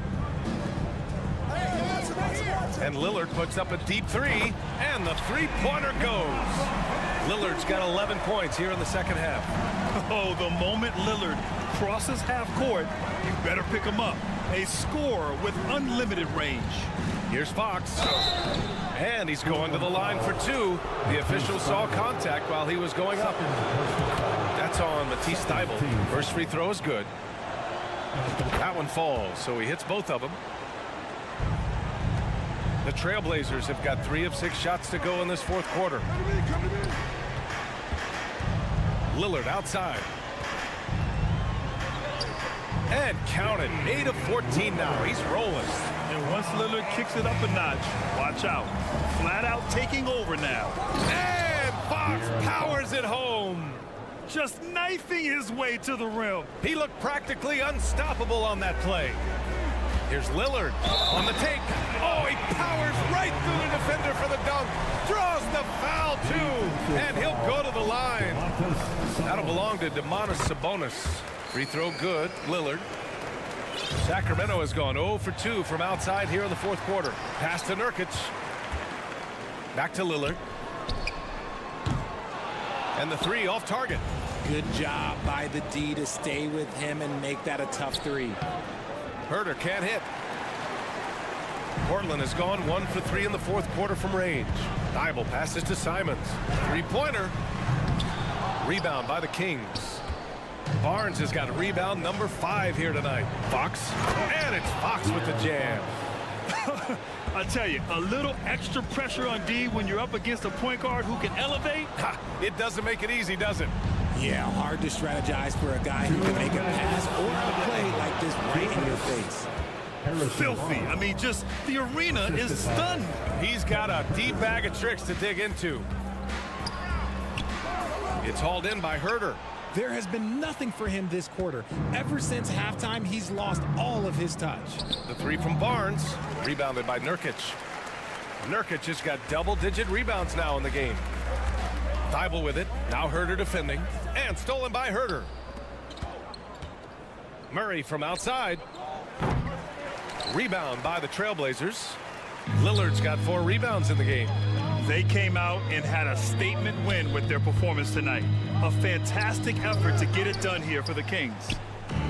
And Lillard puts up a deep 3, and the three-pointer goes. Lillard's got 11 points here in the second half. Oh, the moment Lillard crosses half court, you better pick him up. A scorer with unlimited range. Here's Fox. And he's going to the line for 2. The official saw contact while he was going up. That's on Matisse Thybulle. First free throw is good. That one falls, so he hits both of them. The Trailblazers have got 3 of 6 shots to go in this fourth quarter. Lillard outside. And counted. 8 of 14 now. He's rolling. And once Lillard kicks it up a notch, watch out. Flat out taking over now. And Fox powers it home. Just knifing his way to the rim. He looked practically unstoppable on that play. Here's Lillard on the take. Oh, he powers right through the defender for the dunk. Draws the foul, too. And he'll go to the line. That'll belong to Domantas Sabonis. Free throw good. Lillard. Sacramento has gone 0 for 2 from outside here in the fourth quarter. Pass to Nurkic. Back to Lillard. And the 3 off target. Good job by the D to stay with him and make that a tough 3. Herder can't hit. Portland has gone 1 for 3 in the fourth quarter from range. Thibault passes to Simons. Three-pointer. Rebound by the Kings. Barnes has got rebound number 5 here tonight. Fox. And it's Fox with the jam. I tell you, a little extra pressure on D when you're up against a point guard who can elevate. Ha, it doesn't make it easy, does it? Yeah, hard to strategize for a guy who can make a pass or a play like this right in your face. Filthy. I mean, just the arena is stunned. He's got a deep bag of tricks to dig into. It's hauled in by Herder. There has been nothing for him this quarter. Ever since halftime, he's lost all of his touch. The 3 from Barnes, rebounded by Nurkic. Nurkic has got double-digit rebounds now in the game. Thibault with it. Now Herder defending. And stolen by Herder. Murray from outside. Rebound by the Trailblazers. Lillard's got 4 rebounds in the game. They came out and had a statement win with their performance tonight. A fantastic effort to get it done here for the Kings.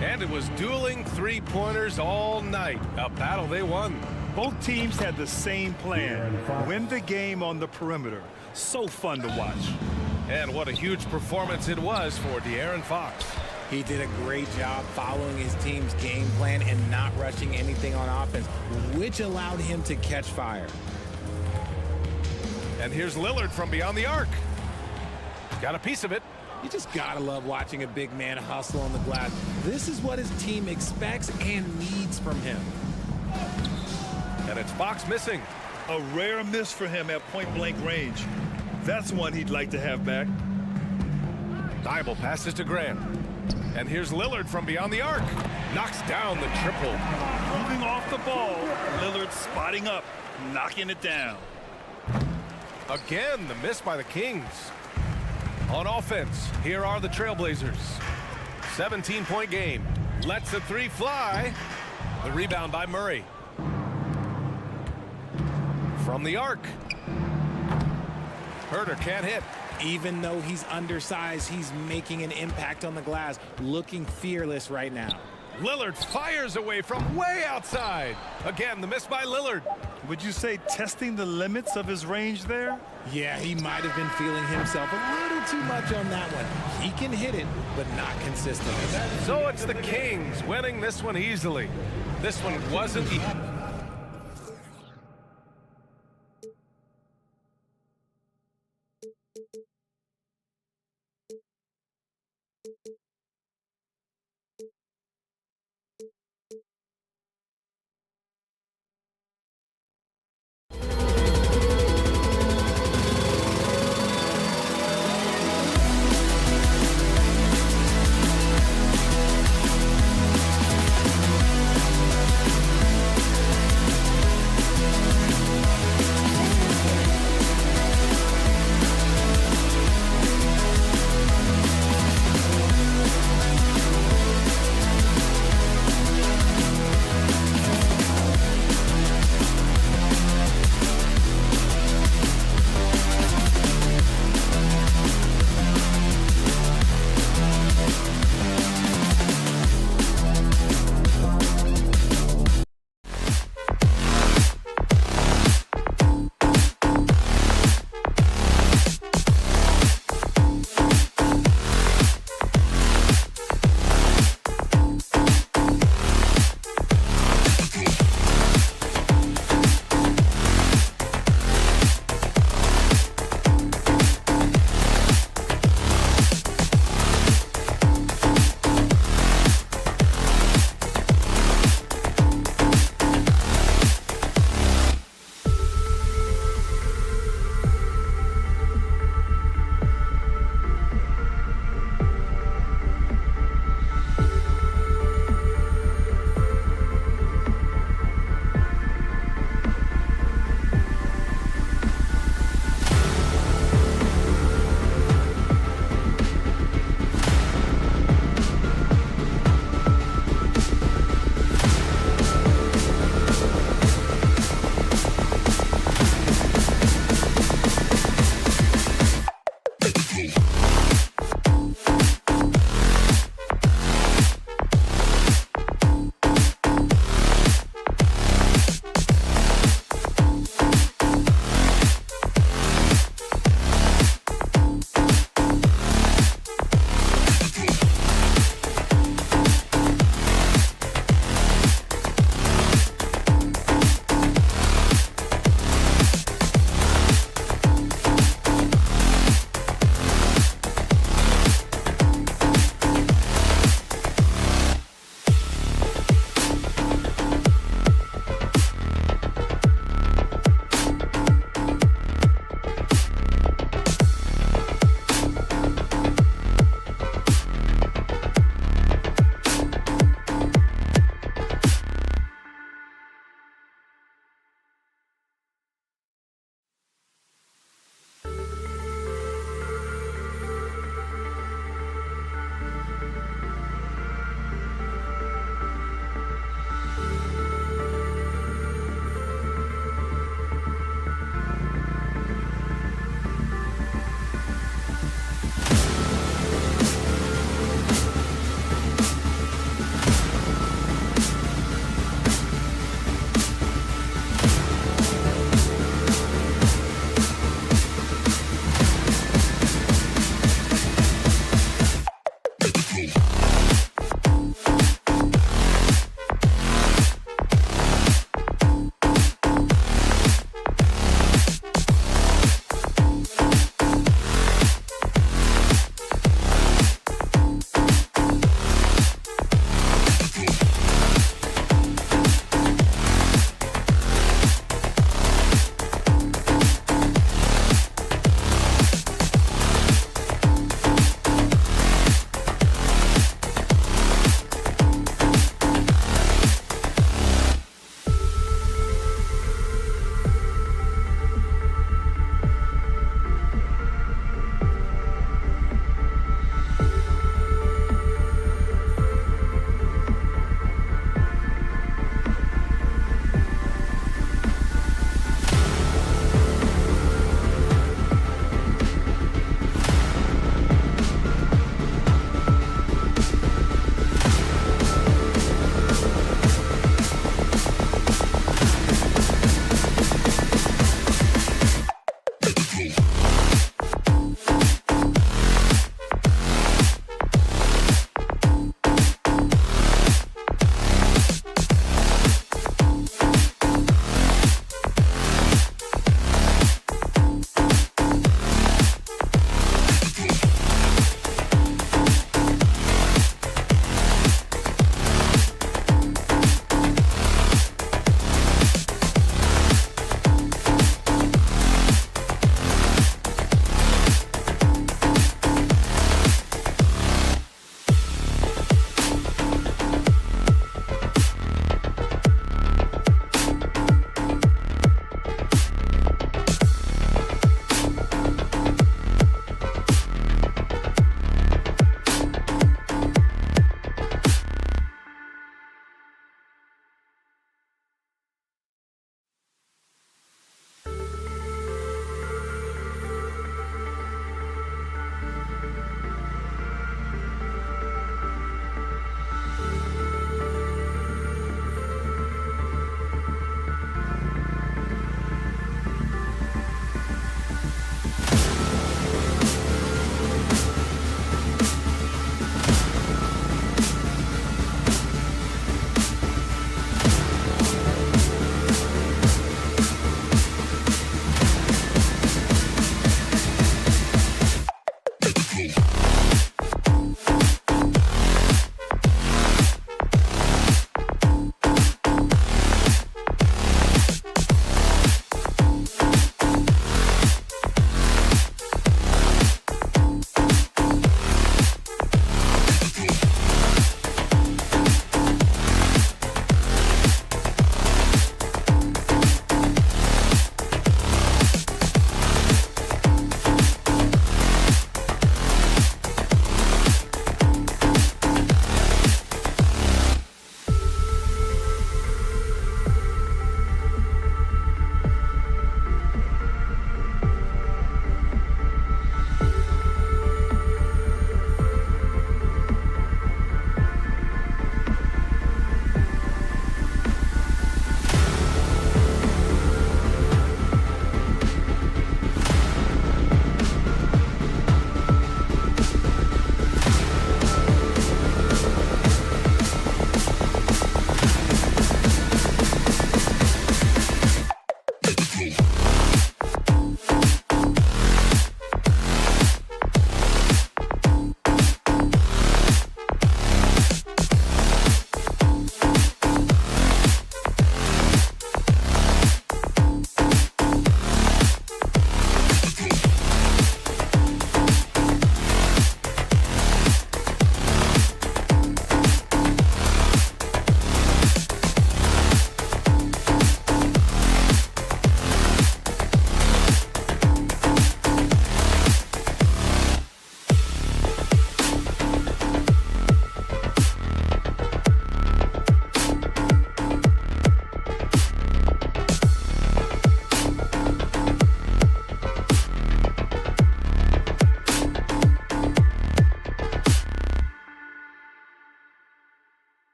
And it was dueling three-pointers all night. A battle they won. Both teams had the same plan. Win the game on the perimeter. So fun to watch. And what a huge performance it was for De'Aaron Fox. He did a great job following his team's game plan and not rushing anything on offense, which allowed him to catch fire. And here's Lillard from beyond the arc. Got a piece of it. You just gotta love watching a big man hustle on the glass. This is what his team expects and needs from him. And it's Fox missing. A rare miss for him at point-blank range. That's one he'd like to have back. Thibault passes to Grant. And here's Lillard from beyond the arc. Knocks down the triple. Moving off the ball, Lillard spotting up, knocking it down. Again, the miss by the Kings. On offense, here are the Trailblazers. 17-point game. Lets the three fly. The rebound by Murray. From the arc. Herter can't hit. Even though he's undersized, he's making an impact on the glass, looking fearless right now. Lillard fires away from way outside. Again, the miss by Lillard. Would you say testing the limits of his range there? Yeah, he might have been feeling himself a little too much on that one. He can hit it, but not consistently. So it's the Kings winning this one easily. This one wasn't easy.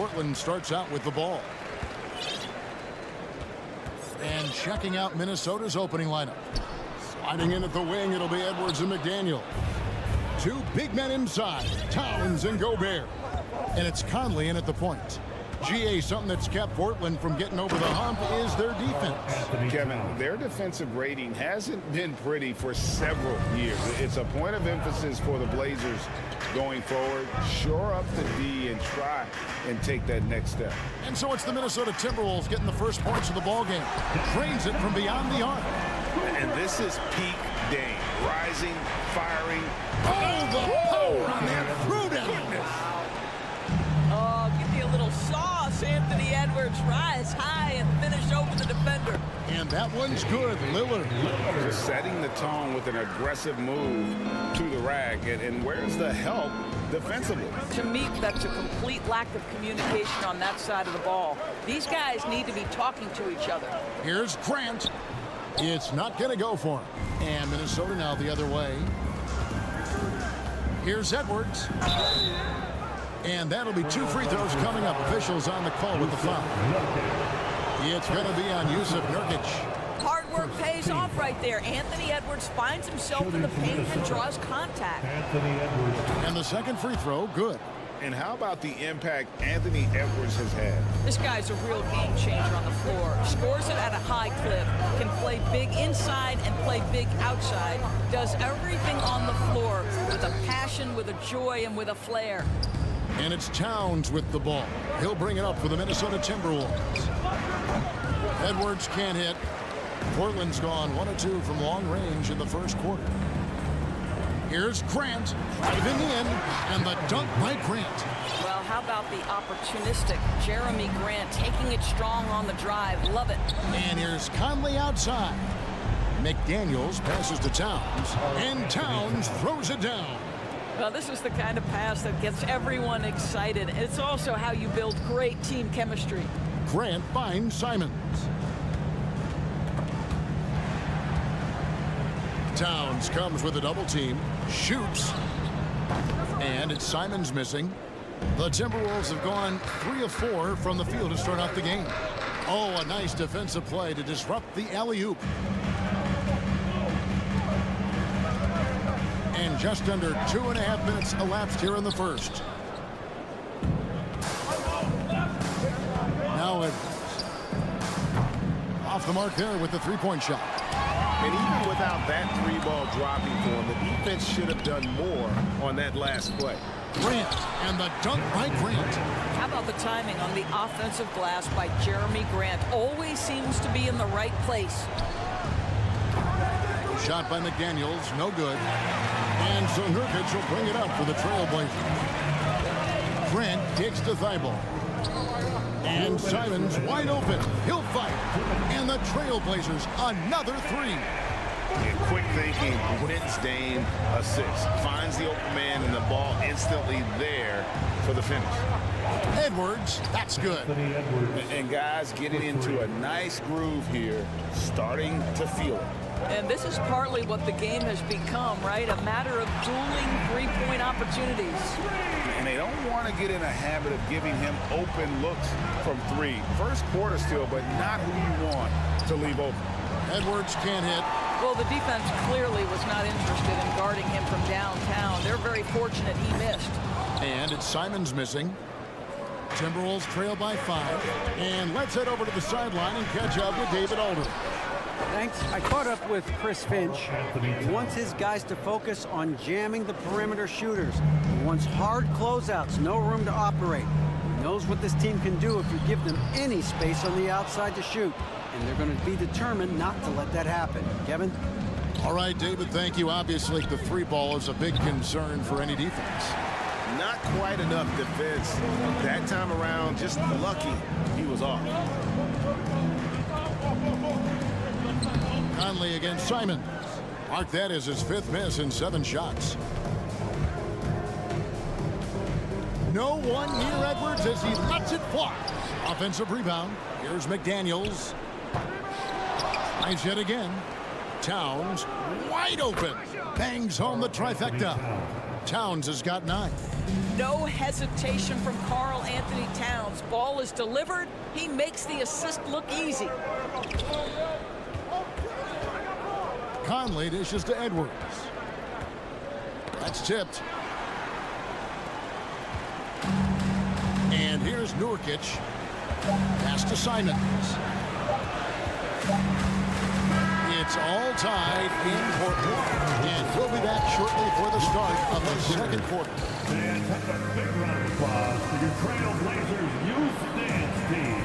Portland starts out with the ball. And checking out Minnesota's opening lineup. Sliding in at the wing, it'll be Edwards and McDaniel. Two big men inside, Towns and Gobert. And it's Conley in at the point. GA, something that's kept Portland from getting over the hump is their defense. Kevin, their defensive rating hasn't been pretty for several years. It's a point of emphasis for the Blazers going forward. Shore up the D and try and take that next step. And so it's the Minnesota Timberwolves getting the first points of the ball game. Drains it from beyond the arc. And this is peak Dame. Rising, firing. Oh, the power on that throwdown. Oh, give me a little sauce, Anthony Edwards. Rise high and finish over the defender. And that one's good, Lillard. Just setting the tone with an aggressive move to the rack. And where's the help defensively? To me, that's a complete lack of communication on that side of the ball. These guys need to be talking to each other. Here's Grant. It's not going to go for him. And Minnesota now the other way. Here's Edwards. And that'll be 2 free throws coming up. Officials on the call with the foul. It's going to be on Yusuf Nurkic. Hard work pays off right there. Anthony Edwards finds himself in the paint and draws contact. And the second free throw, good. And how about the impact Anthony Edwards has had? This guy's a real game changer on the floor. Scores it at a high clip. Can play big inside and play big outside. Does everything on the floor with a passion, with a joy, and with a flair. And it's Towns with the ball. He'll bring it up for the Minnesota Timberwolves. Edwards can't hit. Portland's gone 1 of 2 from long range in the first quarter. Here's Grant driving in, and the dunk by Grant. Well, how about the opportunistic Jeremy Grant taking it strong on the drive? Love it. And here's Conley outside. McDaniels passes to Towns, and Towns throws it down. Well, this is the kind of pass that gets everyone excited. It's also how you build great team chemistry. Grant finds Simons. Towns comes with a double team, shoots, and it's Simons missing. The Timberwolves have gone 3 of 4 from the field to start out the game. Oh, a nice defensive play to disrupt the alley-oop. And just under 2.5 minutes elapsed here in the first. Now Edwards. Off the mark there with the three-point shot. And even without that 3-ball dropping for him, the defense should have done more on that last play. Grant, and the dunk by Grant. How about the timing on the offensive glass by Jeremy Grant? Always seems to be in the right place. Shot by McDaniels, no good. And so Nurkic will bring it up for the Trailblazers. Grant takes to Thibault. And Simons wide open. He'll fight. And the Trailblazers another 3. And quick thinking wins Dame assist. Finds the open man and the ball instantly there for the finish. Edwards, that's good. And guys getting into a nice groove here, starting to feel it. And this is partly what the game has become, right? A matter of dueling three-point opportunities. And they don't want to get in a habit of giving him open looks from 3. First quarter still, but not who you want to leave open. Edwards can't hit. Well, the defense clearly was not interested in guarding him from downtown. They're very fortunate he missed. And it's Simons missing. Timberwolves trail by 5. And let's head over to the sideline and catch up with David Aldridge. Thanks. I caught up with Chris Finch. He wants his guys to focus on jamming the perimeter shooters. He wants hard closeouts, no room to operate. He knows what this team can do if you give them any space on the outside to shoot. And they're going to be determined not to let that happen. Kevin? All right, David, thank you. Obviously, the 3-ball is a big concern for any defense. Not quite enough defense. That time around, just lucky he was off. Conley against Simons. Mark that as his 5th miss in 7 shots. No one near Edwards as he lets it fly. Offensive rebound. Here's McDaniels. Tries yet again. Towns wide open. Bangs home the trifecta. Towns has got 9. No hesitation from Karl Anthony Towns. Ball is delivered. He makes the assist look easy. Conley dishes to Edwards. That's tipped. And here's Nurkic. Pass to Simons. It's all tied in Portland. And we'll be back shortly for the start of the second quarter. And have a big round of applause for your Trailblazers youth dance team.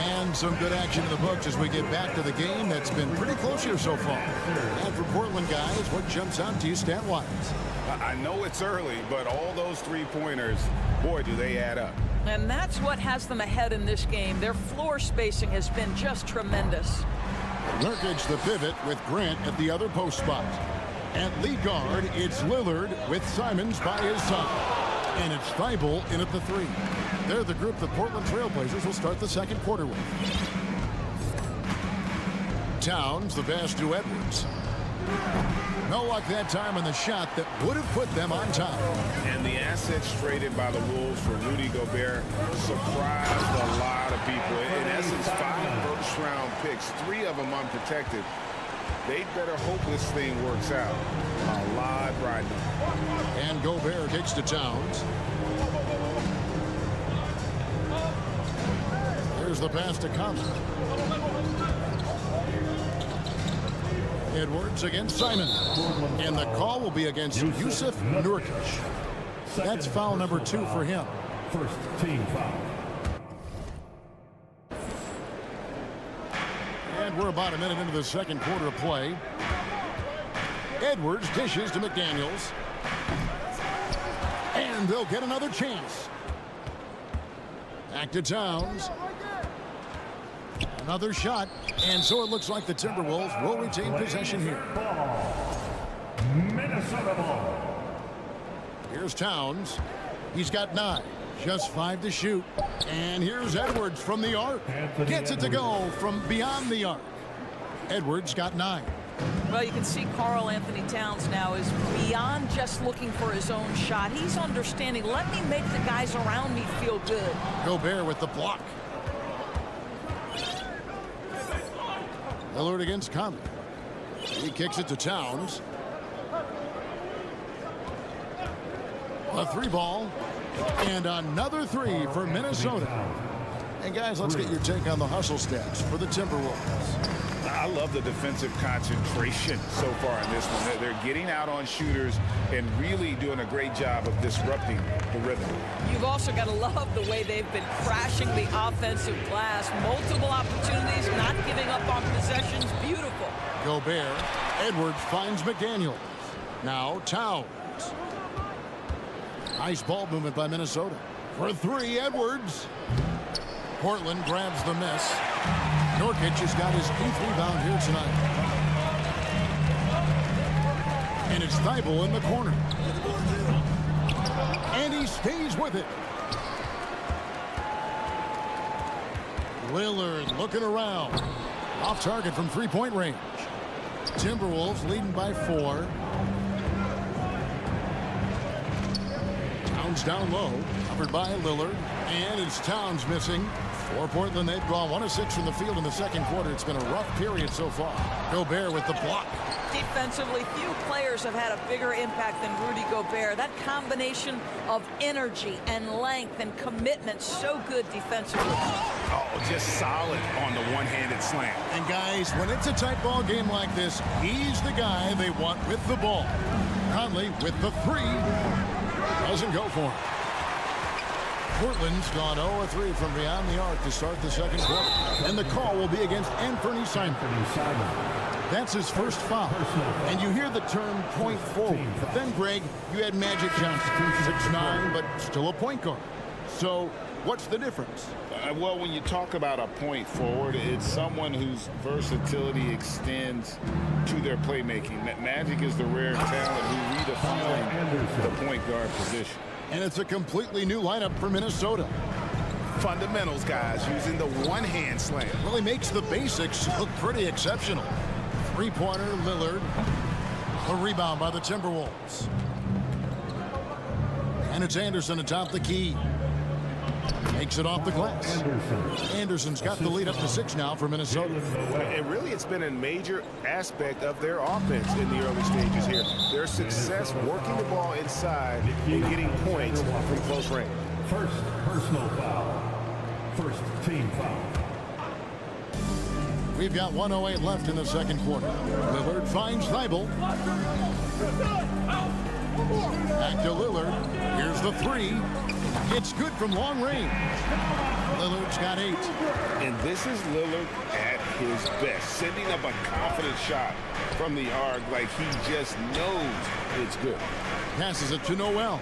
And some good action in the books as we get back to the game that's been pretty close here so far. And for Portland guys, what jumps out to you stat-wise? I know it's early, but all those three-pointers, boy, do they add up. And that's what has them ahead in this game. Their floor spacing has been just tremendous. Nurkic the pivot with Grant at the other post spot. At lead guard, it's Lillard with Simons by his side. And it's Thibault in at the 3. They're the group the Portland Trailblazers will start the second quarter with. Towns the pass to Edwards. No luck that time on the shot that would have put them on top. And the assets traded by the Wolves for Rudy Gobert surprised a lot of people. In essence, 5 first-round picks, 3 of them unprotected. They'd better hope this thing works out. A lot riding on. And Gobert kicks to Towns. Here's the pass to Conley. Edwards against Simon. And the call will be against Yusuf Nurkic. That's foul number 2 for him. First team foul. And we're about a minute into the second quarter of play. Edwards dishes to McDaniels. And they'll get another chance. Back to Towns. Another shot, and so it looks like the Timberwolves will retain possession here. Minnesota ball. Here's Towns. He's got 9, just 5 to shoot. And here's Edwards from the arc. Gets it to go from beyond the arc. Edwards got 9. Well, you can see Karl Anthony Towns now is beyond just looking for his own shot. He's understanding, let me make the guys around me feel good. Gobert with the block. Lillard against Conley. He kicks it to Towns. A 3 ball. And another 3 for Minnesota. And guys, let's get your take on the hustle stats for the Timberwolves. I love the defensive concentration so far in this one. They're getting out on shooters and really doing a great job of disrupting the rhythm. You've also got to love the way they've been crashing the offensive glass. Multiple opportunities, not giving up on possessions. Beautiful. Gobert. Edwards finds McDaniels. Now Towns. Nice ball movement by Minnesota. For 3, Edwards. Portland grabs the miss. Nurkic has got his 8th rebound here tonight. And it's Thibault in the corner. And he stays with it. Lillard looking around. Off target from 3-point range. Timberwolves leading by 4. Towns down low. Covered by Lillard. And it's Towns missing. For Portland, they've gone 1 of 6 from the field in the second quarter. It's been a rough period so far. Gobert with the block. Defensively, few players have had a bigger impact than Rudy Gobert. That combination of energy and length and commitment, so good defensively. Oh, just solid on the one-handed slam. And guys, when it's a tight ball game like this, he's the guy they want with the ball. Conley with the 3. Doesn't go for him. Portland's gone 0-3 from beyond the arc to start the second quarter. And the call will be against Anthony Simons. That's his first foul. And you hear the term point forward. But then, Greg, you had Magic Johnson, 6'9", but still a point guard. So what's the difference? Well, when you talk about a point forward, it's someone whose versatility extends to their playmaking. Magic is the rare talent who redefined the point guard position. And it's a completely new lineup for Minnesota. Fundamentals, guys, using the one-hand slam. Really makes the basics look pretty exceptional. 3-pointer, Lillard. A rebound by the Timberwolves. And it's Anderson atop the key. Makes it off the glass. Anderson's got the lead up to 6 now for Minnesota. And really, it's been a major aspect of their offense in the early stages here. Their success working the ball inside and getting points from close range. First personal foul. First team foul. We've got 1:08 left in the second quarter. Lillard finds Thibault. Back to Lillard. Here's the 3. It's good from long range. Lillard's got 8. And this is Lillard at his best, sending up a confident shot from the arc like he just knows it's good. Passes it to Noel.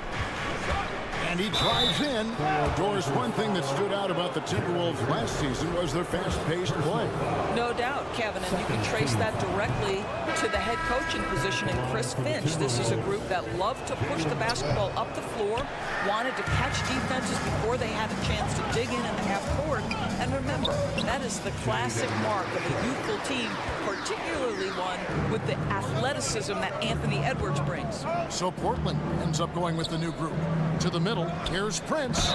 And he drives in. Doris, one thing that stood out about the Timberwolves last season was their fast-paced play. No doubt, Kevin, and you can trace that directly to the head coaching position in Chris Finch. This is a group that loved to push the basketball up the floor, wanted to catch defenses before they had a chance to dig in the half court. And remember, that is the classic mark of a youthful team, particularly one with the athleticism that Anthony Edwards brings. So Portland ends up going with the new group. To the middle, here's Prince.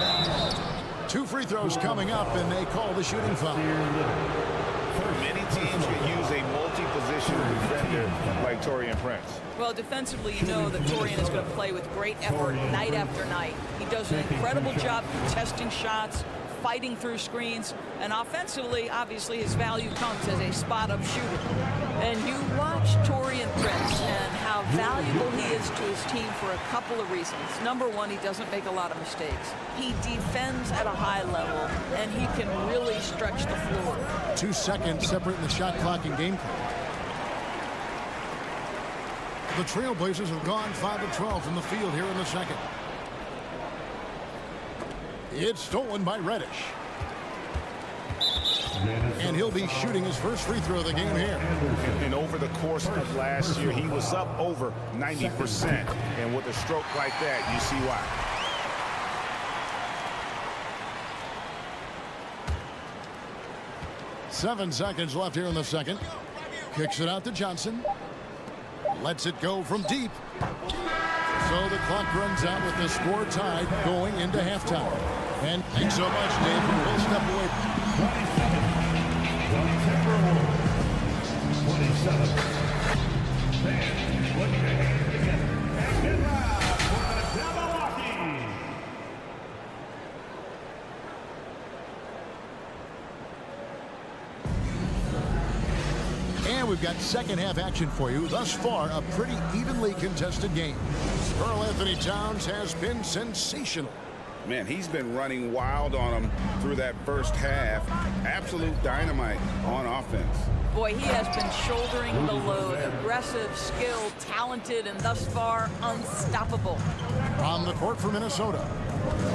2 free throws coming up, and they call the shooting foul. Many teams could use a multi-position defender like Taurean Prince. Well, defensively, you know that Taurean is going to play with great effort night after night. He does an incredible job contesting shots, fighting through screens, and offensively, obviously, his value comes as a spot-up shooter. And you watch Taurean Prince and how valuable he is to his team for a couple of reasons. Number one, he doesn't make a lot of mistakes. He defends at a high level, and he can really stretch the floor. 2 seconds separating the shot clock and game clock. The Trailblazers have gone 5 of 12 from the field here in the second. It's stolen by Reddish. And he'll be shooting his first free throw of the game here. And over the course of last year, he was up over 90%. And with a stroke like that, you see why. Seven seconds left here in the second. Kicks it out to Johnson. Lets it go from deep. So the clock runs out with the score tied going into halftime. And thanks so much, Dave. We'll step away. 27. Fans, put your hands together. And get loud for the Milwaukee. And we've got second half action for you. Thus far, a pretty evenly contested game. Karl Anthony Towns has been sensational. Man, he's been running wild on him through that first half. Absolute dynamite on offense. Boy, he has been shouldering the load. Aggressive, skilled, talented, and thus far, unstoppable. On the court for Minnesota.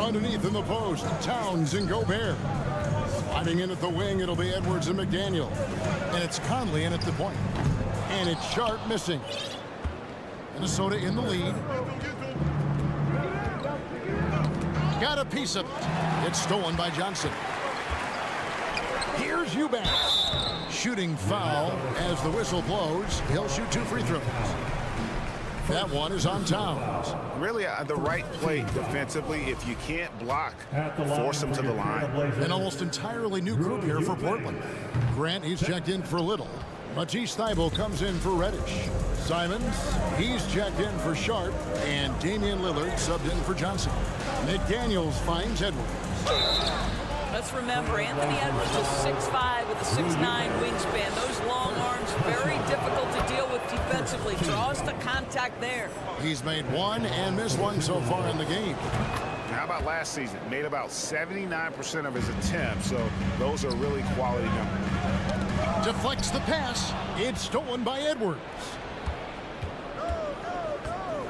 Underneath in the post, Towns and Gobert. Sliding in at the wing, it'll be Edwards and McDaniel. And it's Conley in at the point. And it's Sharp missing. Minnesota in the lead. Got a piece of it. It's stolen by Johnson. Here's Eubanks. Shooting foul as the whistle blows. He'll shoot 2 free throws. That one is on Towns. Really the right play defensively. If you can't block, force him to the line. An almost entirely new group here for Portland. Grant, he's checked in for Little. Matisse Thybulle comes in for Reddish. Simons, he's checked in for Sharp. And Damian Lillard subbed in for Johnson. McDaniels finds Edwards. Let's remember, Anthony Edwards is 6'5" with a 6'9" wingspan. Those long arms, very difficult to deal with defensively. Draws the contact there. He's made 1 and missed 1 so far in the game. How about last season? Made about 79% of his attempts, so those are really quality numbers. Deflects the pass. It's stolen by Edwards.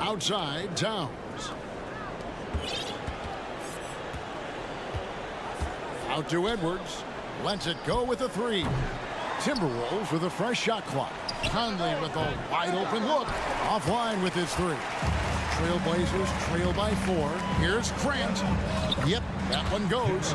Outside, Towns. Out to Edwards. Lets it go with a 3. Timberwolves with a fresh shot clock. Conley with a wide open look. Offline with his 3. Trailblazers trail by 4. Here's Grant. Yep, that one goes.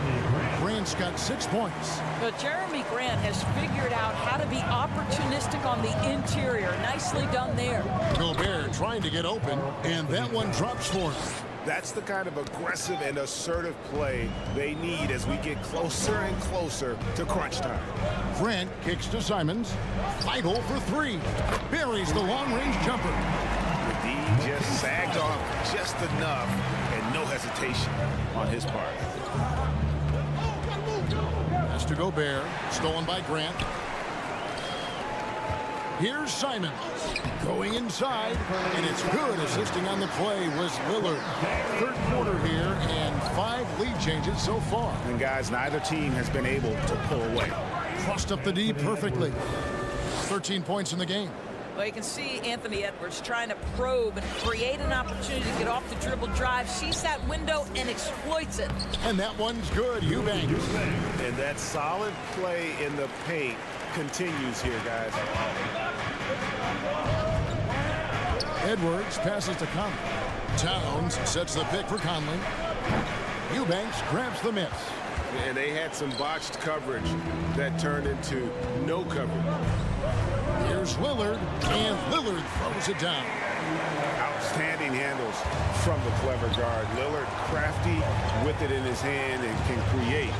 Grant's got 6 points. But Jeremy Grant has figured out how to be opportunistic on the interior. Nicely done there. Gobert trying to get open, and that one drops for him. That's the kind of aggressive and assertive play they need as we get closer and closer to crunch time. Grant kicks to Simons. Vital for three. Buries the long-range jumper. The D just sagged off just enough and no hesitation on his part. Has to Gobert. Stolen by Grant. Here's Simons going inside, and it's good. Assisting on the play was Lillard. Third quarter here, and 5 lead changes so far. And guys, neither team has been able to pull away. Crossed up the D perfectly. 13 points in the game. Well, you can see Anthony Edwards trying to probe and create an opportunity to get off the dribble drive, sees that window and exploits it. And that one's good. Eubanks. And that solid play in the paint continues here, guys. Edwards passes to Conley. Towns sets the pick for Conley. Eubanks grabs the miss. And they had some botched coverage that turned into no coverage. Here's Lillard, and Lillard throws it down. Outstanding handles from the clever guard. Lillard crafty with it in his hand and can create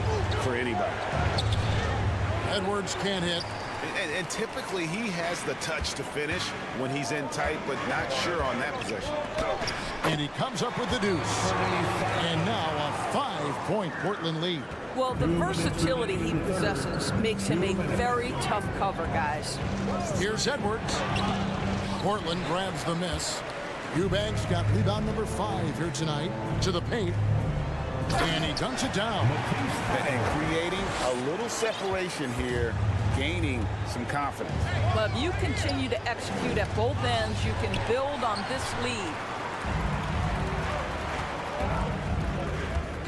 for anybody. Edwards can't hit. And typically he has the touch to finish when he's in tight, but not sure on that possession. And he comes up with the deuce. And now a 5-point Portland lead. Well, the versatility he possesses makes him a very tough cover, guys. Here's Edwards. Portland grabs the miss. Eubanks got rebound number 5 here tonight to the paint. And he dunks it down. And creating a little separation here, gaining some confidence. But if you continue to execute at both ends, you can build on this lead.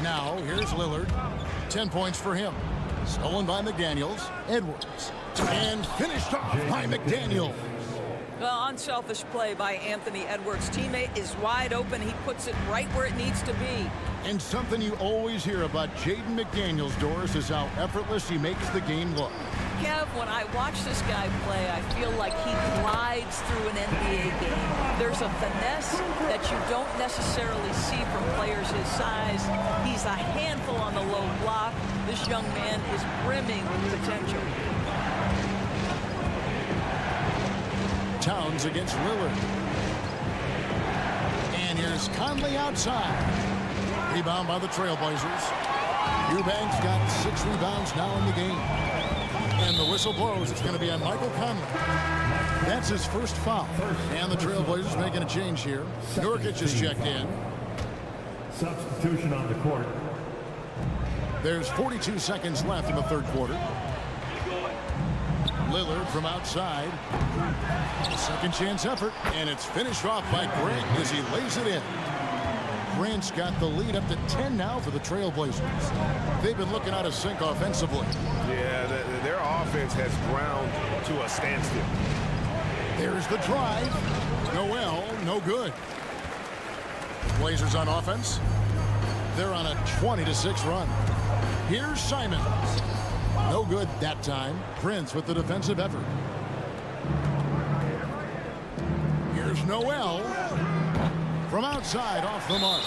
Now, here's Lillard. 10 points for him. Stolen by McDaniels. Edwards. And finished off by McDaniels. Well, unselfish play by Anthony Edwards. Teammate is wide open. He puts it right where it needs to be. And something you always hear about Jaden McDaniels, Doris, is how effortless he makes the game look. Kev, when I watch this guy play, I feel like he glides through an NBA game. There's a finesse that you don't necessarily see from players his size. He's a handful on the low block. This young man is brimming with potential. Towns against Lillard. And here's Conley outside. Rebound by the Trailblazers. Eubanks got 6 rebounds now in the game. And the whistle blows. It's going to be on Michael Conley. That's his first foul. And the Trailblazers making a change here. Nurkic is checked in. Substitution on the court. There's 42 seconds left in the third quarter. Lillard from outside. A second chance effort. And it's finished off by Grant as he lays it in. Grant's got the lead up to 10 now for the Trailblazers. They've been looking out of sync offensively. Yeah, their offense has ground to a standstill. There's the drive. Noel, no good. Blazers on offense. They're on a 20-6 run. Here's Simons. No good that time. Prince with the defensive effort. Here's Noel. From outside, off the mark.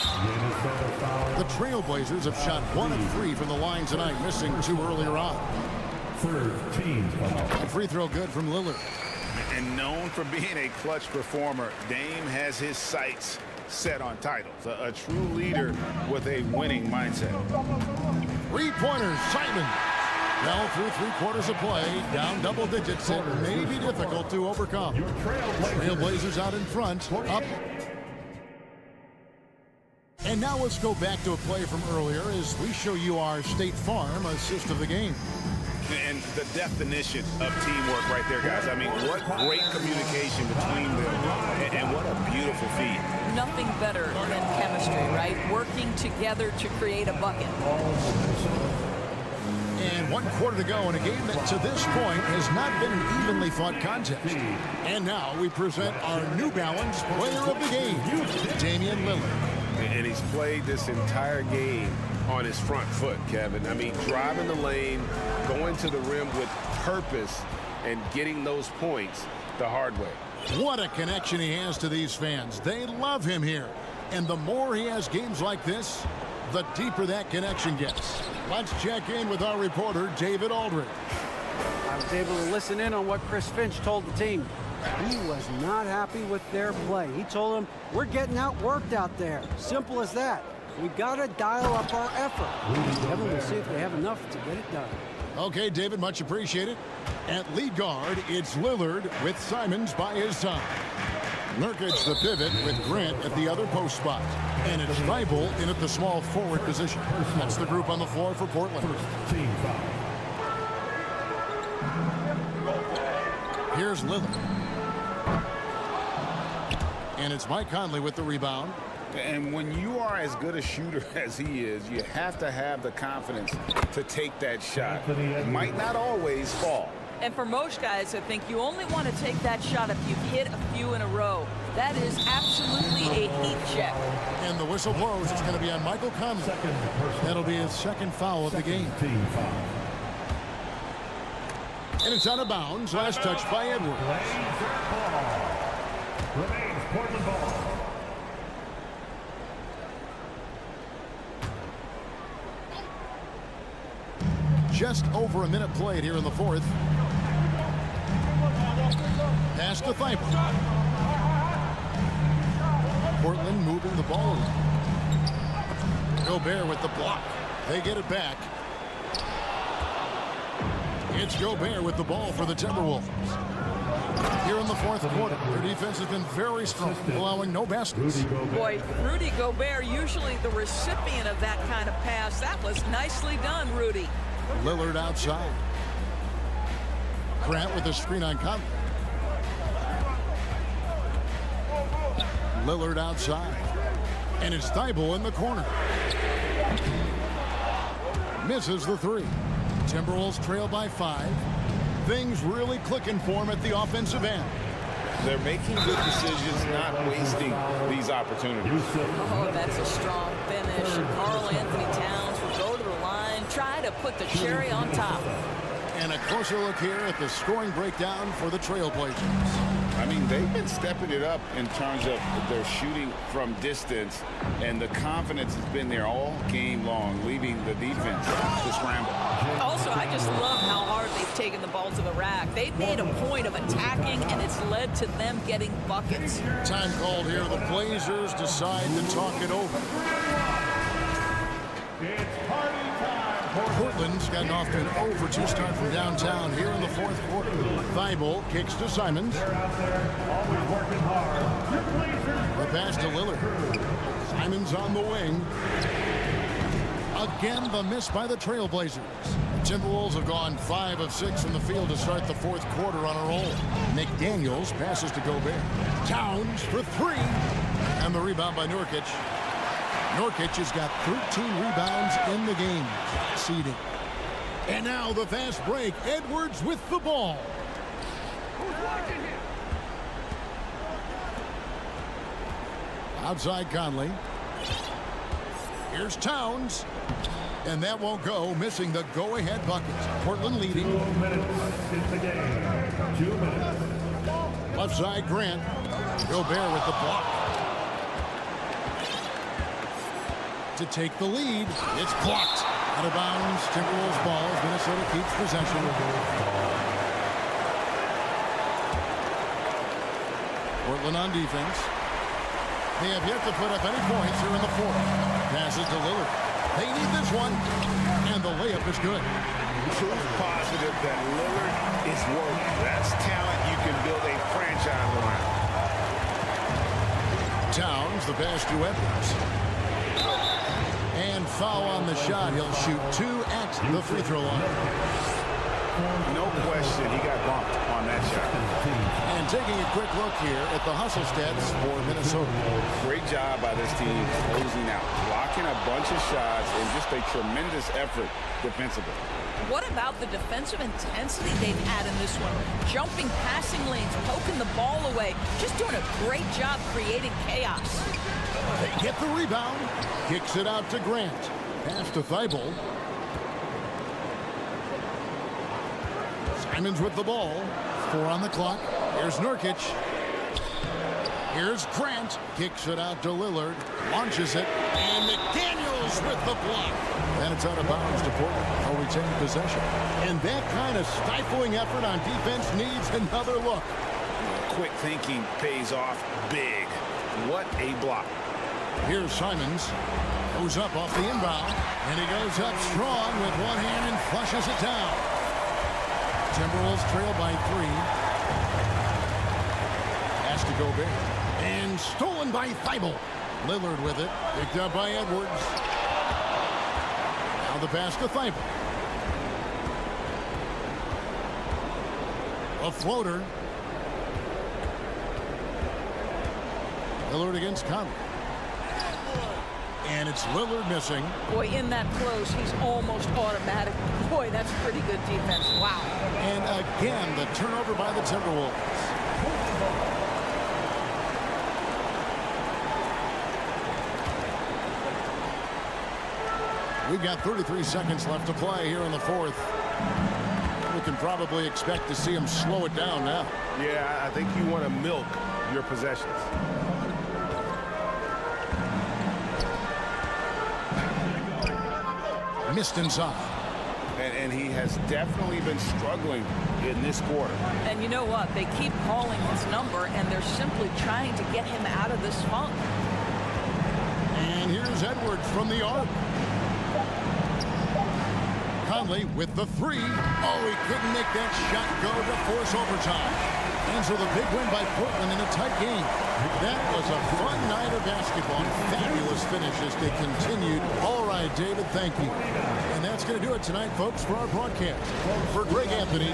The Trailblazers have shot 1 of 3 from the line tonight, missing 2 earlier on. A free throw good from Lillard. And known for being a clutch performer, Dame has his sights set on titles. A true leader with a winning mindset. 3-pointers, Simon. Well, through 3 quarters of play, down double digits, it may be difficult to overcome. Trailblazers out in front, up. And now let's go back to a play from earlier as we show you our State Farm assist of the game. And the definition of teamwork right there, guys. I mean, what great communication between them, and what a beautiful feed. Nothing better than chemistry, right? Working together to create a bucket. And 1 quarter to go in a game that to this point has not been an evenly fought contest. And now we present our New Balance player of the game, Damian Lillard. And he's played this entire game on his front foot, Kevin. I mean, driving the lane, going to the rim with purpose, and getting those points the hard way. What a connection he has to these fans. They love him here. And the more he has games like this, the deeper that connection gets. Let's check in with our reporter, David Aldridge. I was able to listen in on what Chris Finch told the team. He was not happy with their play. He told them, we're getting outworked out there. Simple as that. We got to dial up our effort. Kevin will see if they have enough to get it done. Okay, David, much appreciated. At lead guard, it's Lillard with Simons by his side. Nurkic the pivot with Grant at the other post spot. And it's Thibault in at the small forward position. That's the group on the floor for Portland. Here's Lillard. And it's Mike Conley with the rebound. And when you are as good a shooter as he is, you have to have the confidence to take that shot. It might not always fall. And for most guys, I think you only want to take that shot if you've hit a few in a row. That is absolutely a heat check. And the whistle blows. It's going to be on Michael Conley. That'll be his second foul of the game. And it's out of bounds. Last touch by Edwards. Remains Portland ball. Just over a minute played here in the fourth. Pass to Thibault. Portland moving the ball. Gobert with the block. They get it back. It's Gobert with the ball for the Timberwolves. Here in the fourth quarter, their defense has been very strong, allowing no baskets. Boy, Rudy Gobert, usually the recipient of that kind of pass. That was nicely done, Rudy. Lillard outside. Grant with a screen on Conley. Lillard outside. And it's Thibault in the corner. Misses the three. Timberwolves trail by 5. Things really clicking for him at the offensive end. They're making good decisions, not wasting these opportunities. Oh, that's a strong finish. Karl Anthony Towns will go to the line, try to put the cherry on top. And a closer look here at the scoring breakdown for the Trailblazers. I mean, they've been stepping it up in terms of their shooting from distance, and the confidence has been there all game long, leaving the defense to scramble. Also, I just love how hard they've taken the ball to the rack. They've made a point of attacking, and it's led to them getting buckets. Time called here. The Blazers decide to talk it over. It's party time. Portland's gotten off to an 0-for-2 start from downtown here in the fourth quarter. Thibault kicks to Simons. Always working hard. The pass to Lillard. Simons on the wing. Again, the miss by the Trailblazers. Timberwolves have gone 5 of 6 from the field to start the fourth quarter on a roll. McDaniels passes to Gobert. Towns for 3. And the rebound by Nurkic. Nurkic has got 13 rebounds in the game. Seeding. And now the fast break. Edwards with the ball. Outside Conley. Here's Towns. And that won't go, missing the go-ahead bucket. Portland leading. 2 minutes in the game. 2 minutes. Left side Grant. Gobert with the block. To take the lead. It's blocked. Out of bounds. Timberwolves ball as Minnesota keeps possession. Portland on defense. They have yet to put up any points here in the fourth. Passes to Lillard. They need this one. And the layup is good. Proof positive that Lillard is working. That's talent you can build a franchise around. Towns, the pass to Edwards. And foul on the shot. He'll shoot 2 at the free throw line. No question, he got bumped on that shot. And taking a quick look here at the hustle stats for Minnesota. Great job by this team closing out, blocking a bunch of shots, and just a tremendous effort defensively. What about the defensive intensity they've had in this one? Jumping passing lanes, poking the ball away, just doing a great job creating chaos. They get the rebound. Kicks it out to Grant. Pass to Thibault. Simons with the ball. 4 on the clock. Here's Nurkic. Here's Grant. Kicks it out to Lillard. Launches it. And McDaniels with the block. And it's out of bounds to Portland. They'll retain possession. And that kind of stifling effort on defense needs another look. Quick thinking pays off big. What a block. Here's Simons. Goes up off the inbound. And he goes up strong with one hand and flushes it down. Timberwolves trail by 3. Pass to Dobek. And stolen by Thibault. Lillard with it. Picked up by Edwards. Now the pass to Thibault. A floater. Lillard against Conley. And it's Lillard missing. Boy, in that close, he's almost automatic. Boy, that's pretty good defense. Wow. And again, the turnover by the Timberwolves. We've got 33 seconds left to play here in the fourth. We can probably expect to see him slow it down now. Yeah, I think you want to milk your possessions. Missed inside. And he has definitely been struggling in this quarter. And you know what? They keep calling his number, and they're simply trying to get him out of this funk. And here's Edwards from the arc. Conley with the 3. Oh, he couldn't make that shot go to force overtime. And so the big win by Portland in a tight game. That was a fun night of basketball. Fabulous finish as they continued. All right, David, thank you. And that's going to do it tonight, folks, for our broadcast. For Greg Anthony,